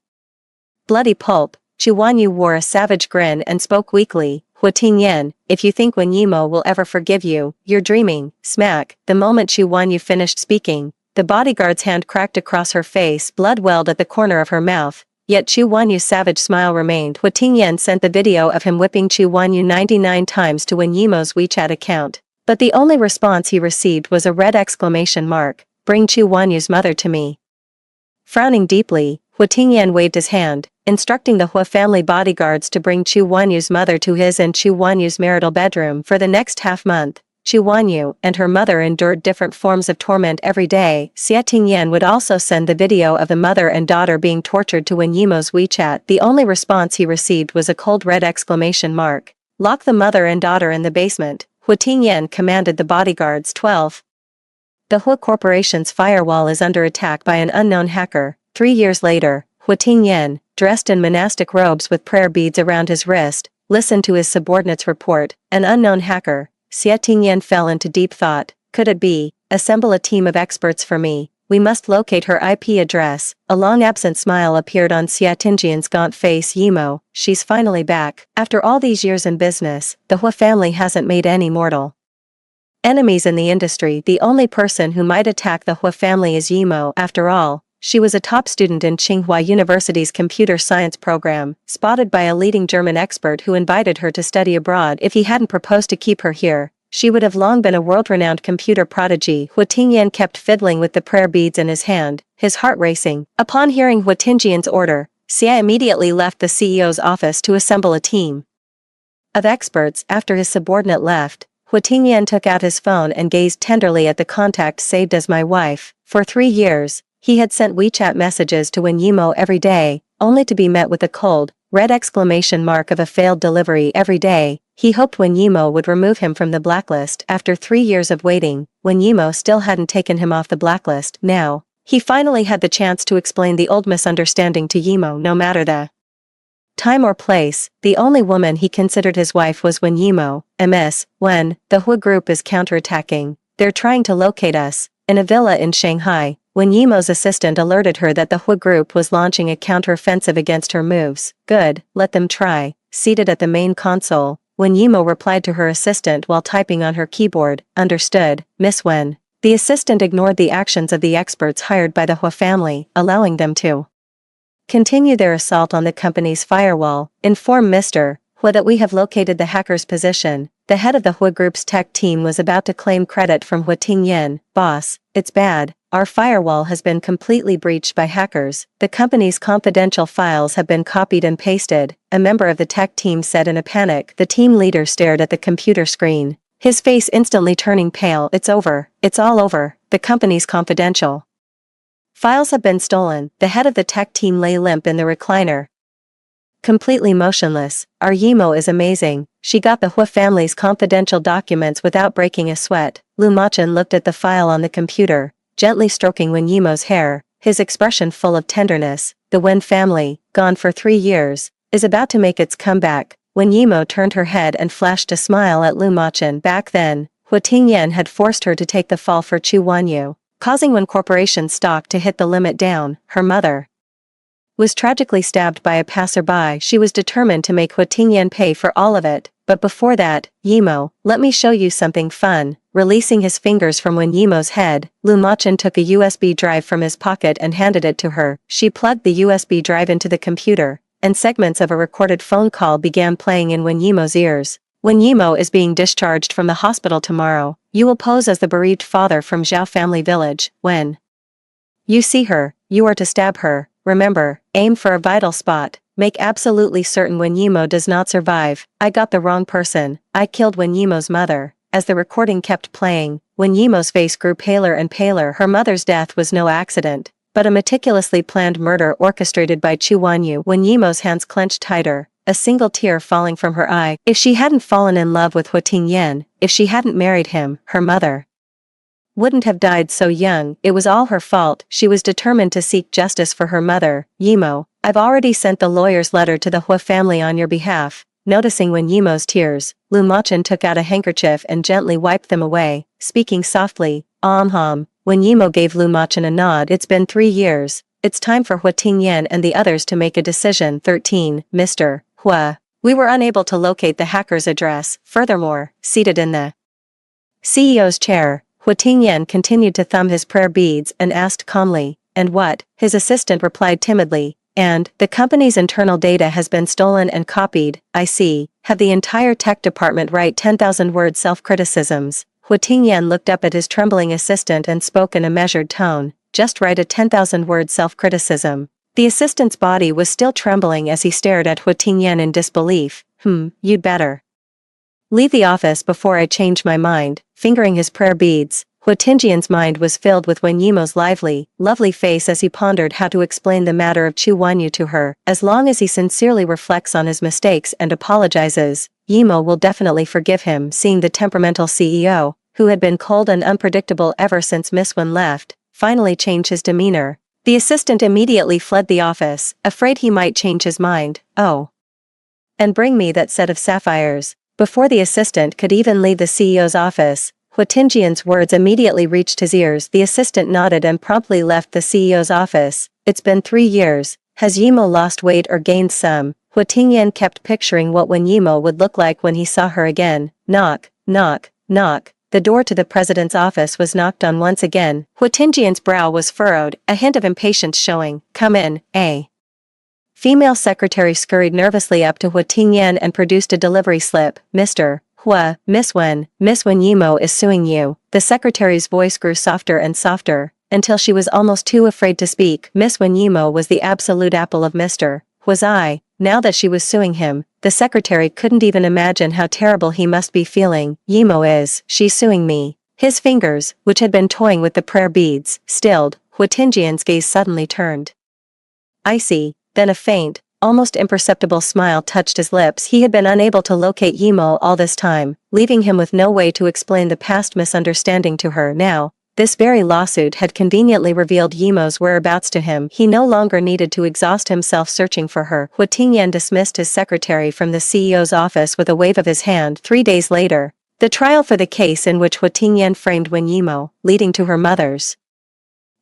bloody pulp, Chu Wanyu wore a savage grin and spoke weakly. Hua Tingyan, if you think Wen Yimo will ever forgive you, you're dreaming. Smack. The moment Chu Wanyu finished speaking, the bodyguard's hand cracked across her face. Blood welled at the corner of her mouth. Yet Chu Wanyu's savage smile remained. Hua Tingyan sent the video of him whipping Chu Wanyu 99 times to Wen Yimo's WeChat account. But the only response he received was a red exclamation mark. Bring Chu Wanyu's mother to me. Frowning deeply, Hua Tingyan waved his hand, instructing the Hua family bodyguards to bring Chu Wanyu's mother to his and Chu Wanyu's marital bedroom. For the next half-month, Chu Wanyu and her mother endured different forms of torment every day. Xia Tingyan would also send the video of the mother and daughter being tortured to Wen Yimo's WeChat. The only response he received was a cold red exclamation mark. Lock the mother and daughter in the basement, Hua Tingyan commanded the bodyguards. 12. The Hua Corporation's firewall is under attack by an unknown hacker. 3 years later, Hua Tingyan, dressed in monastic robes with prayer beads around his wrist, listened to his subordinates report. An unknown hacker. Xia Tingyan fell into deep thought. Could it be? Assemble a team of experts for me. We must locate her IP address. A long-absent smile appeared on Xia Tingyan's gaunt face. Yimo, she's finally back. After all these years in business, the Hua family hasn't made any mortal enemies in the industry. The only person who might attack the Hua family is Yimo. After all, she was a top student in Tsinghua University's computer science program, spotted by a leading German expert who invited her to study abroad. If he hadn't proposed to keep her here, she would have long been a world-renowned computer prodigy. Hua Tingyan kept fiddling with the prayer beads in his hand, his heart racing. Upon hearing Hua Tingyan's order, Xia immediately left the CEO's office to assemble a team of experts. After his subordinate left, Hua Tingyan took out his phone and gazed tenderly at the contact saved as my wife. For 3 years, he had sent WeChat messages to Wen Yimo every day, only to be met with a cold, red exclamation mark of a failed delivery every day. He hoped Wen Yimo would remove him from the blacklist. After 3 years of waiting, Wen Yimo still hadn't taken him off the blacklist. Now, he finally had the chance to explain the old misunderstanding to Yimo. No matter the time or place, the only woman he considered his wife was Wen Yimo. Ms. Wen, the Hua group is counterattacking. They're trying to locate us. In a villa in Shanghai, Wen Yimo's assistant alerted her that the Hua group was launching a counter-offensive against her moves. Good, let them try. Seated at the main console, Wen Yimo replied to her assistant while typing on her keyboard. Understood, Miss Wen. The assistant ignored the actions of the experts hired by the Hua family, allowing them to continue their assault on the company's firewall. Inform Mr. Hua that we have located the hacker's position. The head of the Hua group's tech team was about to claim credit from Hua Tingyan. Boss, it's bad. Our firewall has been completely breached by hackers. The company's confidential files have been copied and pasted, a member of the tech team said in a panic. The team leader stared at the computer screen, his face instantly turning pale. It's over. It's all over. The company's confidential files have been stolen. The head of the tech team lay limp in the recliner, completely motionless. Our Yimo is amazing. She got the Hua family's confidential documents without breaking a sweat. Lu Machin looked at the file on the computer, gently stroking Wen Yimo's hair, his expression full of tenderness. The Wen family, gone for 3 years, is about to make its comeback. Wen Yimo turned her head and flashed a smile at Lu Machin. Back then, Hua Tingyan had forced her to take the fall for Chu Wanyu, causing Wen Corporation's stock to hit the limit down. Her mother was tragically stabbed by a passerby. She was determined to make Hua Tingyan pay for all of it. But before that, Yimo, let me show you something fun. Releasing his fingers from Wen Yimo's head, Lu Machin took a USB drive from his pocket and handed it to her. She plugged the USB drive into the computer, and segments of a recorded phone call began playing in Wen Yimo's ears. Wen Yimo is being discharged from the hospital tomorrow. You will pose as the bereaved father from Zhao family village. When you see her, you are to stab her. Remember, aim for a vital spot. Make absolutely certain Wen Yimo does not survive. I got the wrong person. I killed Wen Yimo's mother. As the recording kept playing, Wen Yimo's face grew paler and paler. Her mother's death was no accident, but a meticulously planned murder orchestrated by Chu Wanyu. Wen Yimo's hands clenched tighter, a single tear falling from her eye. If she hadn't fallen in love with Hua Tingyan, if she hadn't married him, her mother wouldn't have died so young. It was all her fault. She was determined to seek justice for her mother. Yimo, I've already sent the lawyer's letter to the Hua family on your behalf. Noticing Wen Yimo's tears, Lu Machin took out a handkerchief and gently wiped them away, speaking softly. Wen Yimo gave Lu Machin a nod. It's been 3 years. It's time for Hua Tingyan and the others to make a decision. 13. Mr. Hua. We were unable to locate the hacker's address. Furthermore, seated in the CEO's chair, Hua Tingyan continued to thumb his prayer beads and asked calmly, and what? His assistant replied timidly, and, the company's internal data has been stolen and copied. I see. Have the entire tech department write 10,000-word self-criticisms. Hua Tingyan looked up at his trembling assistant and spoke in a measured tone. Just write a 10,000-word self-criticism. The assistant's body was still trembling as he stared at Hua Tingyan in disbelief. You'd better leave the office before I change my mind. Fingering his prayer beads, Hua Tingyan's mind was filled with Wen Yimo's lively, lovely face as he pondered how to explain the matter of Chu Wanyu to her. As long as he sincerely reflects on his mistakes and apologizes, Yimo will definitely forgive him. Seeing the temperamental CEO, who had been cold and unpredictable ever since Miss Wen left, finally change his demeanor, the assistant immediately fled the office, afraid he might change his mind. Oh, and bring me that set of sapphires. Before the assistant could even leave the CEO's office, Hua Tingyan's words immediately reached his ears. The assistant nodded and promptly left the CEO's office. It's been 3 years. Has Yimo lost weight or gained some? Hua Tingyan kept picturing what Wen Yimo would look like when he saw her again. Knock, knock, knock. The door to the president's office was knocked on once again. Hua Tingyan's brow was furrowed, a hint of impatience showing. Come in, a female secretary scurried nervously up to Hua Tingyan and produced a delivery slip. Mr. Miss Wen Yimo is suing you." The secretary's voice grew softer and softer, until she was almost too afraid to speak. Miss Wen Yimo was the absolute apple of Mr. Was I. Now that she was suing him, the secretary couldn't even imagine how terrible he must be feeling. She's suing me. His fingers, which had been toying with the prayer beads, stilled. Huatingyan's gaze suddenly turned. Icy, then a faint, almost imperceptible smile touched his lips. He had been unable to locate Yimo all this time, leaving him with no way to explain the past misunderstanding to her. Now, this very lawsuit had conveniently revealed Yimo's whereabouts to him. He no longer needed to exhaust himself searching for her. Huatingyan dismissed his secretary from the CEO's office with a wave of his hand. 3 days later, the trial for the case in which Huatingyan framed Wen Yimo, leading to her mother's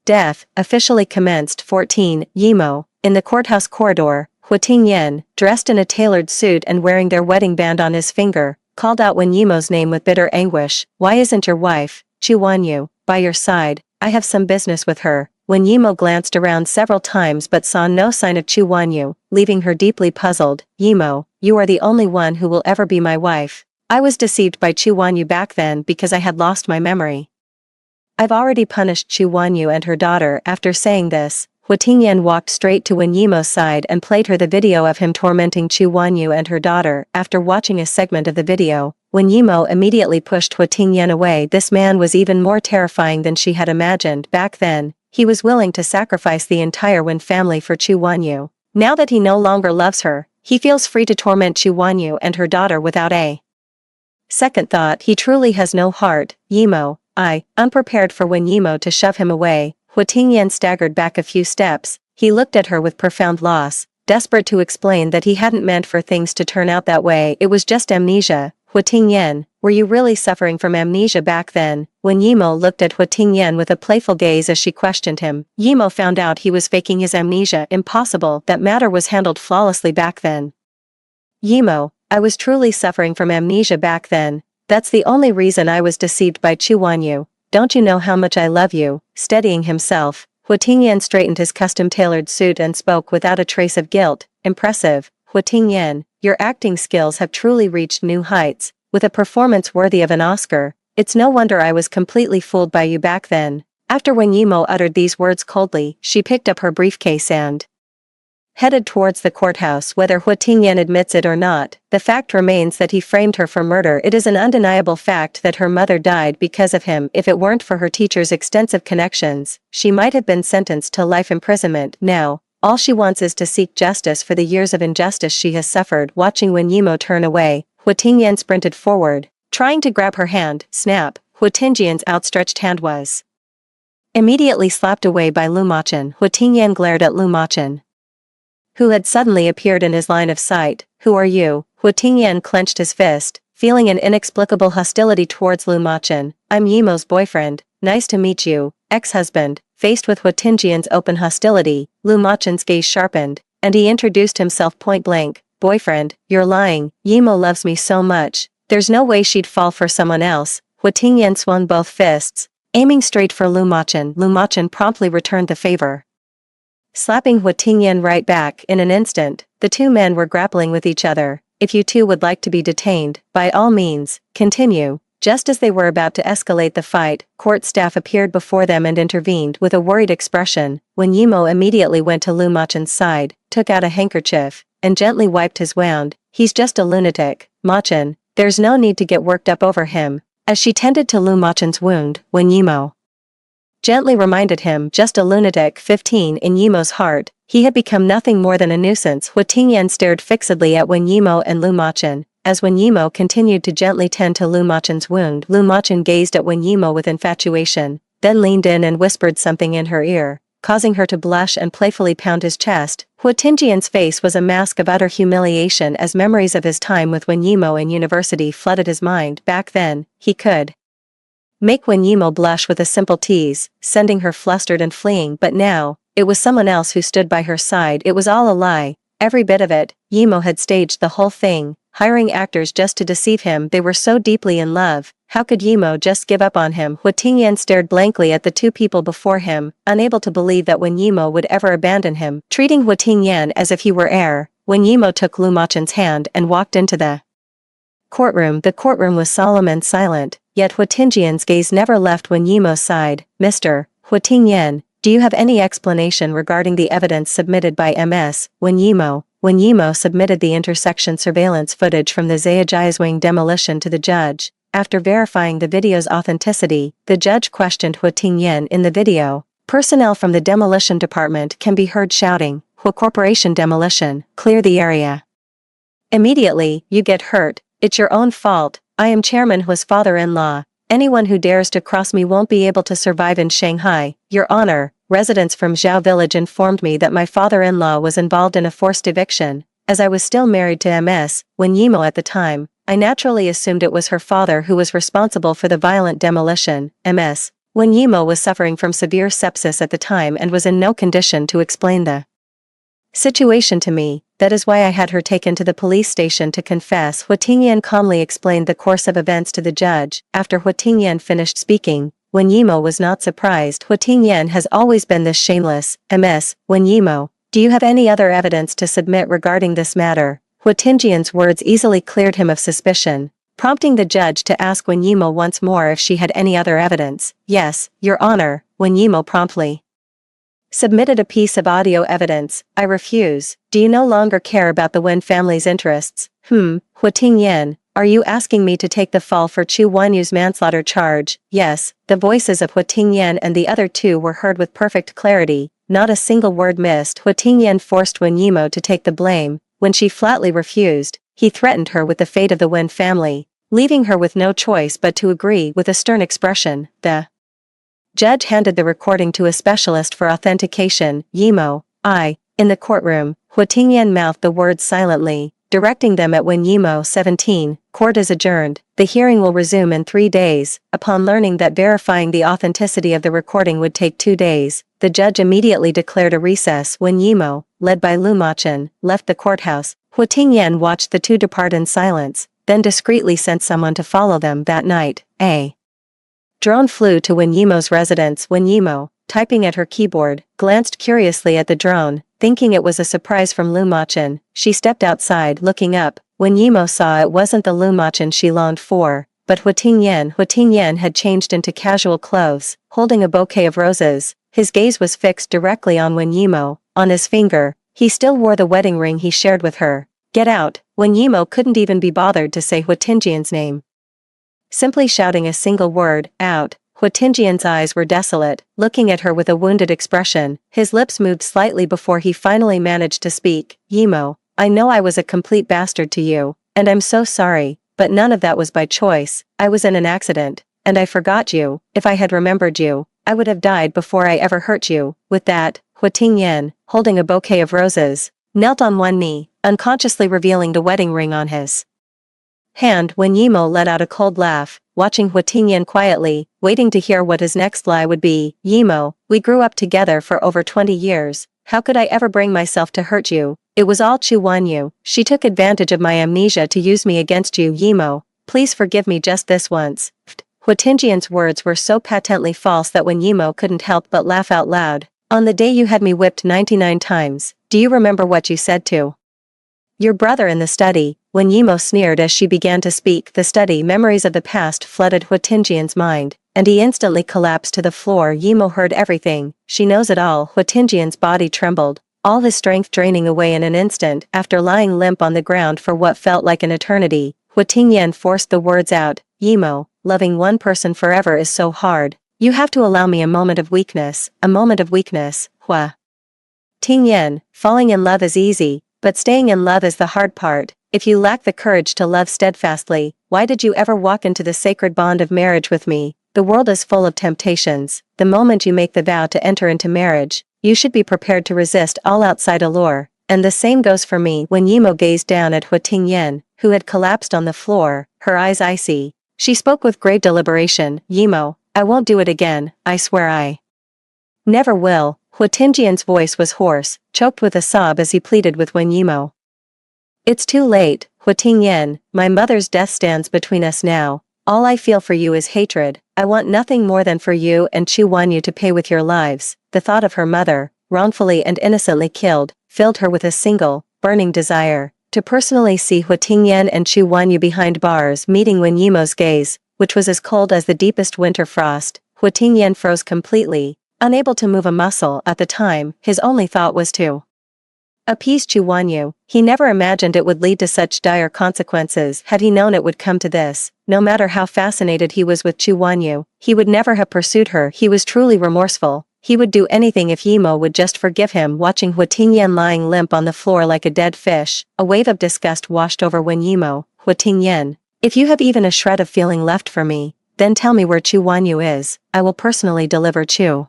death, officially commenced. 14. Yimo. In the courthouse corridor, Huatingyan, dressed in a tailored suit and wearing their wedding band on his finger, called out Wen Yimo's name with bitter anguish. "Why isn't your wife, Chu Wanyu, by your side? I have some business with her." Wen Yimo glanced around several times but saw no sign of Chu Wanyu, leaving her deeply puzzled. "Yimo, you are the only one who will ever be my wife. I was deceived by Chu Wanyu back then because I had lost my memory. I've already punished Chu Wanyu and her daughter." After saying this, Huatingyan walked straight to Wen Yimo's side and played her the video of him tormenting Chu Wanyu and her daughter. After watching a segment of the video, Wen Yimo immediately pushed Huatingyan away. This man was even more terrifying than she had imagined. Back then, he was willing to sacrifice the entire Wen family for Chu Wanyu. Now that he no longer loves her, he feels free to torment Chu Wanyu and her daughter without a second thought. He truly has no heart. Yimo, unprepared for Wen Yimo to shove him away, Huatingyan staggered back a few steps. He looked at her with profound loss, desperate to explain that he hadn't meant for things to turn out that way. It was just amnesia. "Huatingyan, were you really suffering from amnesia back then?" Wen Yimo looked at Huatingyan with a playful gaze as she questioned him. Yimo found out he was faking his amnesia. Impossible. That matter was handled flawlessly back then. "Yimo, I was truly suffering from amnesia back then. That's the only reason I was deceived by Chu Wanyu. Don't you know how much I love you?" Steadying himself, Huatingyan straightened his custom-tailored suit and spoke without a trace of guilt. "Impressive, Huatingyan, your acting skills have truly reached new heights, with a performance worthy of an Oscar. It's no wonder I was completely fooled by you back then." After Wen Yimo uttered these words coldly, she picked up her briefcase and headed towards the courthouse. Whether Huatingyan admits it or not, the fact remains that he framed her for murder. It is an undeniable fact that her mother died because of him. If it weren't for her teacher's extensive connections, she might have been sentenced to life imprisonment. Now, all she wants is to seek justice for the years of injustice she has suffered. Watching Wen Yimo turn away, Huatingyan sprinted forward, trying to grab her hand. Snap! Huatingyan's outstretched hand was immediately slapped away by Lu Machin. Huatingyan glared at Lu Machin, who had suddenly appeared in his line of sight. "Who are you?" Huatingyan clenched his fist, feeling an inexplicable hostility towards Lu Machin. "I'm Yimo's boyfriend. Nice to meet you, ex-husband." Faced with Huatingyan's open hostility, Lu Machin's gaze sharpened, and he introduced himself point-blank. "Boyfriend, you're lying. Yimo loves me so much. There's no way she'd fall for someone else." Huatingyan swung both fists, aiming straight for Lu Machin. Lu Machin promptly returned the favor, slapping Huatingyan right back. In an instant, the two men were grappling with each other. "If you two would like to be detained, by all means, continue." Just as they were about to escalate the fight, court staff appeared before them and intervened with a worried expression. Wen Yimo immediately went to Lu Machin's side, took out a handkerchief, and gently wiped his wound. "He's just a lunatic, Machin. There's no need to get worked up over him." As she tended to Lu Machin's wound, Wen Yimo gently reminded him, "Just a lunatic." 15. In Yimo's heart, he had become nothing more than a nuisance. Huatingyan stared fixedly at Wen Yimo and Lu Machin. As Wen Yimo continued to gently tend to Lu Machin's wound, Lu Machin gazed at Wen Yimo with infatuation, then leaned in and whispered something in her ear, causing her to blush and playfully pound his chest. Huatingyan's face was a mask of utter humiliation as memories of his time with Wen Yimo in university flooded his mind. Back then, he could make Wen Yimo blush with a simple tease, sending her flustered and fleeing. But now, it was someone else who stood by her side. It was all a lie. Every bit of it. Yimo had staged the whole thing, hiring actors just to deceive him. They were so deeply in love. How could Yimo just give up on him? Huatingyan stared blankly at the two people before him, unable to believe that Wen Yimo would ever abandon him. Treating Huatingyan as if he were air, Wen Yimo took Lu Machin's hand and walked into the Courtroom. The courtroom was solemn and silent, yet Huatingyan's gaze never left Wen Yimo's side. Mr. Huatingyan, do you have any explanation regarding the evidence submitted by Ms. Wen Yimo? Wen Yimo submitted the intersection surveillance footage from the Zhejiang demolition to the judge. After verifying the video's authenticity, the judge questioned Huatingyan in the video. Personnel from the demolition department can be heard shouting, "Hua Corporation demolition, clear the area. Immediately, you get hurt. It's your own fault. I am Chairman Hua's father-in-law. Anyone who dares to cross me won't be able to survive in Shanghai. Your Honor, residents from Zhao Village informed me that my father-in-law was involved in a forced eviction. As I was still married to Ms. Wen Yimo at the time, I naturally assumed it was her father who was responsible for the violent demolition. Ms. Wen Yimo was suffering from severe sepsis at the time and was in no condition to explain the situation to me. That is why I had her taken to the police station to confess. Huatingyan calmly explained the course of events to the judge. After Huatingyan finished speaking, Wen Yimo was not surprised. Huatingyan has always been this shameless. Ms. Wen Yimo, do you have any other evidence to submit regarding this matter? Huatingyan's words easily cleared him of suspicion, prompting the judge to ask Wen Yimo once more if she had any other evidence. Yes, Your Honor, Wen Yimo promptly submitted a piece of audio evidence. I refuse. Do you no longer care about the Wen family's interests? Huatingyan, are you asking me to take the fall for Chu Wanyu's manslaughter charge? Yes. The voices of Huatingyan and the other two were heard with perfect clarity. Not a single word missed. Huatingyan forced Wen Yimo to take the blame. When she flatly refused, he threatened her with the fate of the Wen family, leaving her with no choice but to agree. With a stern expression, the judge handed the recording to a specialist for authentication. Yimo, in the courtroom, Huatingyan mouthed the words silently, directing them at Wen Yimo. 17. Court is adjourned. The hearing will resume in 3 days. Upon learning that verifying the authenticity of the recording would take 2 days, the judge immediately declared a recess. Wen Yimo, led by Lu Machen, left the courthouse. Huatingyan watched the two depart in silence, then discreetly sent someone to follow them. That night, a drone flew to Wen Yimo's residence. Wen Yimo, typing at her keyboard, glanced curiously at the drone, thinking it was a surprise from Lu Machen. She stepped outside. Looking up, Wen Yimo saw it wasn't the Lu Machen she longed for, but Huatingyan. Huatingyan had changed into casual clothes, holding a bouquet of roses. His gaze was fixed directly on Wen Yimo. On his finger, he still wore the wedding ring he shared with her. Get out. Wen Yimo couldn't even be bothered to say Huatingyan's name. Simply shouting a single word, out. Huatingyan's eyes were desolate, looking at her with a wounded expression. His lips moved slightly before he finally managed to speak. Yimo, I know I was a complete bastard to you, and I'm so sorry, but none of that was by choice. I was in an accident, and I forgot you. If I had remembered you, I would have died before I ever hurt you. With that, Huatingyan, holding a bouquet of roses, knelt on one knee, unconsciously revealing the wedding ring on his hand. Wen Yimo let out a cold laugh, watching Huatingyan quietly, waiting to hear what his next lie would be. Yimo, we grew up together for over 20 years. How could I ever bring myself to hurt you? It was all Chu Wanyu. She took advantage of my amnesia to use me against you. Yimo, please forgive me just this once. Huatingyan's words were so patently false that Wen Yimo couldn't help but laugh out loud. On the day you had me whipped 99 times, do you remember what you said to your brother in the study? Wen Yimo sneered as she began to speak. The study. Memories of the past flooded Huatingyan's mind, and he instantly collapsed to the floor. Yimo heard everything. She knows it all. Huatingyan's body trembled, all his strength draining away in an instant. After lying limp on the ground for what felt like an eternity, Huatingyan forced the words out. Yimo, loving one person forever is so hard. You have to allow me a moment of weakness. A moment of weakness. Huatingyan, falling in love is easy, but staying in love is the hard part. If you lack the courage to love steadfastly, why did you ever walk into the sacred bond of marriage with me? The world is full of temptations. The moment you make the vow to enter into marriage, you should be prepared to resist all outside allure. And the same goes for me. When Yimo gazed down at Huatingyan, who had collapsed on the floor, her eyes icy, she spoke with great deliberation. Yimo, I won't do it again. I swear I never will. Huatingyan's voice was hoarse, choked with a sob as he pleaded with Wen Yimo. It's too late, Huatingyan, my mother's death stands between us now. All I feel for you is hatred. I want nothing more than for you and Chu Wanyu to pay with your lives. The thought of her mother, wrongfully and innocently killed, filled her with a single, burning desire. To personally see Hua Tingyan and Chu Wanyu behind bars meeting Wen Yimo's gaze, which was as cold as the deepest winter frost, Hua Tingyan froze completely, unable to move a muscle. At the time, his only thought was to appease Chu Wanyu. He never imagined it would lead to such dire consequences. Had he known it would come to this, no matter how fascinated he was with Chu Wanyu, he would never have pursued her. He was truly remorseful. He would do anything if Yimo would just forgive him. Watching Hua Tingyan lying limp on the floor like a dead fish, a wave of disgust washed over Wen Yimo. Hua Tingyan, if you have even a shred of feeling left for me, then tell me where Chu Wanyu is. I will personally deliver Chu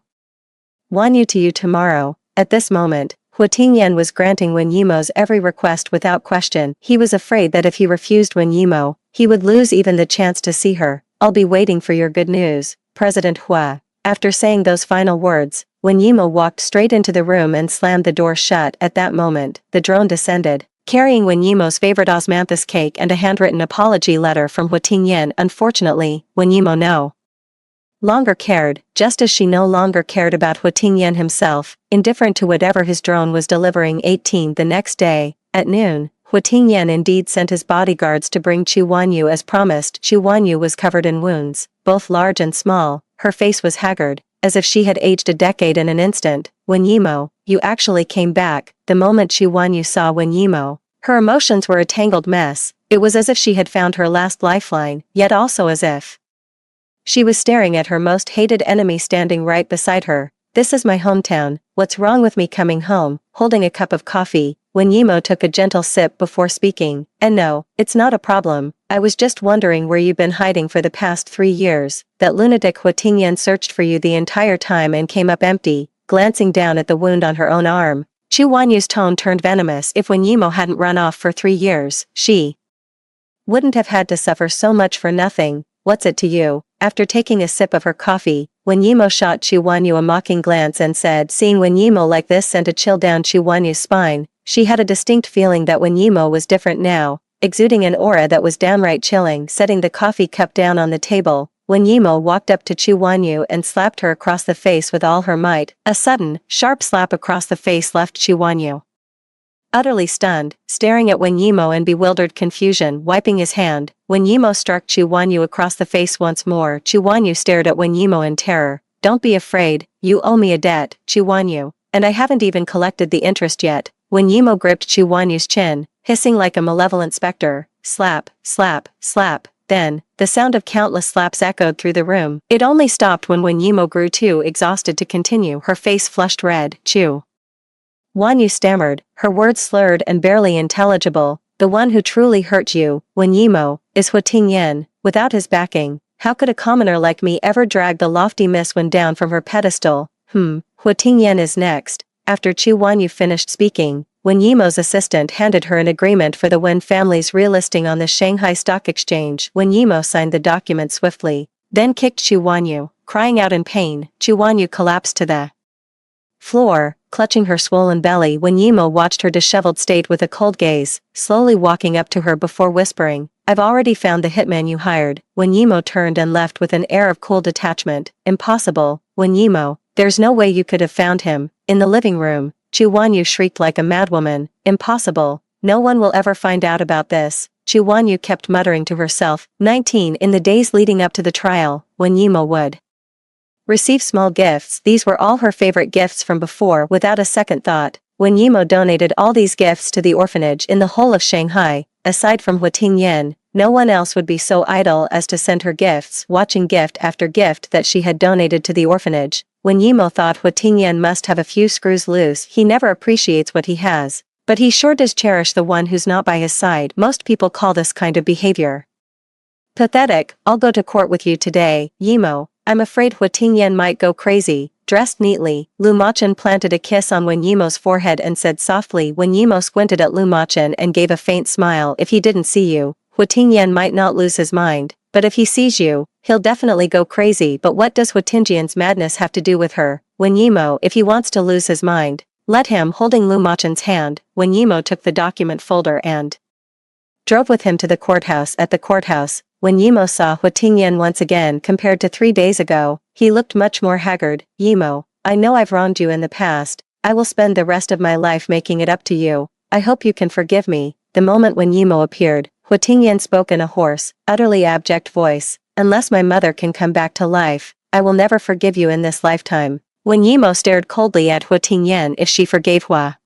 Wanyu to you tomorrow. At this moment, Hua Tingyan was granting Wen Yimo's every request without question. He was afraid that if he refused Wen Yimo, he would lose even the chance to see her. I'll be waiting for your good news, President Hua. After saying those final words, Wen Yimo walked straight into the room and slammed the door shut. At that moment, the drone descended, carrying Wen Yimo's favorite osmanthus cake and a handwritten apology letter from Hua Tingyan. Unfortunately, Wen Yimo no longer cared, just as she no longer cared about Hua Tingyan himself, indifferent to whatever his drone was delivering. 18 The next day, at noon, Hua Tingyan indeed sent his bodyguards to bring Chu Wanyu as promised. Chu Wanyu was covered in wounds, both large and small. Her face was haggard, as if she had aged a decade in an instant. Wen Yimo, you actually came back. The moment Chu Wanyu saw Wen Yimo, her emotions were a tangled mess. It was as if she had found her last lifeline, yet also as if she was staring at her most hated enemy standing right beside her. This is my hometown. What's wrong with me coming home? Holding a cup of coffee, Wen Yimo took a gentle sip before speaking. And no, it's not a problem. I was just wondering where you've been hiding for the past 3 years. That lunatic Hua Tingyan searched for you the entire time and came up empty. Glancing down at the wound on her own arm, Chu Wanyu's tone turned venomous. If Wen Yimo hadn't run off for 3 years, she wouldn't have had to suffer so much for nothing. What's it to you? After taking a sip of her coffee, Wen Yimo shot Chu Wanyu a mocking glance and said, seeing Wen Yimo like this sent a chill down Chu Wanyu's spine. She had a distinct feeling that Wen Yimo was different now, exuding an aura that was downright chilling. Setting the coffee cup down on the table, Wen Yimo walked up to Chu Wanyu and slapped her across the face with all her might. A sudden, sharp slap across the face left Chu Wanyu utterly stunned, staring at Wen Yimo in bewildered confusion. Wiping his hand, Wen Yimo struck Chu Wanyu across the face once more. Chu Wanyu stared at Wen Yimo in terror. Don't be afraid, you owe me a debt, Chu Wanyu, and I haven't even collected the interest yet. Wen Yimo gripped Chu Wanyu's chin, hissing like a malevolent specter. Slap, slap, slap. Then, the sound of countless slaps echoed through the room. It only stopped when Wen Yimo grew too exhausted to continue. Her face flushed red. Chu Wanyu stammered, her words slurred and barely intelligible. The one who truly hurt you, Wen Yimo, is Hua Tingyan. Without his backing, how could a commoner like me ever drag the lofty Miss Wen down from her pedestal? Hua Tingyan is next. After Chu Wanyu finished speaking, Wen Yimo's assistant handed her an agreement for the Wen family's relisting on the Shanghai Stock Exchange. Wen Yimo signed the document swiftly, then kicked Chu Wanyu. Crying out in pain, Chu Wanyu collapsed to the floor, clutching her swollen belly. Wen Yimo watched her disheveled state with a cold gaze, slowly walking up to her before whispering, I've already found the hitman you hired. Wen Yimo turned and left with an air of cool detachment. Impossible, Wen Yimo, there's no way you could have found him. In the living room, Chu Wanyu shrieked like a madwoman. Impossible, no one will ever find out about this, Chu Wanyu kept muttering to herself. 19 In the days leading up to the trial, Wen Yimo would receive small gifts. These were all her favorite gifts from before. Without a second thought, Wen Yimo donated all these gifts to the orphanage in the whole of Shanghai. Aside from Hua Tingyan, no one else would be so idle as to send her gifts. Watching gift after gift that she had donated to the orphanage, Wen Yimo thought Hua Tingyan must have a few screws loose. He never appreciates what he has, but he sure does cherish the one who's not by his side. Most people call this kind of behavior pathetic. I'll go to court with you today, Yimo. I'm afraid Hua Tingyan might go crazy. Dressed neatly, Lu Machan planted a kiss on Wen Yimo's forehead and said softly. Wen Yimo squinted at Lu Machan and gave a faint smile. If he didn't see you, Hua Tingyan might not lose his mind, but if he sees you, he'll definitely go crazy. But what does Hua Tingyan's madness have to do with her? Wen Yimo, if he wants to lose his mind, let him. Holding Lu Machan's hand, Wen Yimo took the document folder and drove with him to the courthouse. At the courthouse, Wen Yimo saw Hua Tingyan once again. Compared to 3 days ago, he looked much more haggard. Yimo, I know I've wronged you in the past. I will spend the rest of my life making it up to you. I hope you can forgive me. the moment when Yimo appeared, Hua Tingyan spoke in a hoarse, utterly abject voice. Unless my mother can come back to life, I will never forgive you in this lifetime. When Yimo stared coldly at Hua Tingyan if she forgave Hua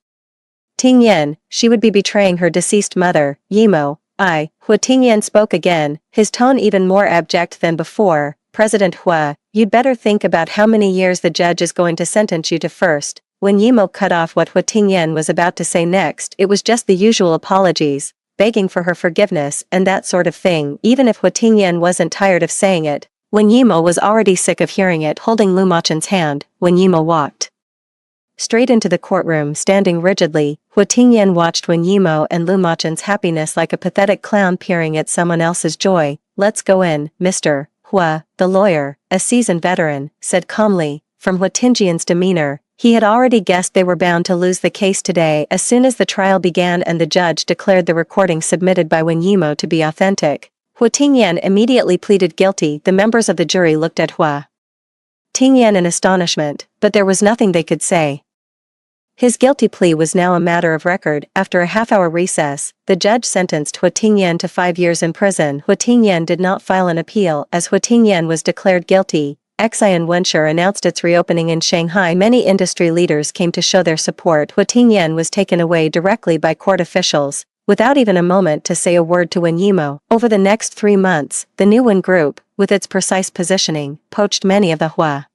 Tingyan, she would be betraying her deceased mother. Yimo, Hua Tingyan spoke again, his tone even more abject than before. President Hua, you'd better think about how many years the judge is going to sentence you to first. When Yimo cut off what Hua Tingyan was about to say next, it was just the usual apologies, begging for her forgiveness and that sort of thing, even if Hua Tingyan wasn't tired of saying it. When Yimo was already sick of hearing it, holding Lu Machen's hand, when Yimo walked straight into the courtroom standing rigidly, Hua Tingyan watched when Yimo and Lu Machen's happiness like a pathetic clown peering at someone else's joy. Let's go in, Mr. Hua, the lawyer, a seasoned veteran, said calmly. From Hua Tingyan's demeanor, he had already guessed they were bound to lose the case today as soon as the trial began and the judge declared the recording submitted by Wen Yimo to be authentic. Hua Tingyan immediately pleaded guilty. The members of the jury looked at Hua Tingyan in astonishment, but there was nothing they could say. His guilty plea was now a matter of record. After a half-hour recess, the judge sentenced Hua Tingyan to 5 years in prison. Hua Tingyan did not file an appeal as Hua Tingyan was declared guilty. Xian Wenshur announced its reopening in Shanghai. Many industry leaders came to show their support. Hua Tingyan was taken away directly by court officials, without even a moment to say a word to Wen Yimo. Over the next 3 months, the new Wen Group, with its precise positioning, poached many of the Hua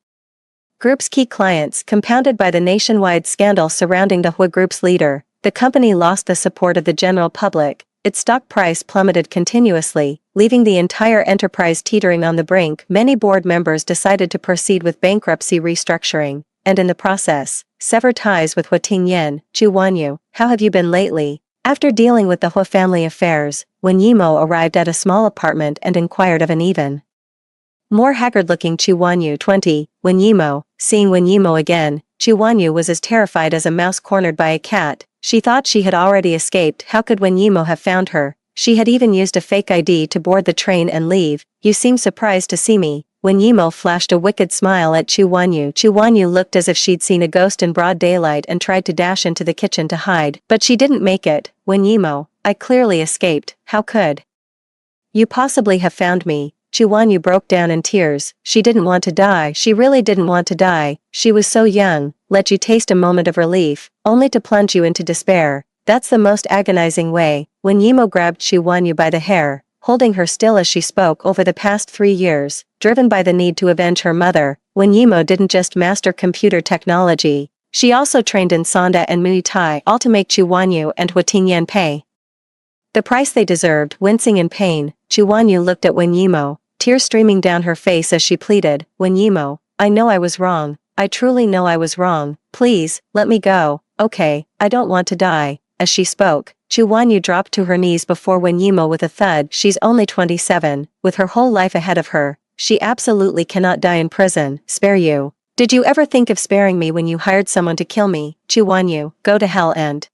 Group's key clients. Compounded by the nationwide scandal surrounding the Hua Group's leader, the company lost the support of the general public. Its stock price plummeted continuously, leaving the entire enterprise teetering on the brink. Many board members decided to proceed with bankruptcy restructuring, and in the process, sever ties with Hua Tingyan. Chu Wanyu, how have you been lately? After dealing with the Hua family affairs, when Yimo arrived at a small apartment and inquired of an even more haggard-looking Chu Wanyu 20, Wen Yimo, seeing Wen Yimo again, Chu Wanyu was as terrified as a mouse cornered by a cat. She thought she had already escaped. How could Wen Yimo have found her? She had even used a fake ID to board the train and leave. You seem surprised to see me. Wen Yimo flashed a wicked smile at Chu Wanyu. Chu Wanyu looked as if she'd seen a ghost in broad daylight and tried to dash into the kitchen to hide, but she didn't make it. Wen Yimo, I clearly escaped. How could you possibly have found me? Chu Wanyu broke down in tears. She didn't want to die. She really didn't want to die. She was so young. Let you taste a moment of relief, only to plunge you into despair. That's the most agonizing way. When Yimo grabbed Chu Wanyu by the hair, holding her still as she spoke. Over the past 3 years, driven by the need to avenge her mother, Wen Yimo didn't just master computer technology, she also trained in Sanda and Muay Thai, all to make Chu Wanyu and Hua Tingyan pay the price they deserved. Wincing in pain, Chu Wanyu looked at Wen Yimo, tears streaming down her face as she pleaded, Wen Yimo, I know I was wrong. I truly know I was wrong. Please, let me go. Okay, I don't want to die. As she spoke, Chu Wanyu dropped to her knees before Wen Yimo with a thud. She's only 27, with her whole life ahead of her. She absolutely cannot die in prison. Spare you. Did you ever think of sparing me when you hired someone to kill me? Chu Wanyu, go to hell and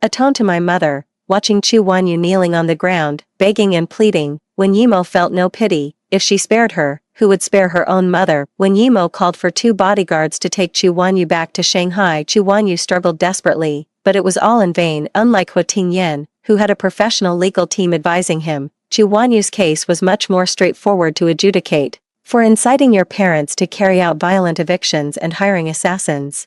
atone to my mother. Watching Chu Wanyu kneeling on the ground, begging and pleading, Wen Yimo felt no pity. If she spared her, who would spare her own mother? Wen Yimo called for 2 bodyguards to take Chu Wanyu back to Shanghai. Chu Wanyu struggled desperately, but it was all in vain. Unlike Hua Tingyan, who had a professional legal team advising him, Chu Wanyu's case was much more straightforward to adjudicate. For inciting your parents to carry out violent evictions and hiring assassins,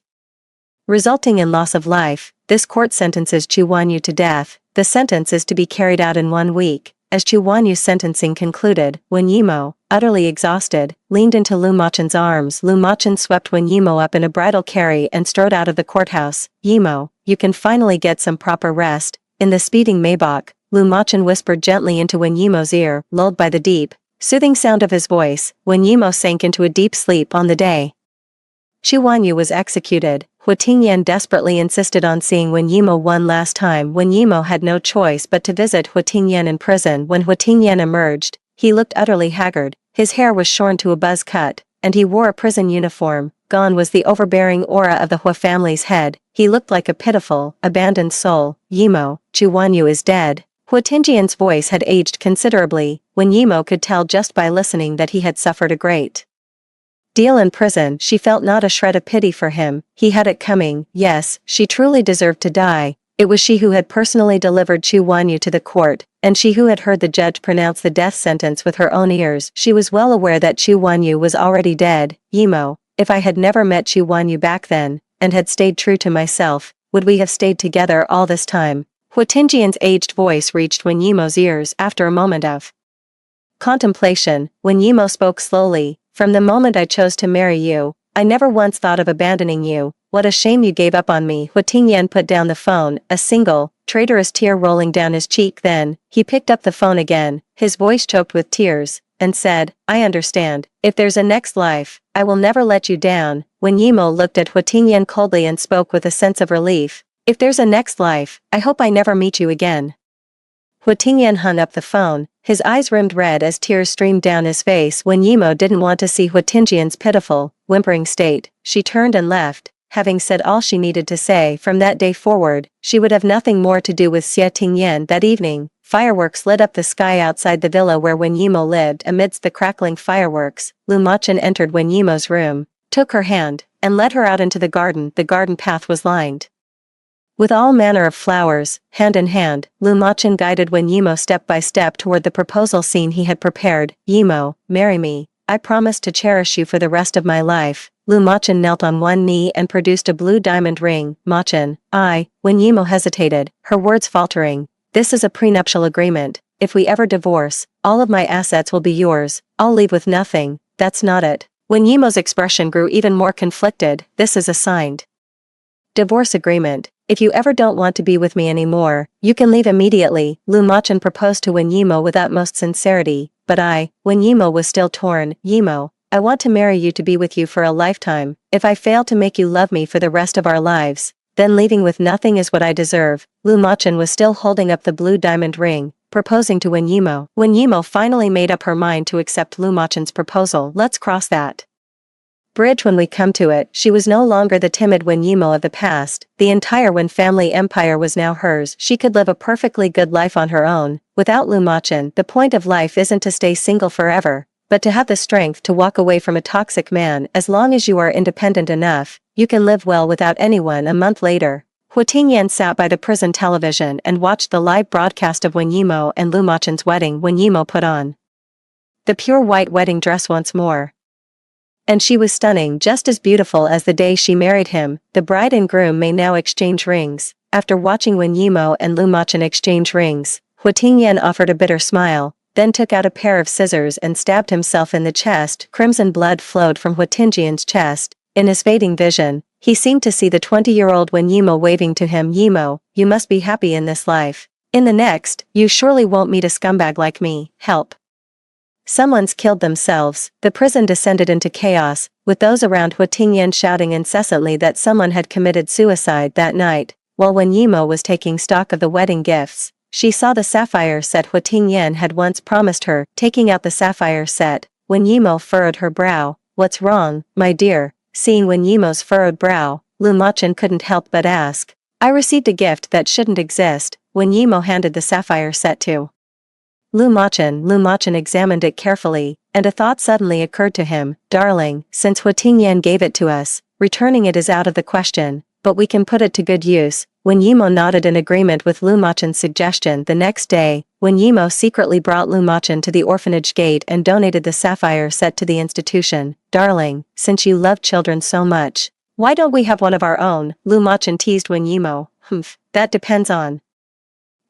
resulting in loss of life, this court sentences Chu Wanyu to death. The sentence is to be carried out in 1 week. As Chu Wanyu's sentencing concluded, Wen Yimo, utterly exhausted, leaned into Lu Machen's arms. Lu Machen swept Wen Yimo up in a bridal carry and strode out of the courthouse. Yimo, you can finally get some proper rest. In the speeding Maybach, Lu Machen whispered gently into Wen Yimo's ear, lulled by the deep, soothing sound of his voice. Wen Yimo sank into a deep sleep. On the day Chu Wanyu was executed, Hua Tingyan desperately insisted on seeing Wen Yimo one last time. Wen Yimo had no choice but to visit Hua Tingyan in prison. When Hua Tingyan emerged, he looked utterly haggard. His hair was shorn to a buzz cut, and he wore a prison uniform. Gone was the overbearing aura of the Hua family's head. He looked like a pitiful, abandoned soul. Yimo, Chu Wanyu is dead. Hua Tingyan's voice had aged considerably. Wen Yimo could tell just by listening that he had suffered a great deal in prison. She felt not a shred of pity for him. He had it coming. Yes, she truly deserved to die. It was she who had personally delivered Chu Wanyu to the court, and she who had heard the judge pronounce the death sentence with her own ears. She was well aware that Chu Wanyu was already dead. Yimo, if I had never met Chu Wanyu back then, and had stayed true to myself, would we have stayed together all this time? Hua Tingjian's aged voice reached Wen Yimo's ears after a moment of contemplation. Wen Yimo spoke slowly, "From the moment I chose to marry you, I never once thought of abandoning you. What a shame you gave up on me." Hua Tingyan put down the phone, a single, traitorous tear rolling down his cheek. Then, he picked up the phone again, his voice choked with tears, and said, "I understand. If there's a next life, I will never let you down." When Yimo looked at Hua Tingyan coldly and spoke with a sense of relief, "If there's a next life, I hope I never meet you again." Hua Tingyan hung up the phone, his eyes rimmed red as tears streamed down his face. When Yimo didn't want to see Hua Tingyan's pitiful, whimpering state, she turned and left. Having said all she needed to say. From that day forward, she would have nothing more to do with Xie Tingyan. That evening, fireworks lit up the sky outside the villa where Wen Yimo lived. Amidst the crackling fireworks, Lu Machan entered Wen Yimo's room, took her hand, and led her out into the garden. The garden path was lined with all manner of flowers. Hand in hand, Lu Machan guided Wen Yimo step by step toward the proposal scene he had prepared. "Yimo, marry me. I promise to cherish you for the rest of my life." Lu Machan knelt on one knee and produced a blue diamond ring. "Machan, When Yimo hesitated, her words faltering, "This is a prenuptial agreement. If we ever divorce, all of my assets will be yours. I'll leave with nothing." "That's not it." When Yimo's expression grew even more conflicted, "This is a signed divorce agreement. If you ever don't want to be with me anymore, you can leave immediately." Lu Machan proposed to Wen Yimo with utmost sincerity, but Wen Yimo was still torn. "Yimo, I want to marry you to be with you for a lifetime. If I fail to make you love me for the rest of our lives, then leaving with nothing is what I deserve." Lu Machan was still holding up the blue diamond ring, proposing to Wen Yimo. Wen Yimo finally made up her mind to accept Lu Machan's proposal. "Let's cross that bridge when we come to it." She was no longer the timid Wen Yimo of the past. The entire Wen family empire was now hers. She could live a perfectly good life on her own. Without Lu Machan, the point of life isn't to stay single forever, but to have the strength to walk away from a toxic man. As long as you are independent enough, you can live well without anyone. A month later, Hua Tingyan sat by the prison television and watched the live broadcast of Wen Yimo and Lu Machan's wedding. Wen Yimo put on the pure white wedding dress once more, and she was stunning, just as beautiful as the day she married him. The bride and groom may now exchange rings. After watching Wen Yimo and Lu Machan exchange rings, Hua Tingyan offered a bitter smile, then took out a pair of scissors and stabbed himself in the chest. Crimson blood flowed from Hua Tingyan's chest. In his fading vision, he seemed to see the 20-year-old Wen Yimo waving to him. "Yimo, you must be happy in this life. In the next, you surely won't meet a scumbag like me. Help. Someone's killed themselves." The prison descended into chaos, with those around Hua Tingyan shouting incessantly that someone had committed suicide that night. While Wen Yimo was taking stock of the wedding gifts, she saw the sapphire set Hua Tingyan had once promised her. Taking out the sapphire set, Wen Yimo furrowed her brow. "What's wrong, my dear?" Seeing Wen Yimo's furrowed brow, Lu Machan couldn't help but ask. "I received a gift that shouldn't exist." Wen Yimo handed the sapphire set to Lu Machan. Lu Machan examined it carefully, and a thought suddenly occurred to him. "Darling, since Hua Tingyan gave it to us, returning it is out of the question, but we can put it to good use." Wen Yimo nodded in agreement with Lu Machan's suggestion. The next day, Wen Yimo secretly brought Lu Machan to the orphanage gate and donated the sapphire set to the institution. "Darling, since you love children so much, why don't we have one of our own?" Lu Machan teased Wen Yimo. That depends on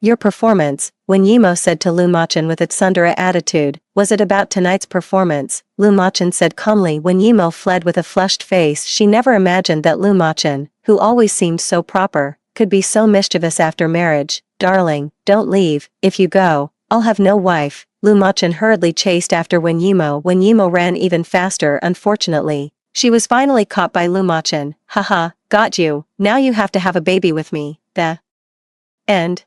your performance," Wen Yimo said to Lu Machan with a tsundere attitude. "Was it about tonight's performance?" Lu Machan said calmly. Wen Yimo fled with a flushed face. She never imagined that Lu Machan, who always seemed so proper, could be so mischievous after marriage. "Darling, don't leave. If you go, I'll have no wife." Lu Machan hurriedly chased after Wen Yimo. Wen Yimo ran even faster. Unfortunately, she was finally caught by Lu Machan. "Haha, got you. Now you have to have a baby with me." The end.